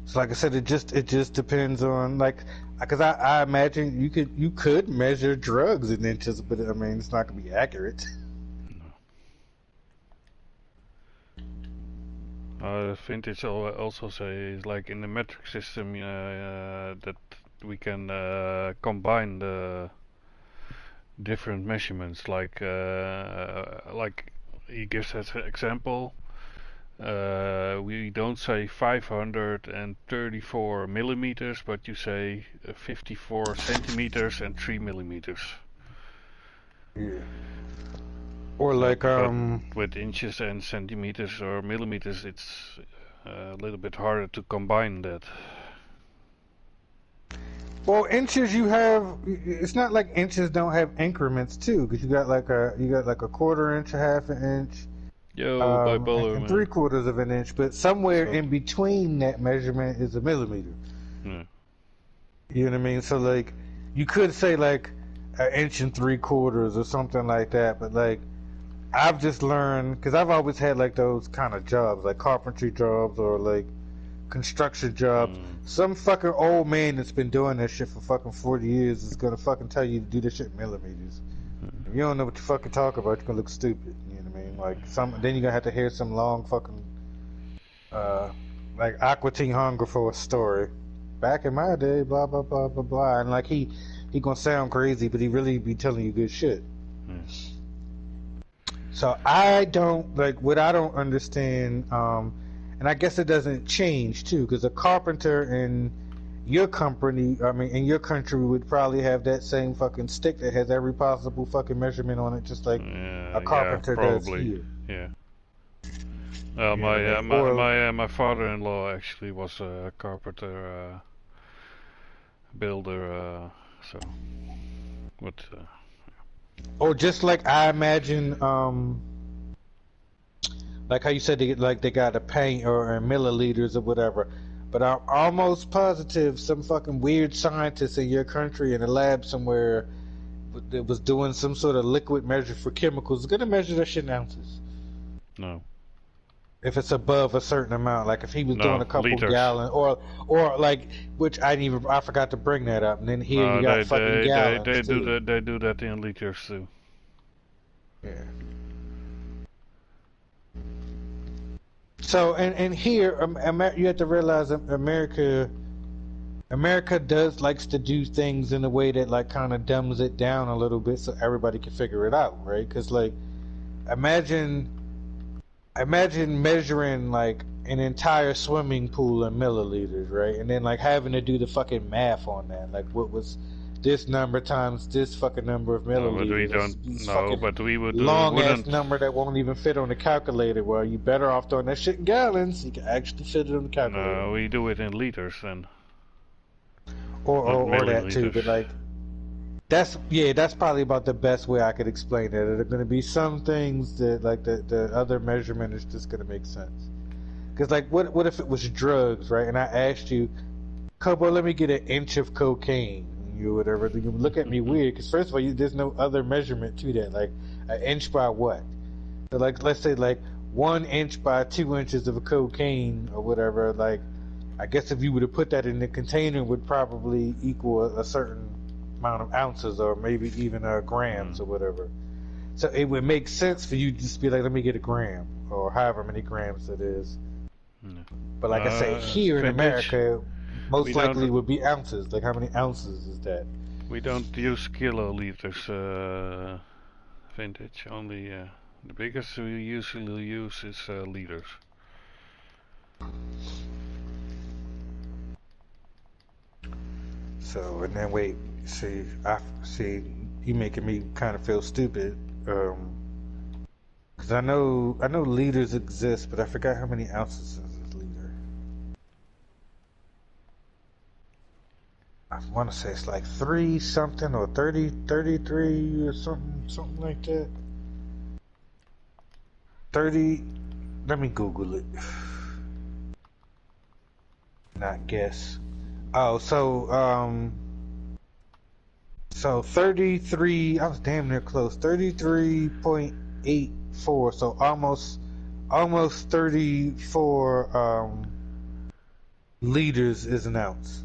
So like I said, it just depends on like, because I imagine you could measure drugs in inches, but I mean it's not gonna be accurate. Vintage also says like in the metric system that we can combine the different measurements. Like he gives as an example. We don't say 534 millimeters, but you say 54 centimeters and 3 millimeters. Yeah. Or like with inches and centimeters or millimeters, it's a little bit harder to combine that. Well, inches you have. It's not like inches don't have increments too, because you got like a quarter inch, a half an inch, Yo, bipolar, and man. 3/4 of an inch. But somewhere So, in between that measurement is a millimeter. yeah. You know what I mean? So like, you could say like an inch and 3/4 or something like that. But like, I've just learned because I've always had like those kind of jobs, like carpentry jobs or like construction jobs. Some fucking old man that's been doing that shit for fucking 40 years is gonna fucking tell you to do this shit in millimeters. If you don't know what you fucking talk about, you're gonna look stupid. You know what I mean? Like then you're gonna have to hear some long fucking like Aqua Teen Hunger for a story. Back in my day, blah blah blah blah blah, and like he gonna sound crazy, but he really be telling you good shit. So I don't like what I don't understand, and I guess it doesn't change too, because a carpenter in your company, I mean, in your country, would probably have that same fucking stick that has every possible fucking measurement on it, just like a carpenter does here. Yeah. My father-in-law actually was a carpenter, builder. So, what? Or just like I imagine, like how you said they got a paint or milliliters or whatever. But I'm almost positive some fucking weird scientist in your country in a lab somewhere that was doing some sort of liquid measure for chemicals is gonna measure that shit in ounces. No. If it's above a certain amount, like if he was doing a couple liters. gallon, or like, which I forgot to bring that up, and then here you got fucking gallons they too. do that in liters too. Yeah. So and here you have to realize America likes to do things in a way that like kind of dumbs it down a little bit so everybody can figure it out, right? Because like imagine measuring like an entire swimming pool in milliliters, right? And then like having to do the fucking math on that, like what was this number times this fucking number of milliliters. But we would long wouldn't. ass number that won't even fit on the calculator. Well, you better off doing that shit in gallons. You can actually fit it on the calculator. No, we do it in liters then. Or that too, but like that's probably about the best way I could explain it. There are going to be some things that like the other measurement is just going to make sense. Because like what if it was drugs, right? And I asked you, Kobo, let me get an inch of cocaine. You whatever. You look at me weird because first of all, there's no other measurement to that. Like an inch by what? So like let's say like 1 inch by 2 inches of cocaine or whatever. Like I guess if you were to put that in the container, it would probably equal a certain amount of ounces or maybe even grams or whatever. So it would make sense for you to just be like, let me get a gram or however many grams it is. But like I say, here in America, most likely would be ounces. Like how many ounces is that? We don't use kiloliters, vintage. Only the biggest we usually use is liters. So and then wait, see you making me kind of feel stupid. Because I know liters exist, but I forgot how many ounces is a liter. I want to say it's like 3 something or 33 or something like that. 30. Let me Google it. Not guess. Oh, so 33. I was damn near close. 33.84. So almost 34 liters is an ounce.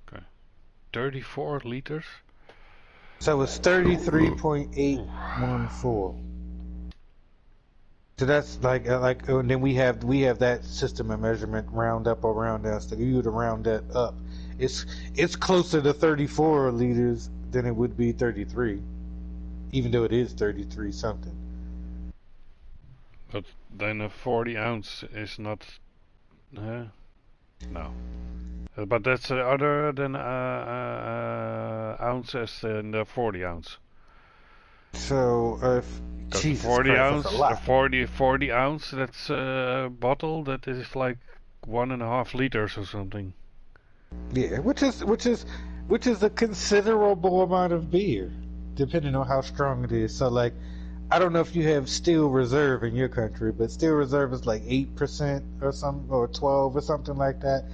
Okay. 34 liters. So it's 33.814. So that's like and then we have that system of measurement, round up or round down. So you would round that up. It's closer to 34 liters than it would be 33, even though it is 33 something. But then a 40 ounce is not. No. But that's other than ounce as in the 40 ounce. So, Because Jesus 40 Christ, ounce, that's a lot. 40 ounce, that's a bottle that is like 1.5 liters or something. Yeah, which is a considerable amount of beer, depending on how strong it is. So, like, I don't know if you have Steel Reserve in your country, but Steel Reserve is like 8% or some, or 12 or something like that.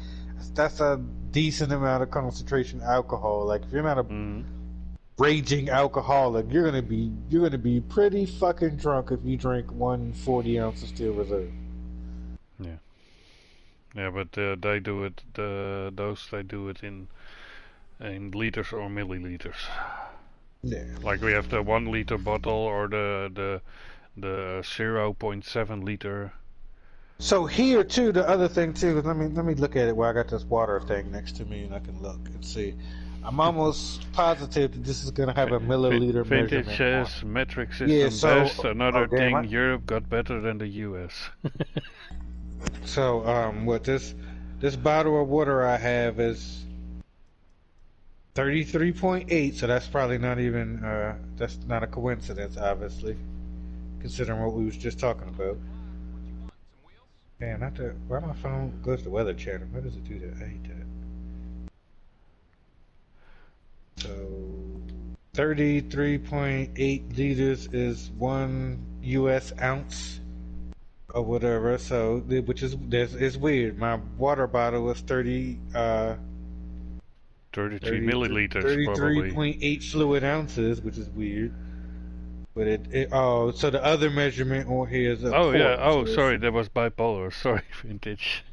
That's a decent amount of concentration alcohol. Like, if you're not a raging alcoholic, you're gonna be pretty fucking drunk if you drink 140 ounce of Steel Reserve. Yeah. Yeah, but they do it. They do it in liters or milliliters. Yeah. Like we have the 1 liter bottle or the 0.7 liter. So here too, the other thing too. Let me look at it while I got this water thing next to me, and I can look and see. I'm almost positive that this is gonna have a milliliter Vintage measurement. says metric system Yeah, so best. Another damn, thing, Europe got better than the US. So what this bottle of water I have is 33.8. So that's probably not even that's not a coincidence, obviously, considering what we was just talking about. Man, not the why my phone goes to Weather Channel. Why does it do that? I hate that. So 33.8 liters is 1 U.S. ounce or whatever. So which is it's weird. My water bottle was 33 milliliters probably. 33.8 fluid ounces, which is weird. But oh, so the other measurement on here is a Oh quart. yeah. Oh, So sorry, that was bipolar. Sorry, vintage.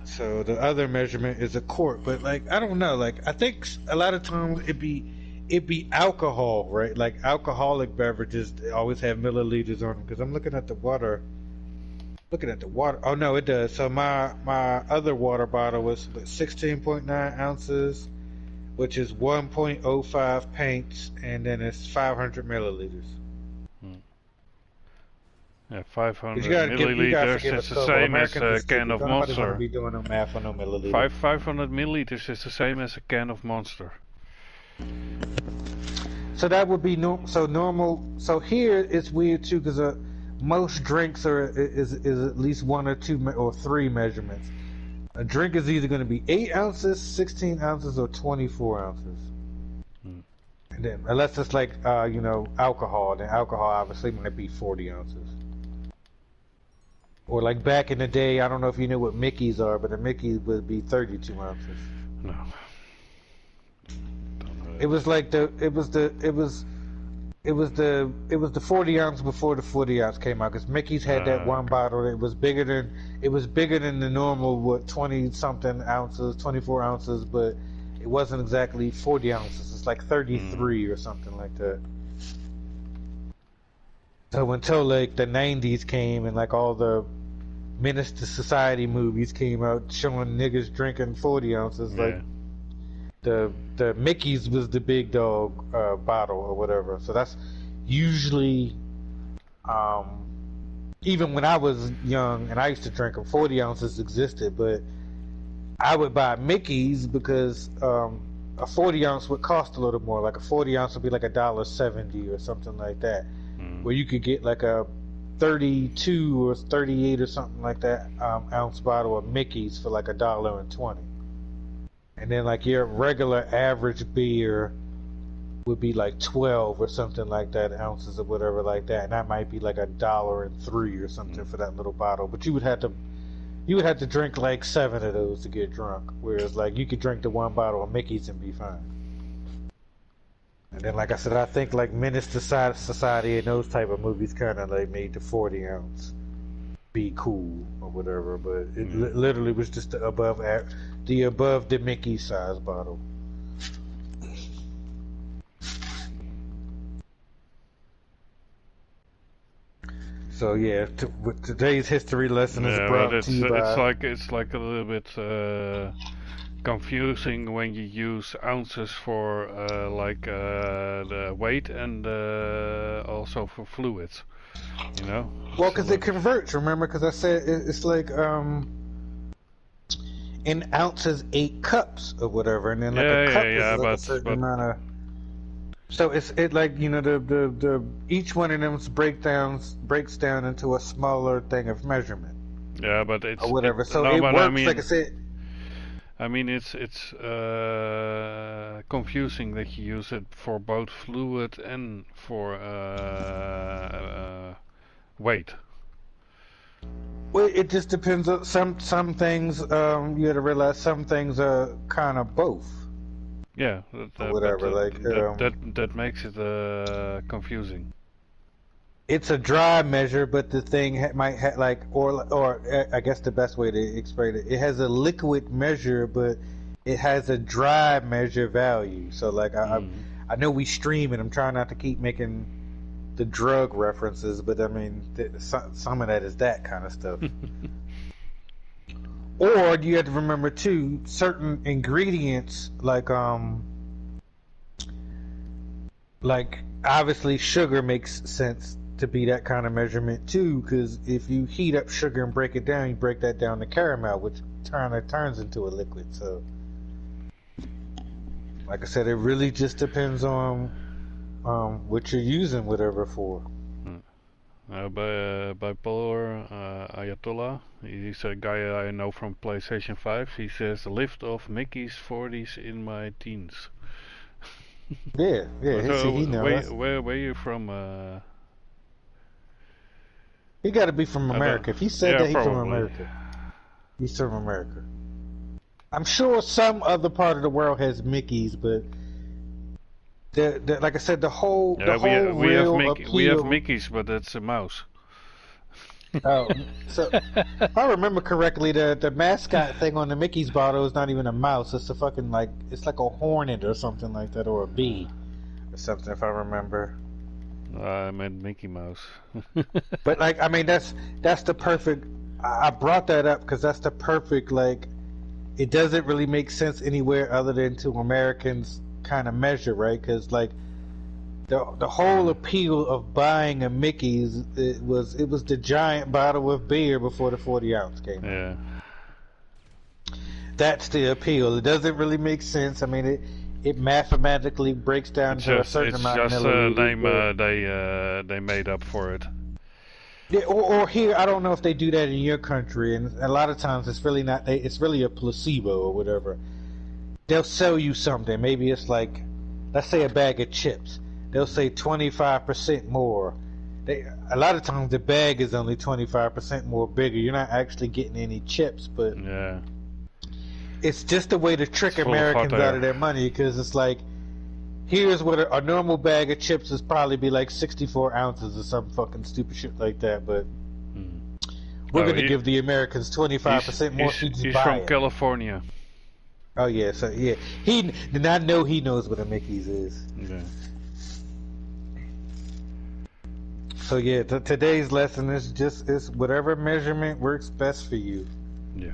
So the other measurement is a quart, but like I don't know, like I think a lot of times it be alcohol, right? Like alcoholic beverages always have milliliters on them. Because I'm looking at the water. Oh no, it does. So my other water bottle was 16.9 ounces, which is 1.05 pints, and then it's 500 milliliters. Yeah, 500 You gotta milliliters forgive is us, the Kobo. same as Americans a are can stupid. of Nobody want to Monster. be doing no math on no milliliters. 500 milliliters is the same as a can of Monster. So that would be normal. So here it's weird too because most drinks is at least 1 or 2 or 3 measurements. A drink is either going to be 8 ounces, 16 ounces, or 24 ounces. And then unless it's like alcohol, then alcohol obviously might be 40 ounces. Or like back in the day, I don't know if you knew what Mickeys are, but a Mickey would be 32 ounces. No. It was like the 40 ounce before the 40 ounce came out because Mickey's had that one bottle that was bigger than the normal 20 something ounces, 24 ounces, but it wasn't exactly 40 ounces. It's like 33 or something like that. So until like the 90s came and like all the Menace to Society movies came out showing niggas drinking 40 ounces, like the Mickey's was the big dog bottle or whatever. So that's usually even when I was young and I used to drink them, 40 ounces existed, but I would buy Mickey's because a 40 ounce would cost a little more. Like a 40 ounce would be like $1.70 or something like that, where you could get like a 32 or 38 or something like that ounce bottle of Mickey's for like $1.20. And then like your regular average beer would be like 12 or something like that ounces or whatever like that, and that might be like $1.03 or something for that little bottle. But you would have to drink like 7 of those to get drunk, whereas like you could drink the one bottle of Mickey's and be fine. And then like I said, I think like Menace to Society and those type of movies kind of like made the 40 ounce be cool or whatever, but it literally was just the above the Mickey size bottle. So yeah, today's history lesson is brought to you by... It's like a little bit confusing when you use ounces for the weight and also for fluids, you know. Well, because it converts. Remember, because I said it's like an ounce is 8 cups or whatever, and then like Yeah, a cup yeah, is yeah, like a certain but amount of. So it like the each one of them breaks down into a smaller thing of measurement yeah, but or whatever. So no, it but works like I said. I mean it's confusing that you use it for both fluid and for weight. Well, it just depends on some things. You got to realize some things are kind of both Yeah, or but whatever. Like that makes it confusing. it's a dry measure, but the thing might have like or I guess the best way to explain it, it has a liquid measure, but it has a dry measure value. So like I know we stream and I'm trying not to keep making the drug references, but I mean some of that is that kind of stuff. Or you have to remember too, certain ingredients like obviously sugar makes sense to be that kind of measurement too, because if you heat up sugar and break it down, you break that down to caramel, which turns into a liquid. So like I said, it really just depends on what you're using whatever for. Bipolar Ayatollah, he's a guy I know from PlayStation 5. He says lift off Mickey's 40s in my teens. Yeah, So he knows. where you from? He got to be from America. If he said that he's probably from America, he's from America. I'm sure some other part of the world has Mickey's, but like I said, the whole we have Mickey's, but it's a mouse. Oh, so if I remember correctly, the mascot thing on the Mickey's bottle is not even a mouse. It's a fucking it's like a hornet or something like that, or a bee or something, if I remember. I meant Mickey Mouse. But like, I mean, that's the perfect. I brought that up because that's the perfect. Like, it doesn't really make sense anywhere other than to Americans kind of measure, right? Because like the whole appeal of buying a Mickey's, it was the giant bottle of beer before the 40 ounce came out. Yeah. That's the appeal. It doesn't really make sense. I mean, it mathematically breaks down to a certain amount of milliliters. It's just a name they made up for it. Yeah, or here, I don't know if they do that in your country, and a lot of times it's really not. It's really a placebo or whatever. They'll sell you something. Maybe it's like, let's say a bag of chips. They'll say 25% more. A lot of times the bag is only 25% more bigger. You're not actually getting any chips, but yeah, it's just a way to trick Americans out of their money, because it's like, here's what a normal bag of chips is probably be like 64 ounces or some fucking stupid shit like that, but we're going to give the Americans 25% more. He's from California. Oh yeah, so yeah, I know he knows what a Mickey's is. Yeah. So yeah, today's lesson is whatever measurement works best for you. Yeah.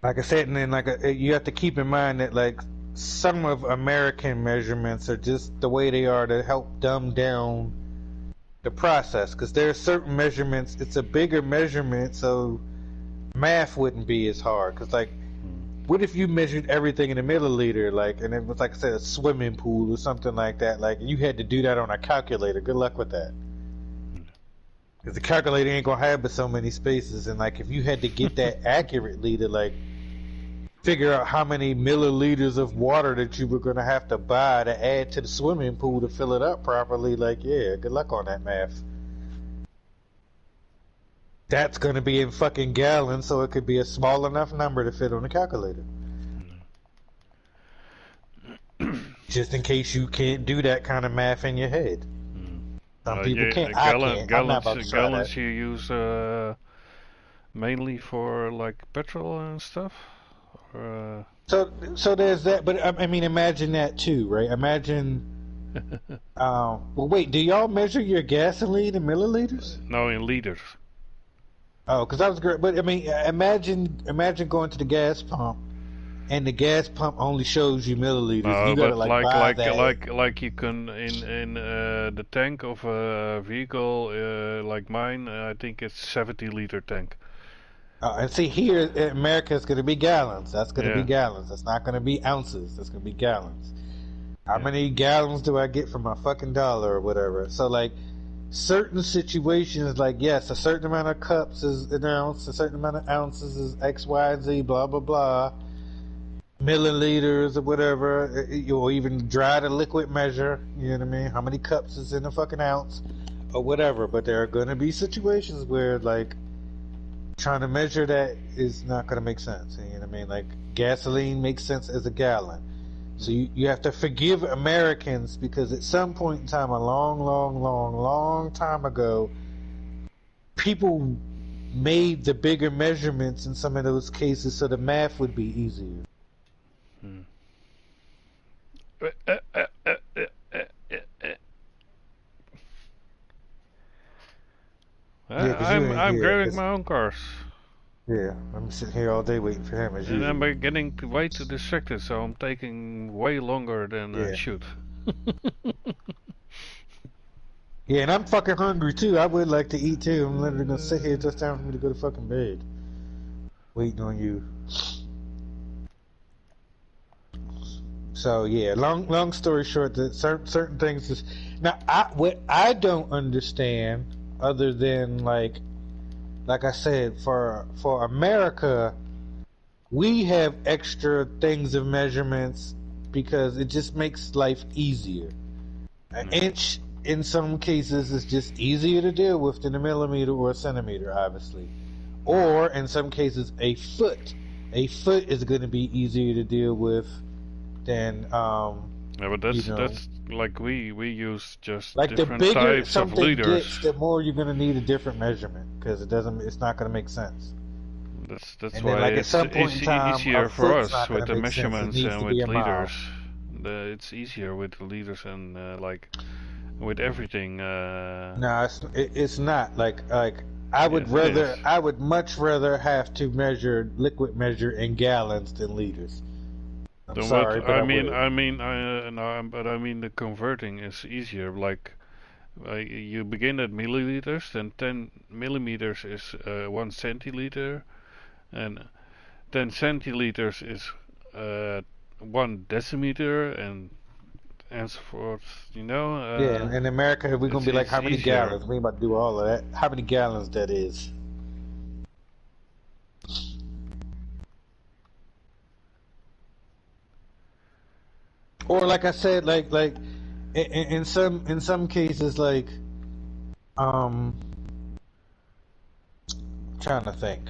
Like I said, and then you have to keep in mind that like some of American measurements are just the way they are to help dumb down the process, because there are certain measurements. It's a bigger measurement, so math wouldn't be as hard. Because like, what if you measured everything in a milliliter, like, and it was like I said, a swimming pool or something like that, like, you had to do that on a calculator? Good luck with that, because the calculator ain't gonna have but so many spaces, and like if you had to get that accurately to like figure out how many milliliters of water that you were gonna have to buy to add to the swimming pool to fill it up properly, like, yeah, good luck on that math. That's going to be in fucking gallons, so it could be a small enough number to fit on a calculator. Just in case you can't do that kind of math in your head. Some people can't. I can't. I'm not about to try Gallons that. you use mainly for like petrol and stuff? Or, So there's that, but I mean, imagine that too, right? Imagine. Well, wait, do y'all measure your gasoline in milliliters? No, in liters. Oh, because I was great, but I mean, imagine going to the gas pump, and the gas pump only shows you milliliters. No, you gotta but buy that. like you can in the tank of a vehicle like mine. I think it's 70-liter tank. And see, here in America, it's going to be gallons. That's going to be Yeah. gallons. That's not going to be ounces. That's going to be gallons. How Yeah. many gallons do I get for my fucking dollar or whatever? So, like, certain situations, like, yes, a certain amount of cups is an ounce, a certain amount of ounces is X, Y, and Z, blah, blah, blah. Milliliters or whatever, or even dry to liquid measure, you know what I mean? How many cups is in a fucking ounce or whatever. But there are going to be situations where, like, trying to measure that is not going to make sense. You know what I mean? Like, gasoline makes sense as a gallon. So you have to forgive Americans because at some point in time, a long time ago, people made the bigger measurements in some of those cases so the math would be easier. Yeah, 'cause you ain't I'm here. grabbing my own cars. Yeah, I'm sitting here all day waiting for him as And usual. I'm getting way too distracted, so I'm taking way longer than I Yeah. should. Yeah, and I'm fucking hungry too. I would like to eat too. I'm literally gonna sit here just time for me to go to fucking bed. Waiting on you. So yeah, long story short, that certain things is now what I don't understand other than like I said, for America, we have extra things of measurements because it just makes life easier. An inch in some cases is just easier to deal with than a millimeter or a centimeter, obviously. Or in some cases, a foot. A foot is going to be easier to deal with than Yeah, but that's you know, that's like we use just like the different bigger types of something liters. gets, the more you're going to need a different measurement because it's not going to make sense. That's And why then, like, at it's some point in time, easier a for foot's us not going with to the make sense. It measurements needs and to be with a mile. liters. It's easier with the liters and like with everything. No, it's not. Like I would Yes, it is. I would much rather have to liquid measure in gallons than liters. I'm Then sorry, what but I I would. mean, no, but I mean the converting is easier. Like you begin at milliliters, then 10 millimeters is 1 centiliter, and 10 centiliters is 1 decimeter, and so forth. You know, Yeah, in America, we're gonna be like, it's how many easier. gallons? We ain't about to do all of that. How many gallons that is? Or like I said, like in some cases, like um, trying to think.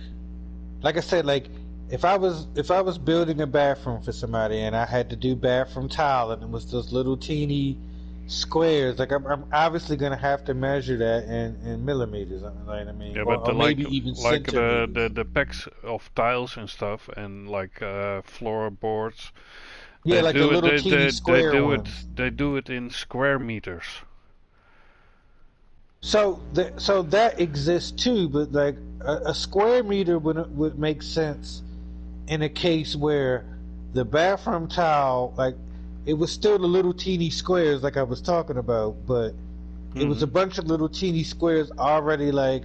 Like I said, like if I was building a bathroom for somebody and I had to do bathroom tile and it was those little teeny squares, like I'm obviously gonna have to measure that in millimeters. Like, I mean, Yeah, but or maybe even like centimeters. the packs of tiles and stuff, and like floorboards, Yeah, like the little teeny square ones. they do it in square meters. So that exists too, but like a square meter would make sense in a case where the bathroom tile, like, it was still the little teeny squares like I was talking about, but it was a bunch of little teeny squares already like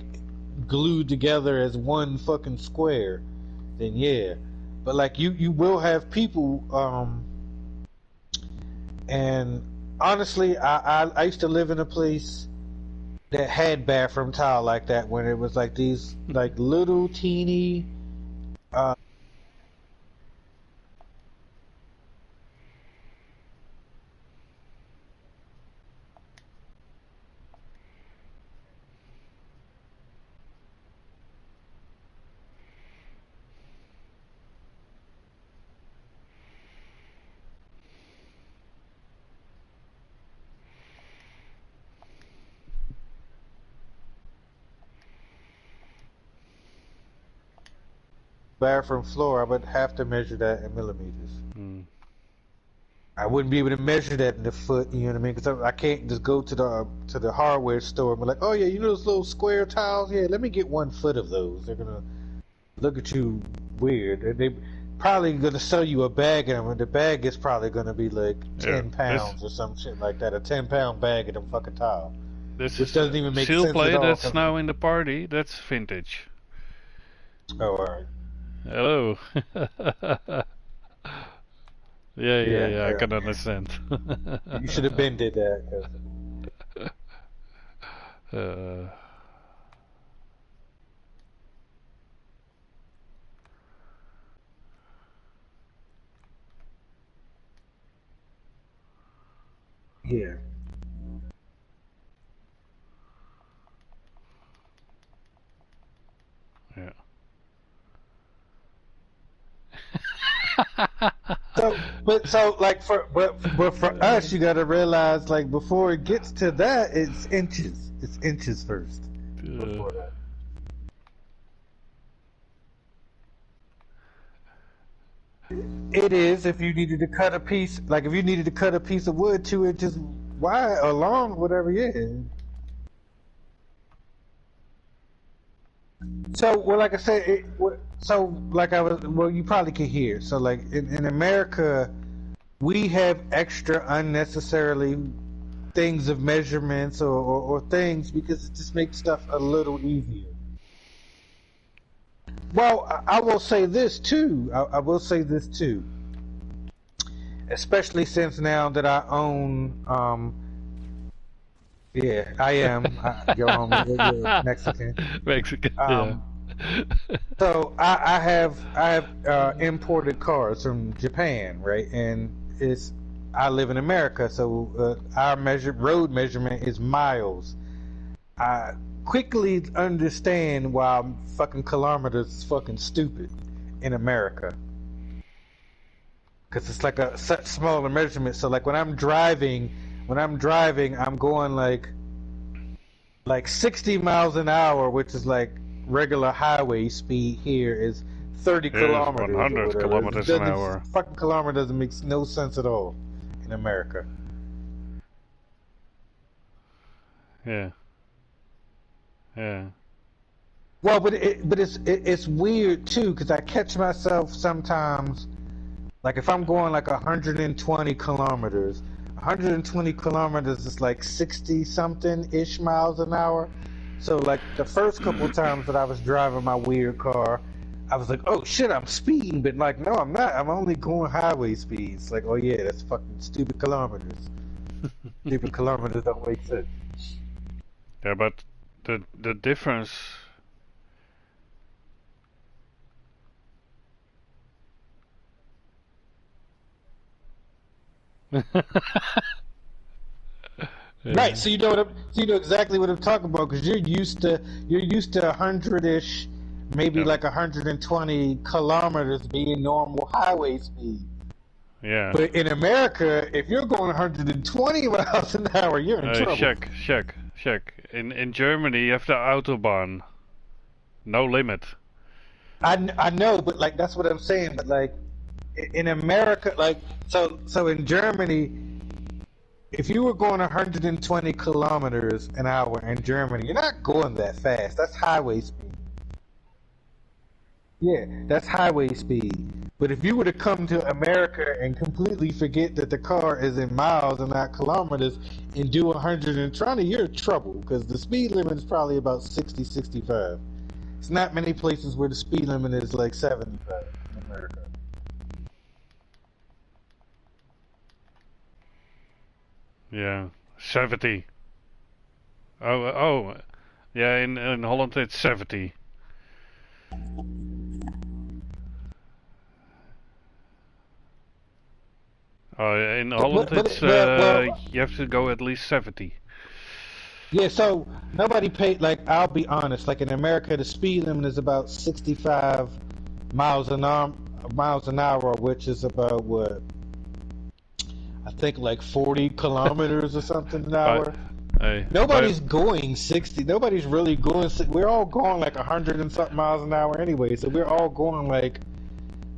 glued together as one fucking square. Then yeah, but like you will have people, and honestly, I used to live in a place that had bathroom tile like that when it was like these like little teeny bathroom floor. I would have to measure that in millimeters. I wouldn't be able to measure that in the foot, you know what I mean? Because I can't just go to the hardware store and be like, oh yeah, you know those little square tiles? Yeah, let me get 1 foot of those. They're gonna look at you weird. And they probably gonna sell you a bag of them, and the bag is probably gonna be like 10 pounds or some shit like that. A 10-pound bag of them fucking tile. This Which doesn't even make steel sense plate at all. that's now in the party. That's vintage. Oh, all right. Hello. Yeah, I Yeah. can understand. You should have been did that. 呃，Yeah. yeah. So like but for us, you got to realize like before it gets to that, it's inches. It's inches first. Before that. It is if you needed to cut a piece, like if you needed to cut a piece of wood 2 inches wide or long, whatever. Yeah. So, well, like I said, so like I was, well, you probably could hear. So, like in America, we have extra unnecessarily things of measurements or things because it just makes stuff a little easier. Well, I will say this too. I will say this too. Especially since now that I own, yeah, I am. Your homie, you're Mexican. Mexican, yeah. So I have imported cars from Japan, right? And I live in America, so our road measurement is miles. I quickly understand why fucking kilometers is fucking stupid in America, because it's like a such smaller measurement. So like when I'm driving, I'm going like 60 miles an hour, which is like regular highway speed here is 30 kilometers. 100 kilometers an hour. Fucking kilometer doesn't make no sense at all in America. Yeah. Yeah. Well, but it's weird too because I catch myself sometimes, like if I'm going like 120 kilometers. 120 kilometers is like 60 something ish miles an hour. So like the first couple of times that I was driving my weird car, I was like, oh shit, I'm speeding, but like no, I'm not. I'm only going highway speeds. Like, oh yeah, that's fucking stupid kilometers. Stupid kilometers don't make sense. Yeah, but the difference. Right, so you know exactly what I'm talking about because you're used to 100-ish, maybe like 120 kilometers being normal highway speed. Yeah. But in America, if you're going 120 miles an hour, you're in trouble. Check. In Germany, you have the Autobahn. No limit. I know, but like that's what I'm saying. But like in America, like so in Germany, if you were going 120 kilometers an hour in Germany, you're not going that fast. That's highway speed. Yeah, that's highway speed. But if you were to come to America and completely forget that the car is in miles and not kilometers and do 120, you're in trouble because the speed limit is probably about 60, 65. It's not many places where the speed limit is like 75 in America. Yeah, 70. Oh, yeah. In Holland it's 70. In Holland it's you have to go at least 70. Yeah, so nobody paid. Like I'll be honest, like in America, the speed limit is about 65 miles an hour, which is about what I think like 40 kilometers or something an hour. Nobody's going 60. Nobody's really going. We're all going like 100 and something miles an hour anyway. So we're all going like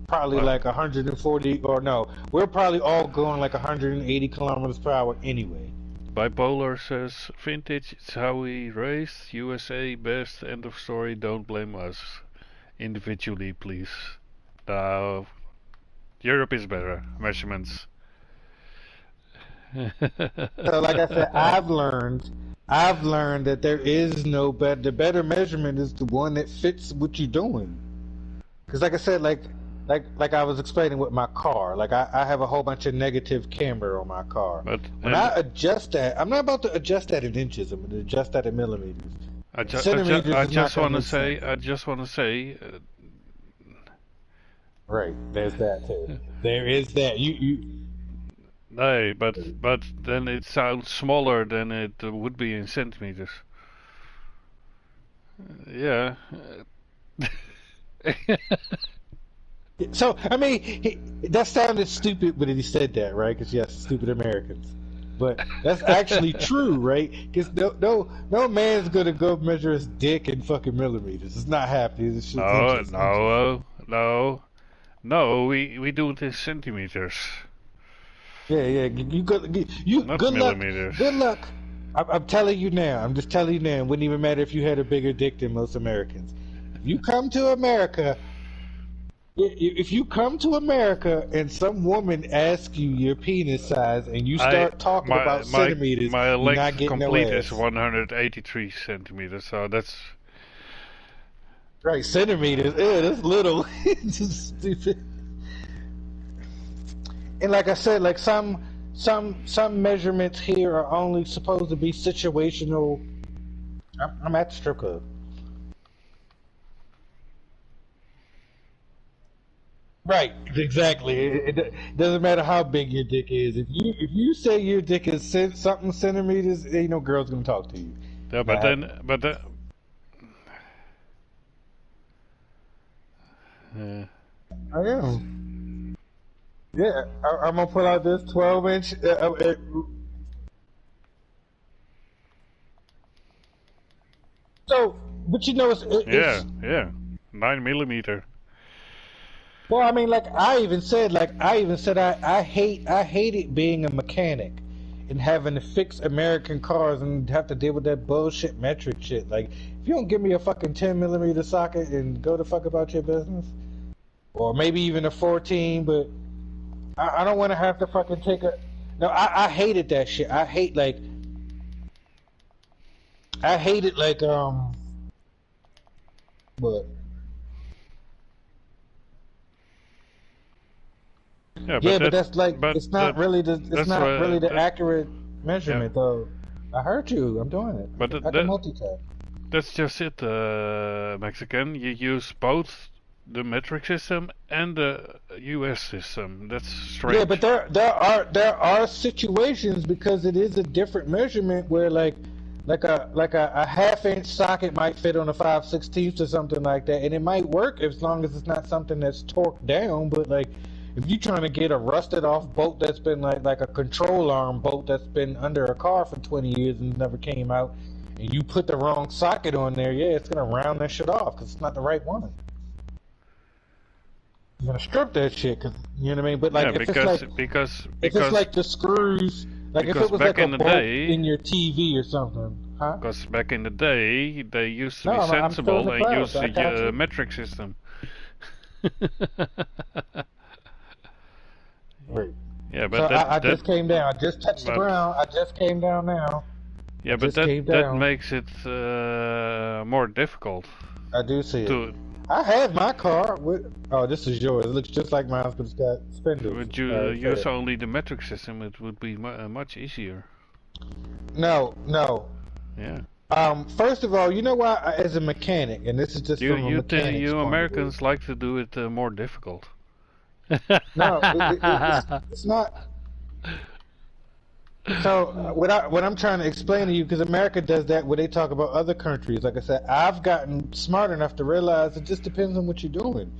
probably like 140 or no. We're probably all going like 180 kilometers per hour anyway. Bipolar says, vintage, it's how we raised, USA best, end of story, don't blame us. Individually, please. Now, Europe is better, measurements. So like I said, I've learned that there is no better. The better measurement is the one that fits what you're doing. Because like I said, like I was explaining with my car, like I have a whole bunch of negative camber on my car. But When I adjust that, I'm not about to adjust that in inches. I'm going to adjust that in millimeters. Centimeters I is not just gonna want to make say, sense. I just want to say, Right, there's that too. There is that. no, but then it sounds smaller than it would be in centimeters. Yeah. So I mean, that sounded stupid when he said that, right? Because yes, stupid Americans. But that's actually true, right? Because no man's gonna go measure his dick in fucking millimeters. It's not happening. It's just inches. No. We do it in centimeters. Yeah. You Not good luck. millimeters. Good luck. I'm telling you now. I'm just telling you now. It wouldn't even matter if you had a bigger dick than most Americans. If you come to America. If you come to America and some woman asks you your penis size and you start talking about centimeters, my you're not length getting no complete ass. is 183 centimeters, so that's Right, centimeters. Yeah, that's little. It's just stupid. And like I said, like some measurements here are only supposed to be situational. I'm at the strip club. Right, exactly. It doesn't matter how big your dick is. If you say your dick is something centimeters, ain't no girl's gonna talk to you. yeah. But then I am. Yeah, I'm gonna pull out this 12-inch. So, but you know, it's yeah, 9 millimeter. well, I mean, like I even said, I hate it being a mechanic and having to fix American cars and have to deal with that bullshit metric shit. Like, if you don't give me a fucking 10-millimeter socket and go the fuck about your business, or maybe even a 14, but I don't want to have to fucking take a. No, I hated that shit. I hate it like what? Yeah, But that's like it's not really the that's accurate measurement though. I heard you. I'm doing it. But I can multitask. That's just it, Mexican. You use both the metric system and the US system. That's strange. Yeah, but there are situations because it is a different measurement where like a half-inch socket might fit on a 5/16 or something like that, and it might work as long as it's not something that's torqued down. But like, if you're trying to get a rusted-off bolt that's been like a control arm bolt that's been under a car for 20 years and never came out, and you put the wrong socket on there, yeah, it's gonna round that shit off because it's not the right one. You're gonna strip that shit, cause you know what I mean. But like, yeah, if it's like the screws. Like if it was like a bolt in your TV or something, huh? Because back in the day, they used to be I'm still in sensible the and clouds. use I got the you. metric system. Right. Yeah, but So I just came down. I just touched the ground. I just came down now. Yeah, but that makes it more difficult. I do see it. I have my car. Oh, this is yours. It looks just like mine, but it's got spindles. Would you use only the metric system? It would be much easier. No. Yeah. First of all, you know why? As a mechanic, and this is just from a mechanic's you point Americans of view. like to do it more difficult. No, it's not. So what I'm trying to explain to you, because America does that when they talk about other countries. Like I said, I've gotten smart enough to realize it just depends on what you're doing.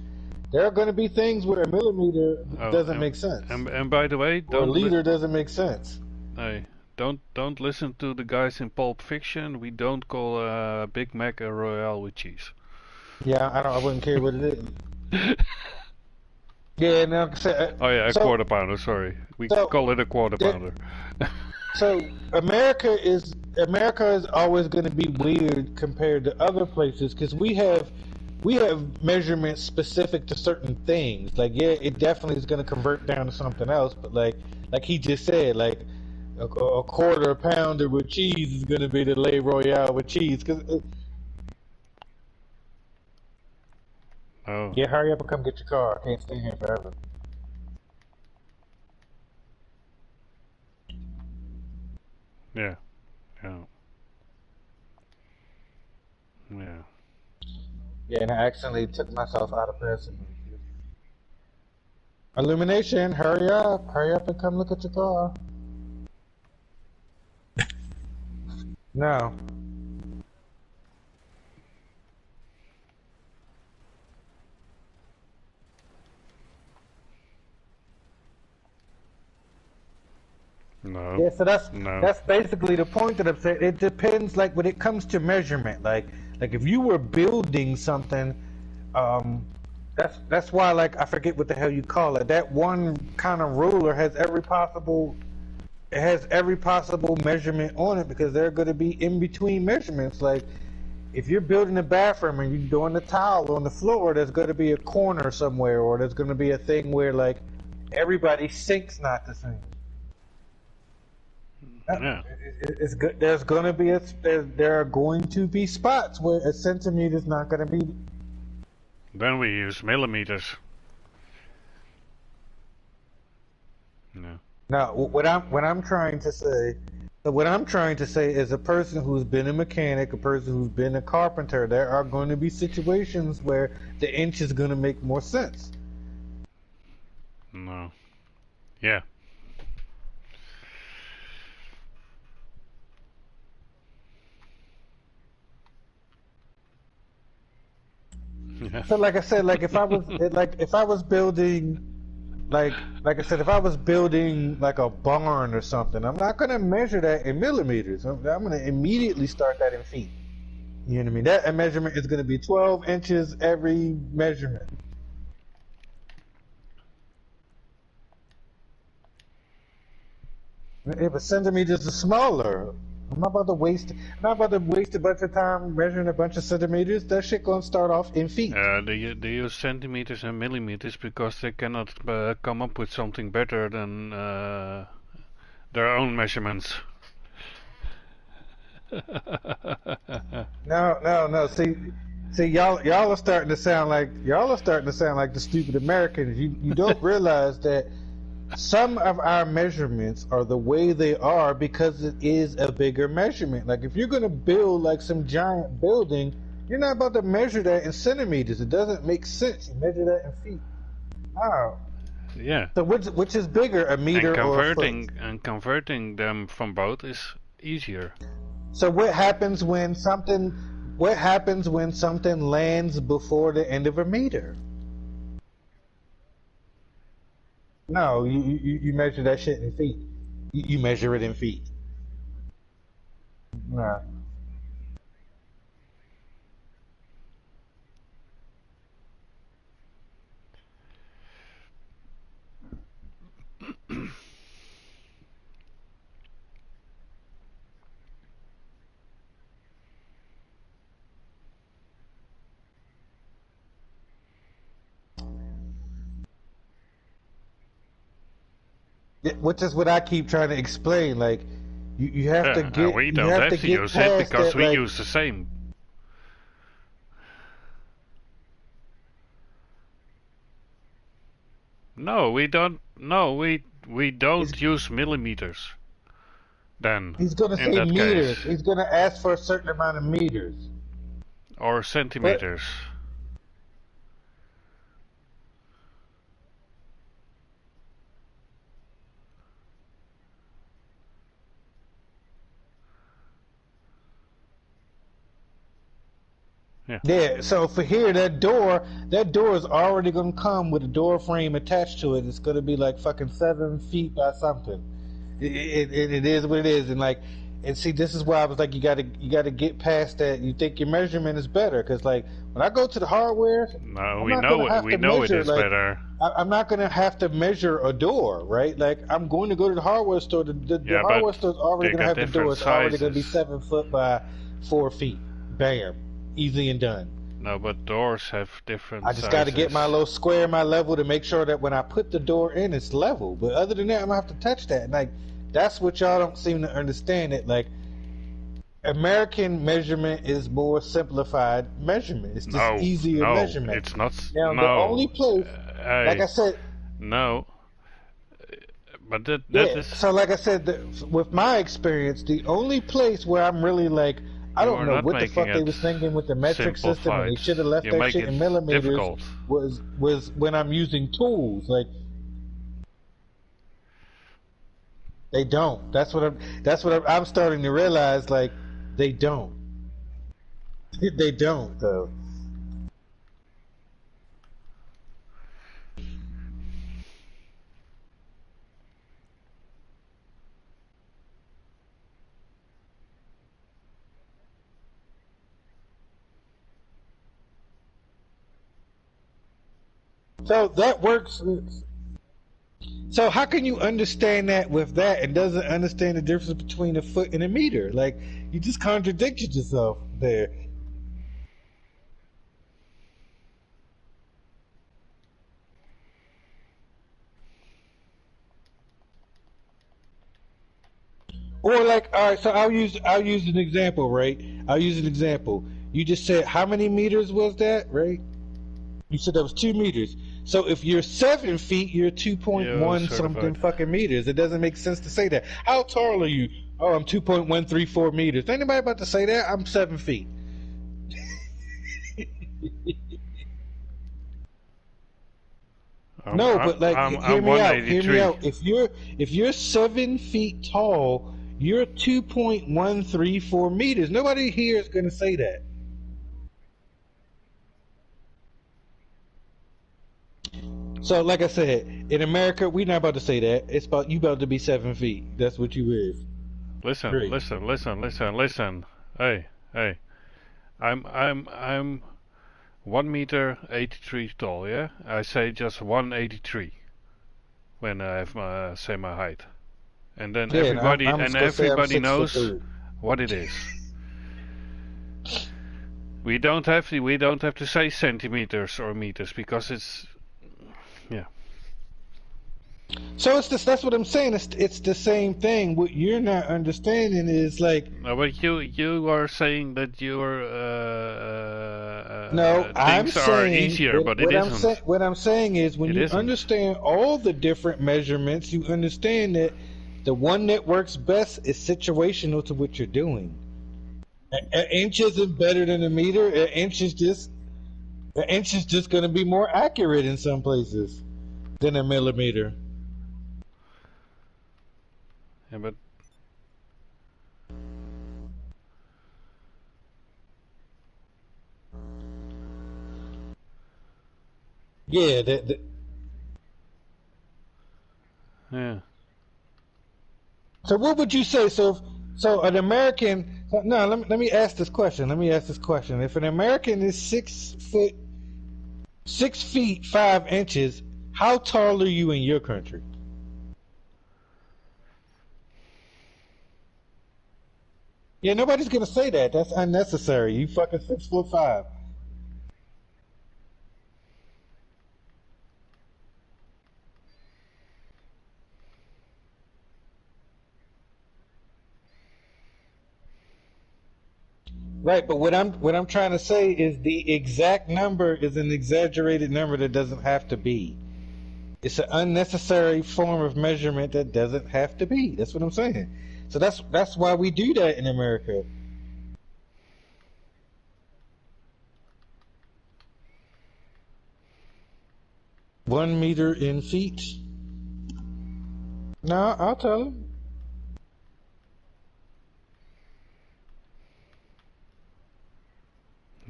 There are going to be things where a millimeter doesn't make sense. And by the way, or a liter doesn't make sense. Hey, don't listen to the guys in Pulp Fiction. We don't call a Big Mac a Royale with cheese. Yeah, I wouldn't care what it is. Yeah, no. Oh yeah, a quarter pounder. Sorry, we call it a quarter pounder. So America is always going to be weird compared to other places because we have measurements specific to certain things. Like, yeah, it definitely is going to convert down to something else. But like he just said, like a quarter pounder with cheese is going to be the lait royale with cheese. Cause Oh. Yeah, hurry up and come get your car. I can't stay here forever. Yeah. Yeah. Yeah. Yeah, and I accidentally took myself out of prison. Illumination, hurry up. Hurry up and come look at your car. No. No. Yeah, so No. that's basically the point that I'm saying. It depends, like when it comes to measurement, like if you were building something, that's why, like, I forget what the hell you call it. That one kind of ruler has every possible measurement on it, because they're going to be in between measurements. Like if you're building a bathroom and you're doing the tile on the floor, there's going to be a corner somewhere, or there's going to be a thing where like everybody's sink's not the same. Yeah. It's good. There's going to be there are going to be spots where a centimeter is not going to be. Then we use millimeters. No. Now, what I'm trying to say, is a person who's been a mechanic, a person who's been a carpenter, there are going to be situations where the inch is going to make more sense. No. Yeah. So, like I said, like if I was building, like I said, if I was building like a barn or something, I'm not gonna measure that in millimeters. I'm gonna immediately start that in feet. You know what I mean? That measurement is gonna be 12 inches every measurement. If a centimeters is smaller, I'm not about to waste a bunch of time measuring a bunch of centimeters. That shit gonna start off in feet. They use centimeters and millimeters because they cannot come up with something better than their own measurements. No. See, y'all are starting to sound like the stupid Americans. You don't realize that some of our measurements are the way they are because it is a bigger measurement. Like if you're gonna build like some giant building, you're not about to measure that in centimeters. It doesn't make sense. You measure that in feet. Oh. Yeah. So which is bigger, a meter or a foot? And converting them from both is easier. So what happens when something lands before the end of a meter? No, you measure that shit in feet. You measure it in feet. No. Which is what I keep trying to explain. Like, you have to get. We don't have to use it because we use the same. No, we don't. No, we don't use millimeters. Then he's gonna say meters. He's gonna ask for a certain amount of meters. Or centimeters. Yeah, so for here, that door is already gonna come with a door frame attached to it. It's gonna be like fucking 7 feet by something. It is what it is, and see, this is why I was like, you gotta get past that. You think your measurement is better, because like when I go to the hardware, no, we know it is better. I'm not gonna have to measure a door, right? Like I'm going to go to the hardware store. The hardware store's already gonna have the door. It's already gonna be 7 foot by 4 feet. Bam. Easy and done. No, but doors have different I just sizes. got to get my little square, my level, to make sure that when I put the door in, it's level. But other than that, I'm going to have to touch that. And like, that's what y'all don't seem to understand. It like, American measurement is more simplified measurement. It's just No, easier no, measurement. it's not. Now the No, only place, like I hey, said, no, but that yeah. is. So like I said, with my experience, the only place where I'm really like, I You don't are know not what the making fuck they it was thinking with the metric system, and they simplified. should have left You that make shit it in millimeters. difficult. Was when I'm using tools. Like they don't. I'm starting to realize. Like they don't. They don't though. So that works. So how can you understand that with that and doesn't understand the difference between a foot and a meter? Like you just contradicted yourself there. Or like, all right, so I'll use an example, right? I'll use an example. You just said how many meters was that, right? You said that was 2 meters. So if you're 7 feet, you're You're 2.1 something certified. fucking meters. It doesn't make sense to say that. How tall are you? Oh, I'm 2.134 meters. Ain't anybody about to say that? I'm 7 feet. No, but like, hear I'm me out. Hear me 183. out. If you're 7 feet tall, you're 2.134 meters. Nobody here is gonna say that. So, like I said, in America, we're not about to say that. It's about you about to be 7 feet. That's what you is. Listen, Great. listen. Hey, hey. I'm 1 meter 83 tall. Yeah, I say just 183 when I have say my height, and then Yeah, and I'm just gonna say I'm everybody six foot knows three. what it is. We don't have to say centimeters or meters because it's yeah. So that's what I'm saying. It's the same thing. What you're not understanding is like, No, but you are saying that your no, I'm things are saying easier, but it isn't. what I'm saying is when It you isn't. understand all the different measurements, you understand that the one that works best is situational to what you're doing. An inch isn't better than a meter. An inch is just going to be more accurate in some places than a millimeter. Yeah, but Yeah. yeah. So what would you say? So an American. No, let me ask this question. If an American is 6 foot, 6 feet 5 inches, how tall are you in your country? Yeah, nobody's gonna say that. That's unnecessary. You fucking 6'5". Right, but what I'm trying to say is the exact number is an exaggerated number that doesn't have to be. It's an unnecessary form of measurement that doesn't have to be. That's what I'm saying. So that's why we do that in America. 1 meter in feet. No, I'll tell him.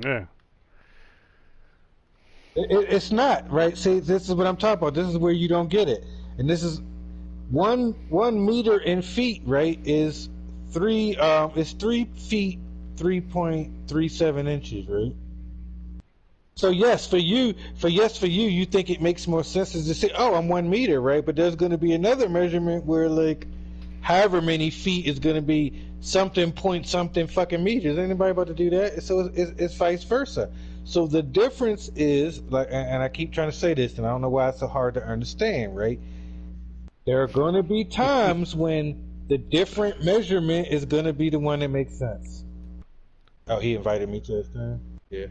Yeah. It's not right. See, this is what I'm talking about. This is where you don't get it, and this is 1 meter in feet. Right? Is 3 feet 3.37 inches. Right? So yes, for you, you think it makes more sense to say, oh, I'm 1 meter, right? But there's going to be another measurement where like, however many feet is going to be something point something fucking meters. Anybody about to do that? So it's vice versa. So the difference is like, and I keep trying to say this, and I don't know why it's so hard to understand, right? There are going to be times when the different measurement is gonna be the one that makes sense. Oh, he invited me to his thing. Yeah.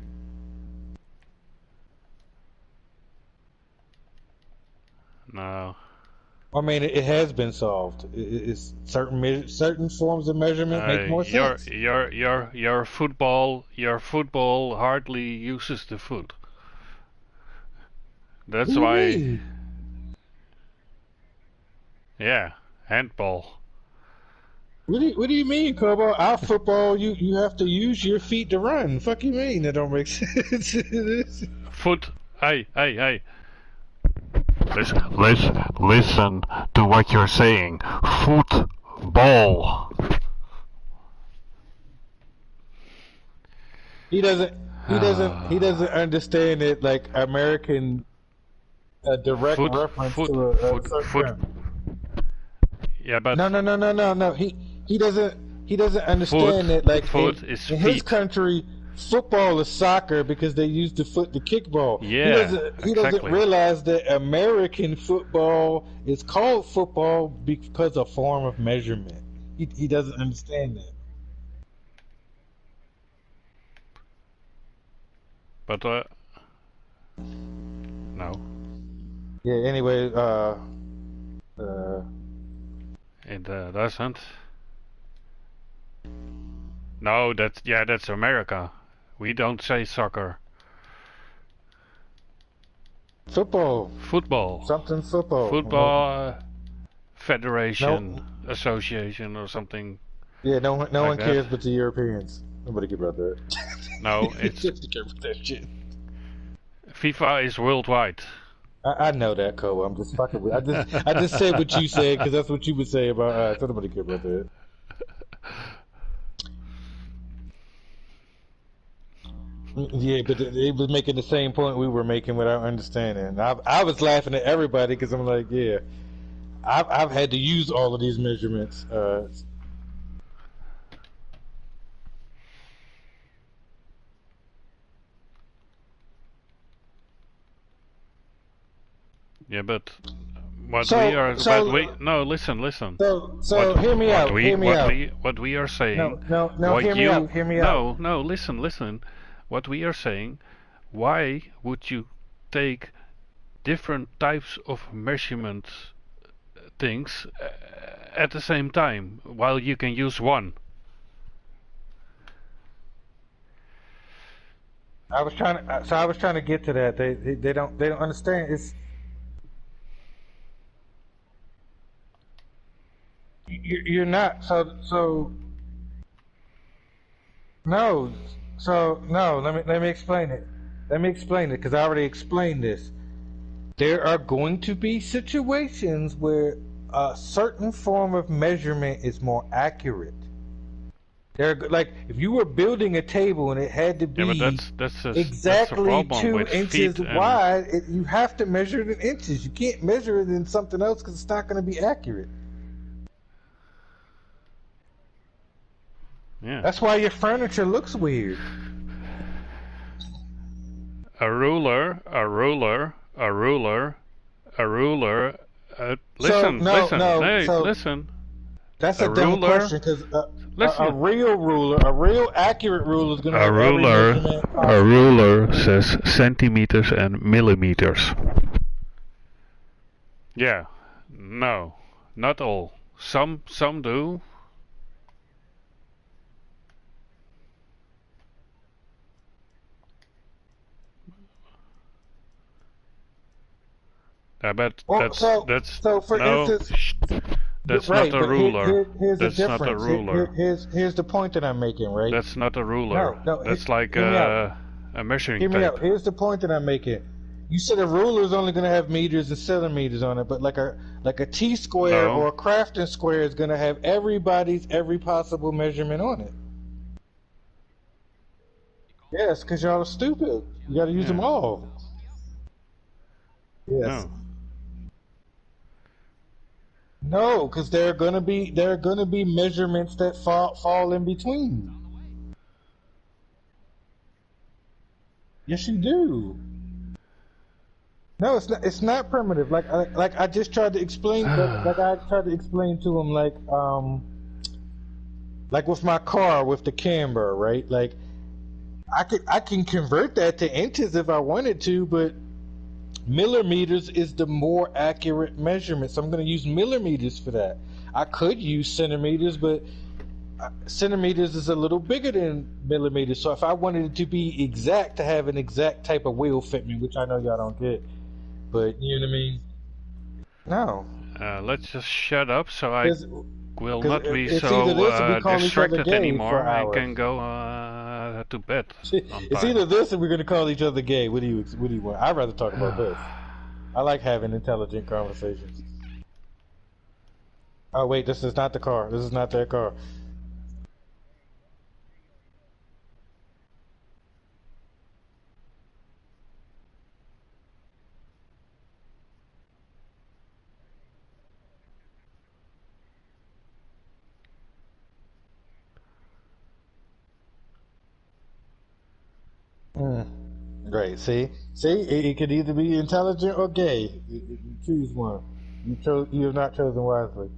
No. I mean, it has been solved. It's certain forms of measurement make more sense. Your football hardly uses the foot. That's What do you why. mean? Yeah, handball. What do you mean, Kobo? Our football, you have to use your feet to run. Fuck you mean? That don't make sense. Foot. Hey. Listen to what you're saying. Football. He doesn't understand it like American direct reference to a certain term. Yeah, but No. He doesn't understand it like in his country. Football is soccer because they use the foot to kick ball. Yeah, he doesn't realize that American football is called football because of form of measurement. He doesn't understand that. But no. Yeah. Anyway, It doesn't. No, that's America. We don't say soccer. football. Something football. Football Federation Association or something. Yeah, no like one that. cares but the Europeans. Nobody cares about that. No, it's that shit. FIFA is worldwide. I know that, Cole. I'm just fucking with. I just said what you said because that's what you would say about us. Nobody cares about that. Yeah, but it was making the same point we were making without understanding. I was laughing at everybody because I'm like, yeah, I've had to use all of these measurements. Yeah, but listen. So hear me out. What we are saying. No. Hear me out. No. Listen. What we are saying. Why would you take different types of measurement things at the same time while you can use one? I was trying to get to that. They don't understand. It's you're not so no. So no. Let me explain it. Because I already explained this. There are going to be situations where a certain form of measurement is more accurate. Like if you were building a table and it had to be exactly 2 inches wide, you have to measure it in inches. You can't measure it in something else because it's not going to be accurate. Yeah. That's why your furniture looks weird. A ruler. Listen. That's a dumb question because a real accurate ruler is going to have every measurement possible. A ruler says centimeters and millimeters. Yeah. No, not all. Some do. But that's right, not a ruler. Here's that's the not difference. a ruler. Here's the point that I'm making, right? That's not a ruler. No, that's like a measuring tape. Hear me out. Here's the point that I'm making. You said a ruler is only going to have meters and centimeters on it, but like a T-square or a Crafton square is going to have every possible measurement on it. Yes, because y'all are stupid. You got to use them all. Yes. No, because there are gonna be measurements that fall in between. Yes, you do. No, it's not. It's not primitive. Like I just tried to explain. Like I tried to explain to him, like with my car with the camber, right? Like I can convert that to inches if I wanted to, but millimeters is the more accurate measurement. So I'm going to use millimeters for that. I could use centimeters, but centimeters is a little bigger than millimeters. So if I wanted it to be exact, to have an exact type of wheel fitment, which I know y'all don't get, but you know what I mean? No. Let's just shut up so I will Because not be it's either this or we so call each other distracted gay for anymore and hours. can go to bed on It's time. either this or we're going to call each other gay. What do you want? I'd rather talk about this. I like having intelligent conversations. Oh wait, this is not the car. This is not that car. Great. See, it could either be intelligent or gay. You choose one. You have not chosen wisely.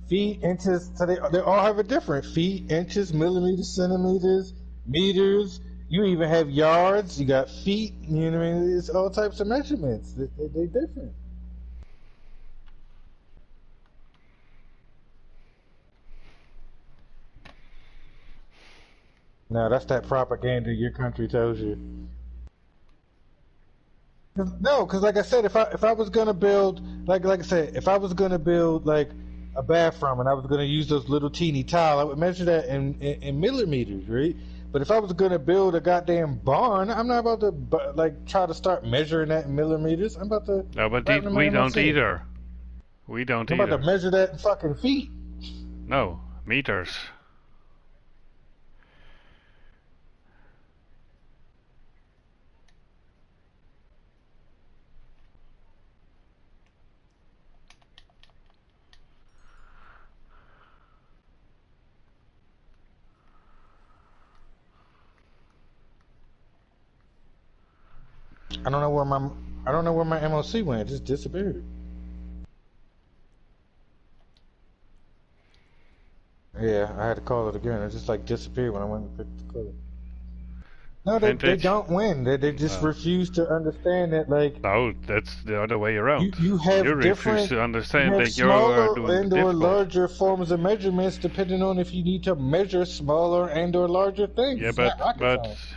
Feet, inches. So they all have a different feet, inches, millimeters, centimeters, meters. You even have yards. You got feet. You know what I mean? It's all types of measurements. They're different. No, that's that propaganda your country tells you. No, because like I said, if I was gonna build like I said, if I was gonna build like a bathroom and I was gonna use those little teeny tile, I would measure that in millimeters, right? But if I was gonna build a goddamn barn, I'm not about to like try to start measuring that in millimeters. I'm about to No, but write it in my we don't MLC. either. We don't I'm about to either. measure that in fucking feet. No, meters. I don't know where my MLC went. It just disappeared. Yeah, I had to call it again. It just like disappeared when I went to pick the code. No, they Vintage? don't win. They just No. refuse to understand that like No, that's the other way around. you You have refuse different to you understand have that you're smaller doing and or difficult. larger forms of measurements depending on if you need to measure smaller and or larger things. Yeah, It's not rocket but science.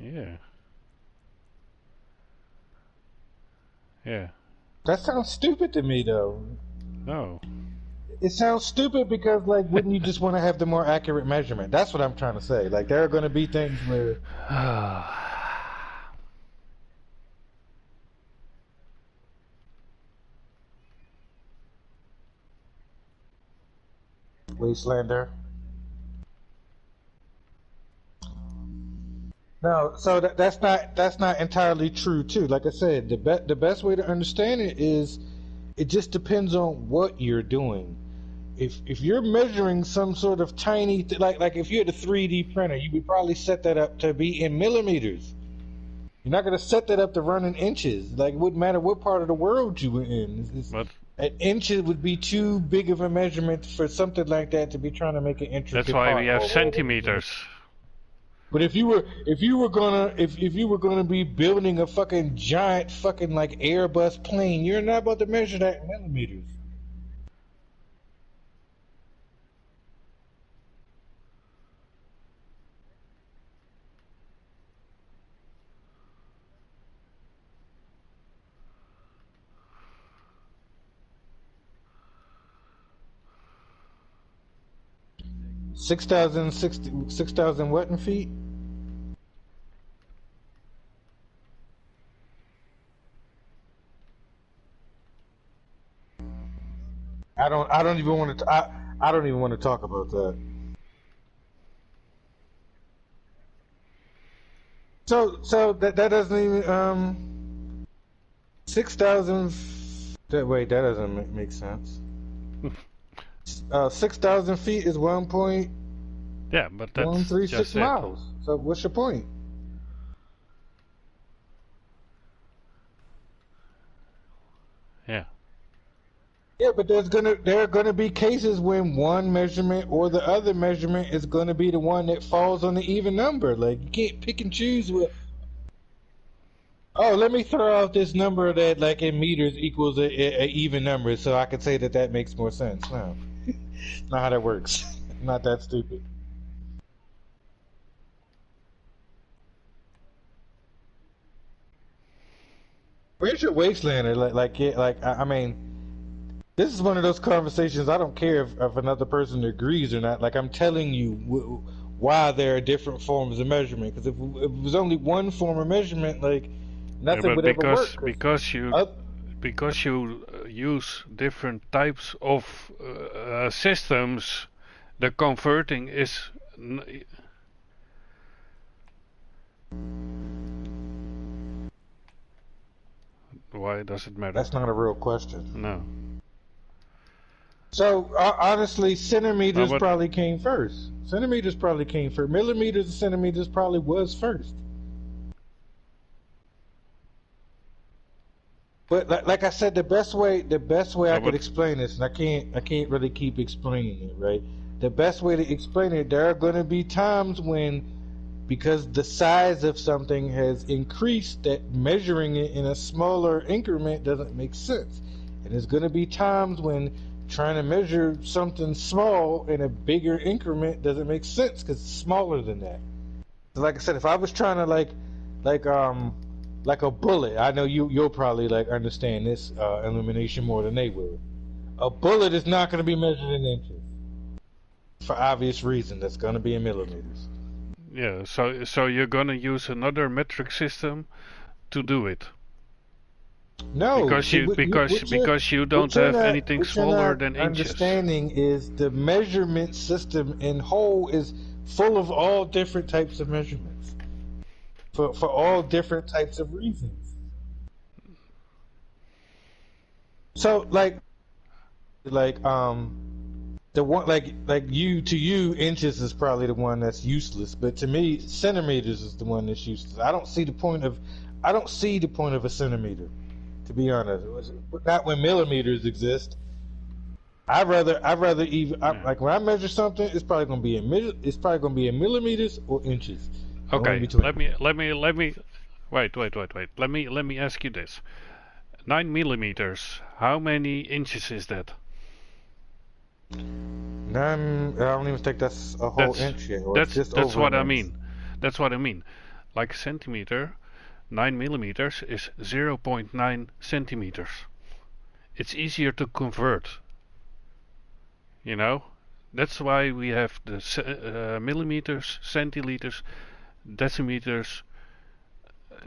yeah, yeah. That sounds stupid to me though. No. It sounds stupid because like wouldn't you just want to have the more accurate measurement? That's what I'm trying to say. Like there are going to be things where Wastelander. No, so that's not entirely true too. Like I said, the best way to understand it is it just depends on what you're doing. If you're measuring some sort of tiny like if you had a 3D printer, you would probably set that up to be in millimeters. You're not going to set that up to run in inches. Like it wouldn't matter what part of the world you were in. But An inch would be too big of a measurement for something like that to be trying to make an intricate that's why part we have or whatever. centimeters. But if you were gonna be building a fucking giant fucking like Airbus plane, you're not about to measure that in millimeters. Six thousand what in feet? I don't even want to I don't even want to talk about that. So that doesn't even 6,000. Wait, that doesn't make sense. 6,000 feet is 1.136 Yeah, but that's just it. miles. So what's your point? Yeah. Yeah, but there are gonna be cases when one measurement or the other measurement is gonna be the one that falls on the even number. Like you can't pick and choose with. Oh, let me throw out this number that, like in meters, equals a even number, so I can say that makes more sense. No, not how that works. Not that stupid. Where's your wastelander? I mean, this is one of those conversations. I don't care if another person agrees or not. Like I'm telling you why there are different forms of measurement. Because if it was only one form of measurement, like nothing would ever work. Because you use different types of systems, the converting is. Why does it matter? That's not a real question. No. So honestly, centimeters probably came first. Centimeters probably came first. Millimeters and centimeters probably was first. But like I said, the best way I could explain this, and I can't really keep explaining it, right? The best way to explain it, there are going to be times when, because the size of something has increased, that measuring it in a smaller increment doesn't make sense. And there's going to be times when trying to measure something small in a bigger increment doesn't make sense because it's smaller than that. So like I said, if I was trying to like a bullet, I know you'll probably like understand this illumination more than they will. A bullet is not going to be measured in inches for obvious reason. That's going to be in millimeters. Yeah, so you're going to use another metric system to do it. No, because you don't have anything smaller than inches. Understanding is the measurement system in whole is full of all different types of measurements for all different types of reasons. So like the one like to you inches is probably the one that's useless, but to me centimeters is the one that's useless. I don't see the point of a centimeter. To be honest, not when millimeters exist. I'd rather even like when I measure something, it's probably gonna be in millimeters or inches. Okay, let me wait. Let me ask you this: 9 millimeters. How many inches is that? 9. I don't even think that's a whole inch yet. That's what I mean. That's what I mean. Like a centimeter. 9 millimeters is 0.9 centimeters. It's easier to convert. You know? That's why we have the millimeters, centiliters, decimeters.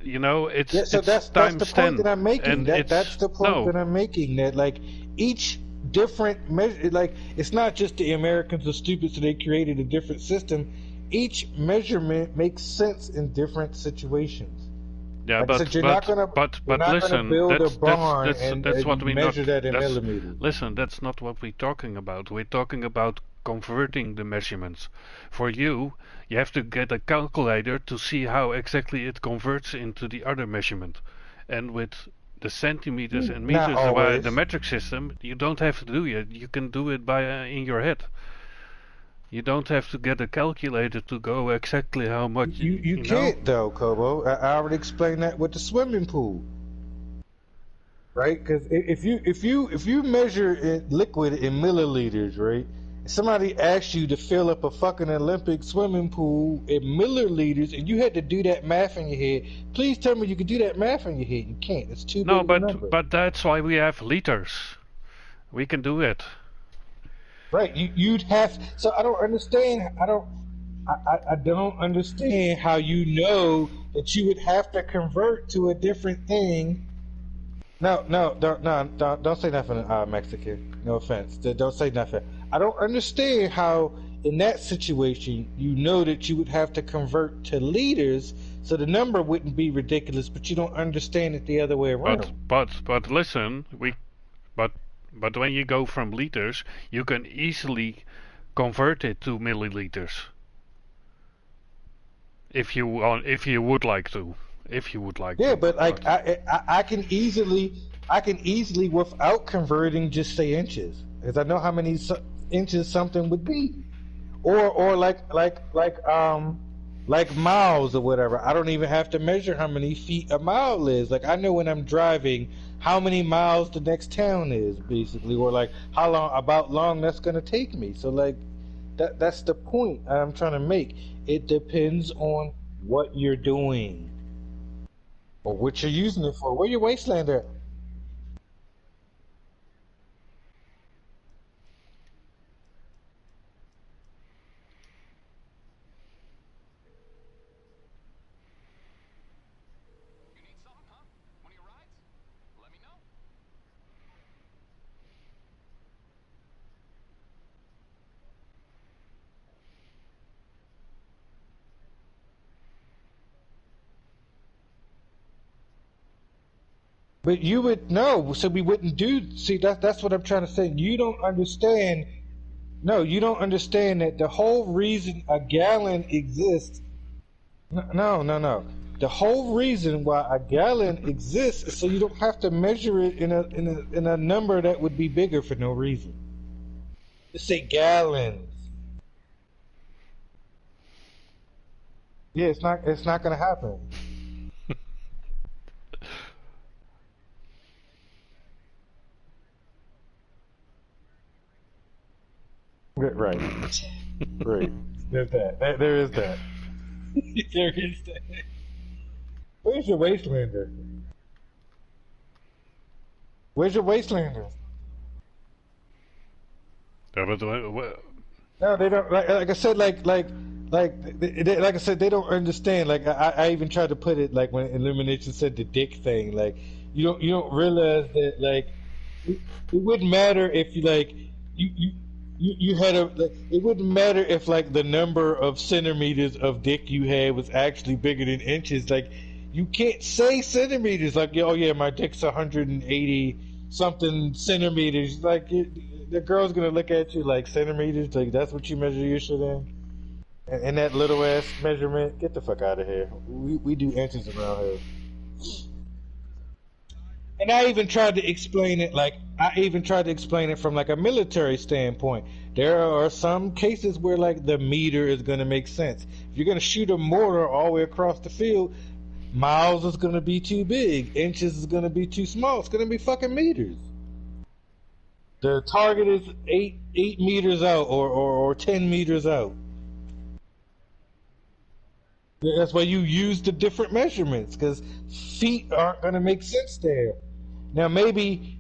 You know, it's so that's the point that I'm making. That's the point that I'm making. That like each different measure, like it's not just the Americans are stupid, so they created a different system. Each measurement makes sense in different situations. Yeah, like but listen, that's what we measure that in millimeters. Listen, that's not what we're talking about. We're talking about converting the measurements. For you have to get a calculator to see how exactly it converts into the other measurement. And with the centimeters and meters by the metric system, you don't have to do it. You can do it by in your head. You don't have to get a calculator to go exactly how much. You can't though, Kobo. I already explained that with the swimming pool, right? Because if you measure liquid in milliliters, right? Somebody asked you to fill up a fucking Olympic swimming pool in milliliters, and you had to do that math in your head. Please tell me you can do that math in your head. You can't. It's too big. No, but that's why we have liters. We can do it. Right, you'd have. So I don't understand. I don't understand how you know that you would have to convert to a different thing. No, don't say nothing, Mexican. No offense. Don't say nothing. I don't understand how, in that situation, you know that you would have to convert to liters So the number wouldn't be ridiculous, but you don't understand it the other way around. But listen, but when you go from liters, you can easily convert it to milliliters if you would like to. If you would like Yeah, to. but like I can easily without converting just say inches, because I know how many inches something would be, or like miles or whatever. I don't even have to measure how many feet a mile is. Like I know when I'm driving how many miles the next town is, basically, or like how long that's gonna take me. So like that's the point I'm trying to make. It depends on what you're doing or what you're using it for. Where your wasteland at? But you would know, so we wouldn't do. See, that's what I'm trying to say. You don't understand. No, you don't understand that the whole reason a gallon exists. No. The whole reason why a gallon exists is so you don't have to measure it in a number that would be bigger for no reason. Just say gallons. Yeah, it's not gonna happen. Right. Right. There's that. There is that. There is that. Where's your wastelander? Where's your wastelander? Yeah, but No, they don't. Like I said, like I said, they don't understand. Like I even tried to put it like when Illumination said the dick thing. Like you don't realize that like it wouldn't matter if you like you had a like, it wouldn't matter if like the number of centimeters of dick you had was actually bigger than inches. Like you can't say centimeters. Like oh yeah, my dick's 180 something centimeters. Like the girl's gonna look at you like centimeters. Like that's what you measure your shit in. And that little ass measurement, get the fuck out of here. We do inches around here. And I even tried to explain it from like a military standpoint. There are some cases where like the meter is going to make sense. If you're going to shoot a mortar all the way across the field, miles is going to be too big, inches is going to be too small. It's going to be fucking meters. The target is 8 meters out or 10 meters out. That's why you use the different measurements, because feet aren't going to make sense there. Now maybe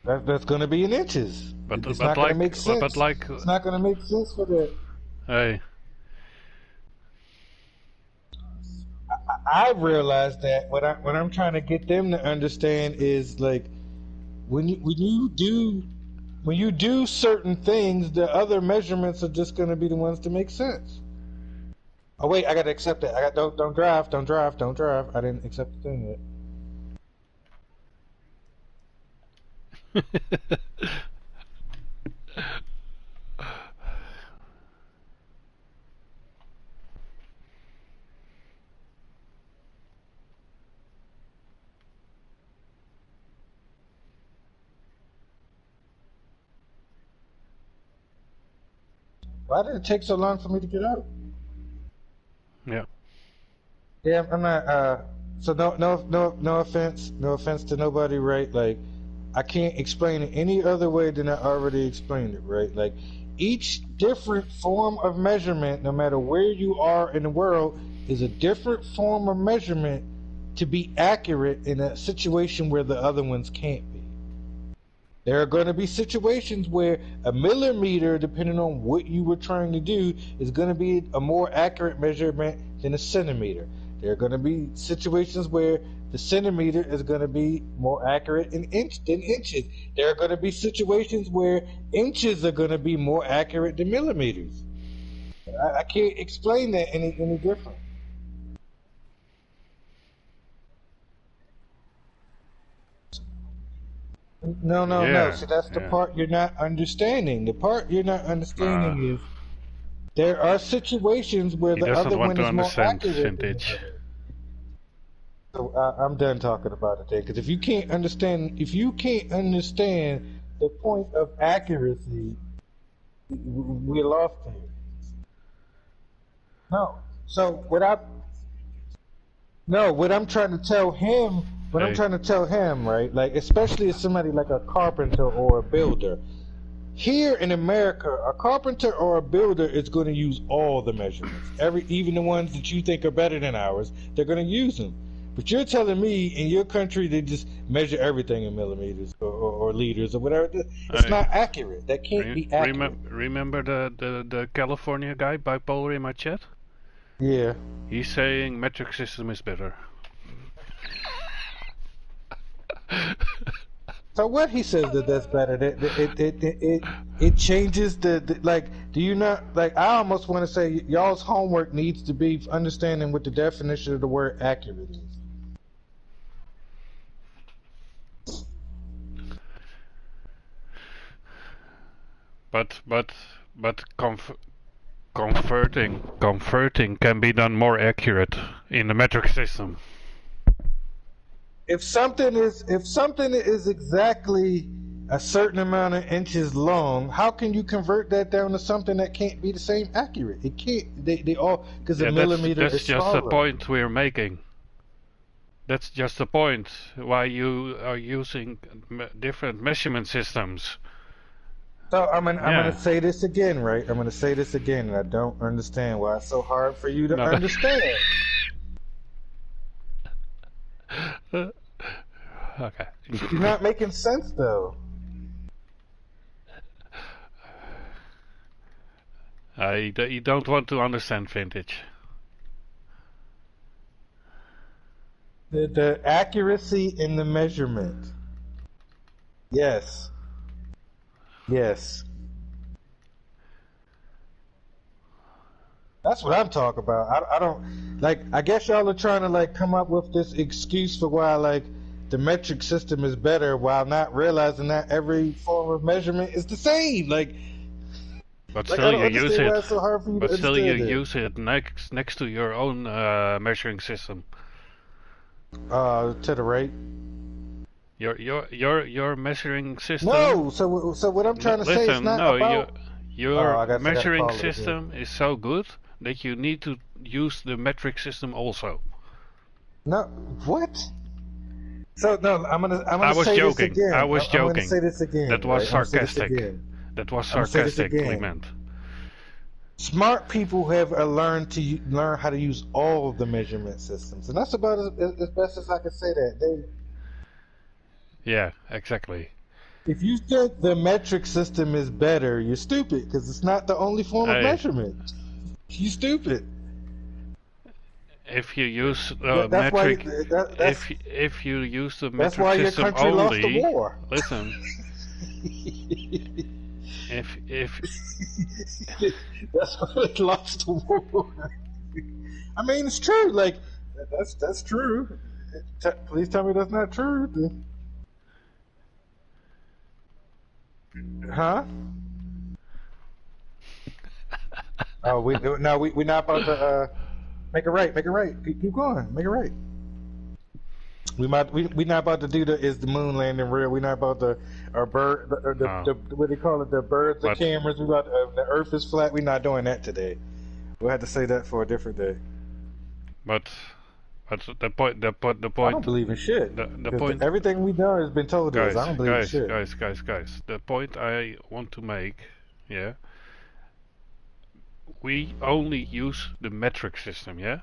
that's going to be in inches. It's not going to make sense. But like, it's not going to make sense for that. Hey. I realized that what I'm trying to get them to understand is like when you do certain things, the other measurements are just going to be the ones to make sense. Oh wait, I got to accept that. Don't drive. I didn't accept the thing yet. Why did it take so long for me to get out? Yeah. Yeah, I'm not. So no offense to nobody, right? Like, I can't explain it any other way than I already explained it, right? Like, each different form of measurement, no matter where you are in the world, is a different form of measurement to be accurate in a situation where the other ones can't be. There are going to be situations where a millimeter, depending on what you were trying to do, is going to be a more accurate measurement than a centimeter. There are going to be situations where the centimeter is going to be more accurate than inches. There are going to be situations where inches are going to be more accurate than millimeters. I can't explain that any different. No. Yeah, See, that's the yeah. part you're not understanding. The part you're not understanding is there are situations where He the doesn't other want one to is more understand accurate than the vintage. other. So I'm done talking about it then, because if you can't understand the point of accuracy, we lost here. No. So what I'm trying to tell him, right? Like, especially as somebody like a carpenter or a builder. Here in America, a carpenter or a builder is going to use all the measurements. Even the ones that you think are better than ours, they're going to use them. But you're telling me in your country they just measure everything in millimeters or liters or whatever. It's not accurate. That can't be accurate. Remember the California guy, bipolar, in my chat? Yeah. He's saying metric system is better. So what he says that's better. It changes the like. Do you not like? I almost want to say y'all's homework needs to be understanding what the definition of the word accurate is. But converting can be done more accurate in the metric system. If something is exactly a certain amount of inches long, how can you convert that down to something that can't be the same accurate? It can't. They all, because a millimeter that's is just smaller. the point we're making. That's just the point why you are using different measurement systems. So I'm gonna say this again, right? I'm gonna say this again, and I don't understand why it's so hard for you to understand. Okay. You're not making sense, though. You don't want to understand vintage. The accuracy in the measurement. Yes. That's what I'm talking about. I don't like. I guess y'all are trying to like come up with this excuse for why like the metric system is better, while not realizing that every form of measurement is the same. But still you use it. So but still you use it next to your own measuring system. To the right. Your measuring system. No. So what I'm trying to say is not about. Your measuring system is so good that you need to use the metric system also. No, what? So no, I'm gonna say this again. I was joking. I'm gonna say this again. That was right? sarcastic. That was sarcastically meant. Smart people have learn how to use all of the measurement systems, and that's about as best as I can say that. Yeah, exactly. If you think the metric system is better, you're stupid, because it's not the only form of measurement. You stupid. If you use metric, if you use the metric system only, lost the war. Listen. if that's why it lost the war. I mean, it's true. Like that's true. Please tell me that's not true. Huh? Oh, we're not about to make it right. Make it right. Keep going. Make it right. We not about to do the moon landing real. We're not about the what do you call it? The birds, the cameras. We about the Earth is flat. We're not doing that today. We'll have to say that for a different day. But the point. I don't believe in shit. The point. Everything we know has been told to us. I don't believe in shit. Guys. The point I want to make, yeah. We only use the metric system, yeah.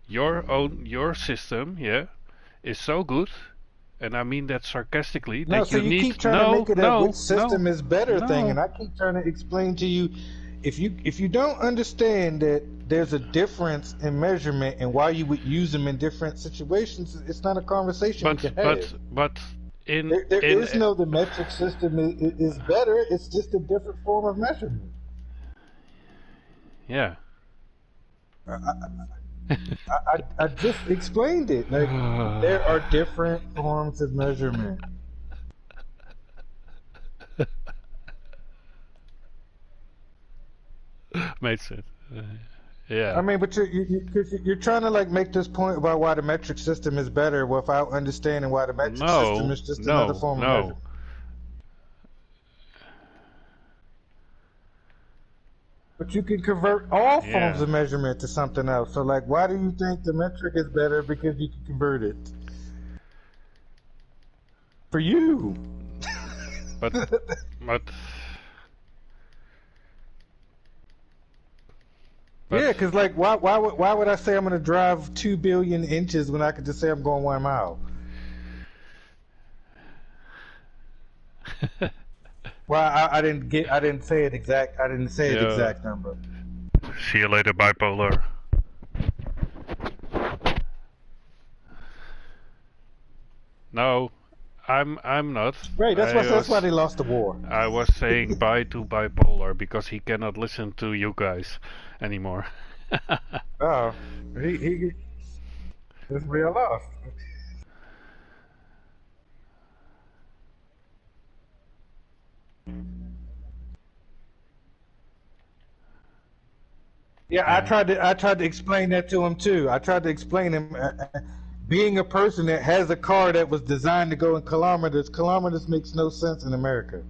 Your system, yeah, is so good, and I mean that sarcastically. No, so you keep trying to make it a which system is better thing, and I keep trying to explain to you, if you don't understand that there's a difference in measurement and why you would use them in different situations. It's not a conversation we can have. But There is no the metric system is better. It's just a different form of measurement. yeah. I just explained it. Like there are different forms of measurement. Makes sense. Yeah. I mean, but you're trying to like make this point about why the metric system is better without understanding why the metric system is just another form of measurement. But you can convert all forms of measurement to something else. So, like, why do you think the metric is better? Because you can convert it. For you. But yeah, because like, why would I say I'm going to drive 2 billion inches when I could just say I'm going 1 mile? Well, I didn't say it exact. I didn't say the exact number. See you later, bipolar. No, I'm not. Right, that's why they lost the war. I was saying bye to bipolar because he cannot listen to you guys anymore. Oh, he is real off. Yeah, I tried to explain that to him too. I tried to explain him being a person that has a car that was designed to go in kilometers. Kilometers makes no sense in America.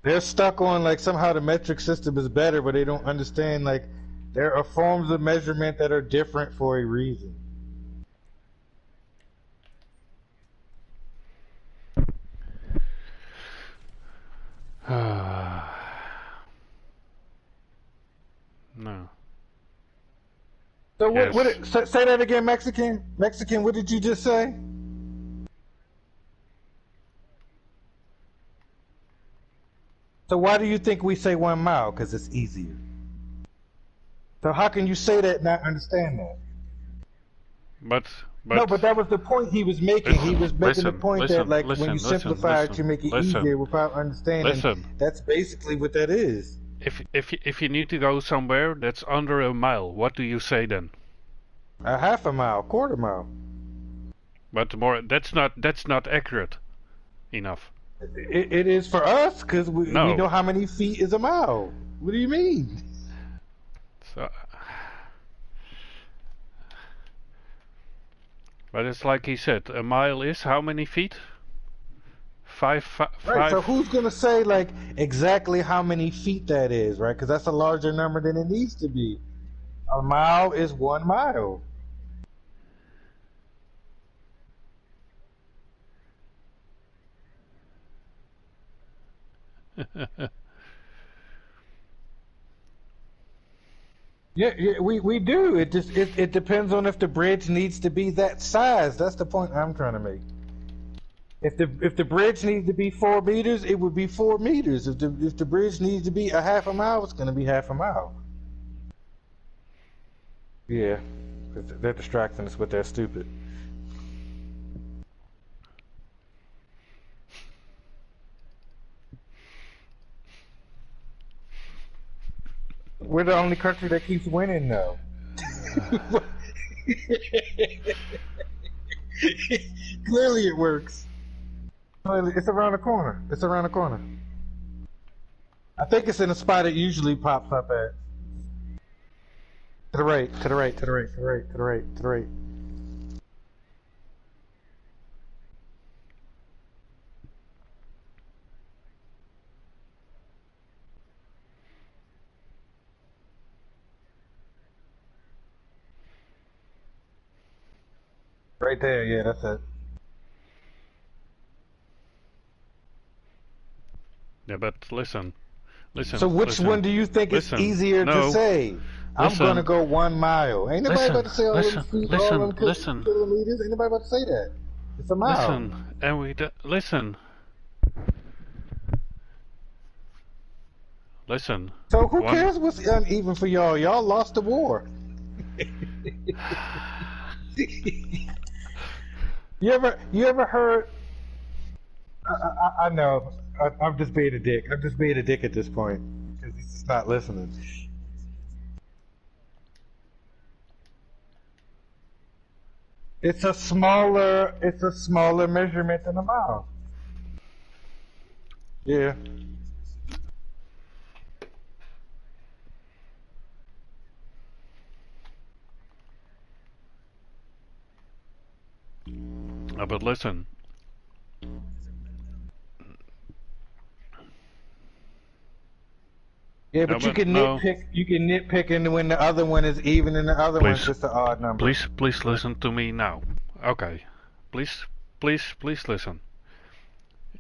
They're stuck on like somehow the metric system is better, but they don't understand like there are forms of measurement that are different for a reason. No. So say that again, Mexican. Mexican, what did you just say? So why do you think we say 1 mile? Because it's easier. So how can you say that and not understand that? But no, but that was the point he was making. He was making the point that like when you simplify it, you make it easier without understanding. That's basically what that is. If you need to go somewhere that's under a mile, what do you say then? A half a mile, quarter mile. But more that's not accurate enough. It is for us because we know how many feet is a mile. What do you mean? So, but it's like he said, a mile is how many feet? Five. Right. So who's gonna say like exactly how many feet that is, right? Because that's a larger number than it needs to be. A mile is 1 mile. Yeah, we do. It just it depends on if the bridge needs to be that size. That's the point I'm trying to make. If the bridge needs to be 4 meters, it would be 4 meters. If the bridge needs to be a half a mile, it's going to be half a mile. Yeah, they're distracting us with that stupid. We're the only country that keeps winning, though. Clearly, it works. It's around the corner. It's around the corner. I think it's in a spot it usually pops up at. To the right, to the right, to the right, to the right, to the right, to the right. Right there, yeah, that's it. Yeah, but listen. So which one do you think is easier to say? I'm gonna go 1 mile. Ain't nobody about to say all them feet, all them kilometers. Ain't nobody about to say that. It's a mile. Listen, and listen. Listen. So who One. cares what's uneven for y'all? Y'all lost the war. You ever heard? I know. I'm just being a dick. I'm just being a dick at this point because he's just not listening. It's a smaller measurement than a mile. Yeah. But listen. Yeah, No, but you but can no. nitpick. You can nitpick, and when the other one is even, and the other one's Please, just an odd number. please listen to me now. Okay. Please listen.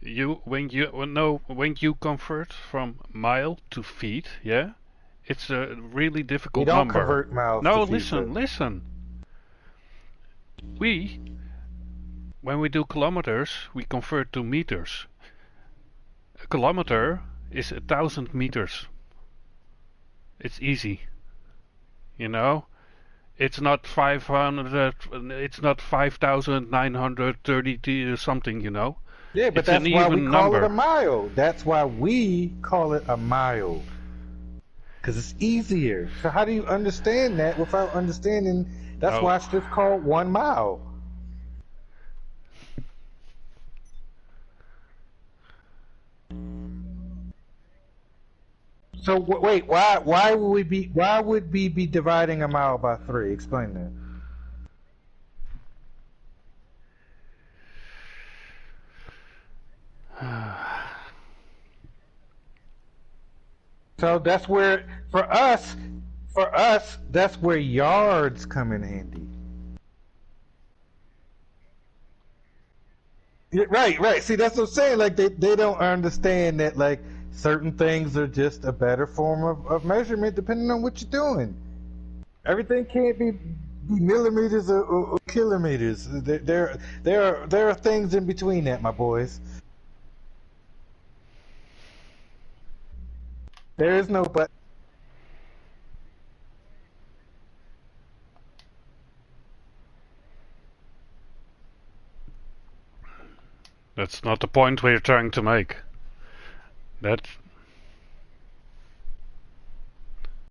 When you convert from mile to feet, yeah, it's a really You difficult don't number. convert miles to No, feet, sir. listen. When we do kilometers, we convert to meters. A kilometer is 1,000 meters. It's easy. You know? It's not 500, it's not 5,930 something, you know? Yeah, but It's an that's why we even call it a number. mile. That's why we call it a mile. Because it's easier. So how do you understand that without understanding? That's No. why it's just called 1 mile. So wait, why would we be dividing a mile by 3? Explain that. So that's where for us, that's where yards come in handy. Yeah, right. See, that's what I'm saying. Like they don't understand that like certain things are just a better form of measurement depending on what you're doing. Everything can't be millimeters or kilometers. There are things in between that, my boys. There is no but. That's not the point we're trying to make.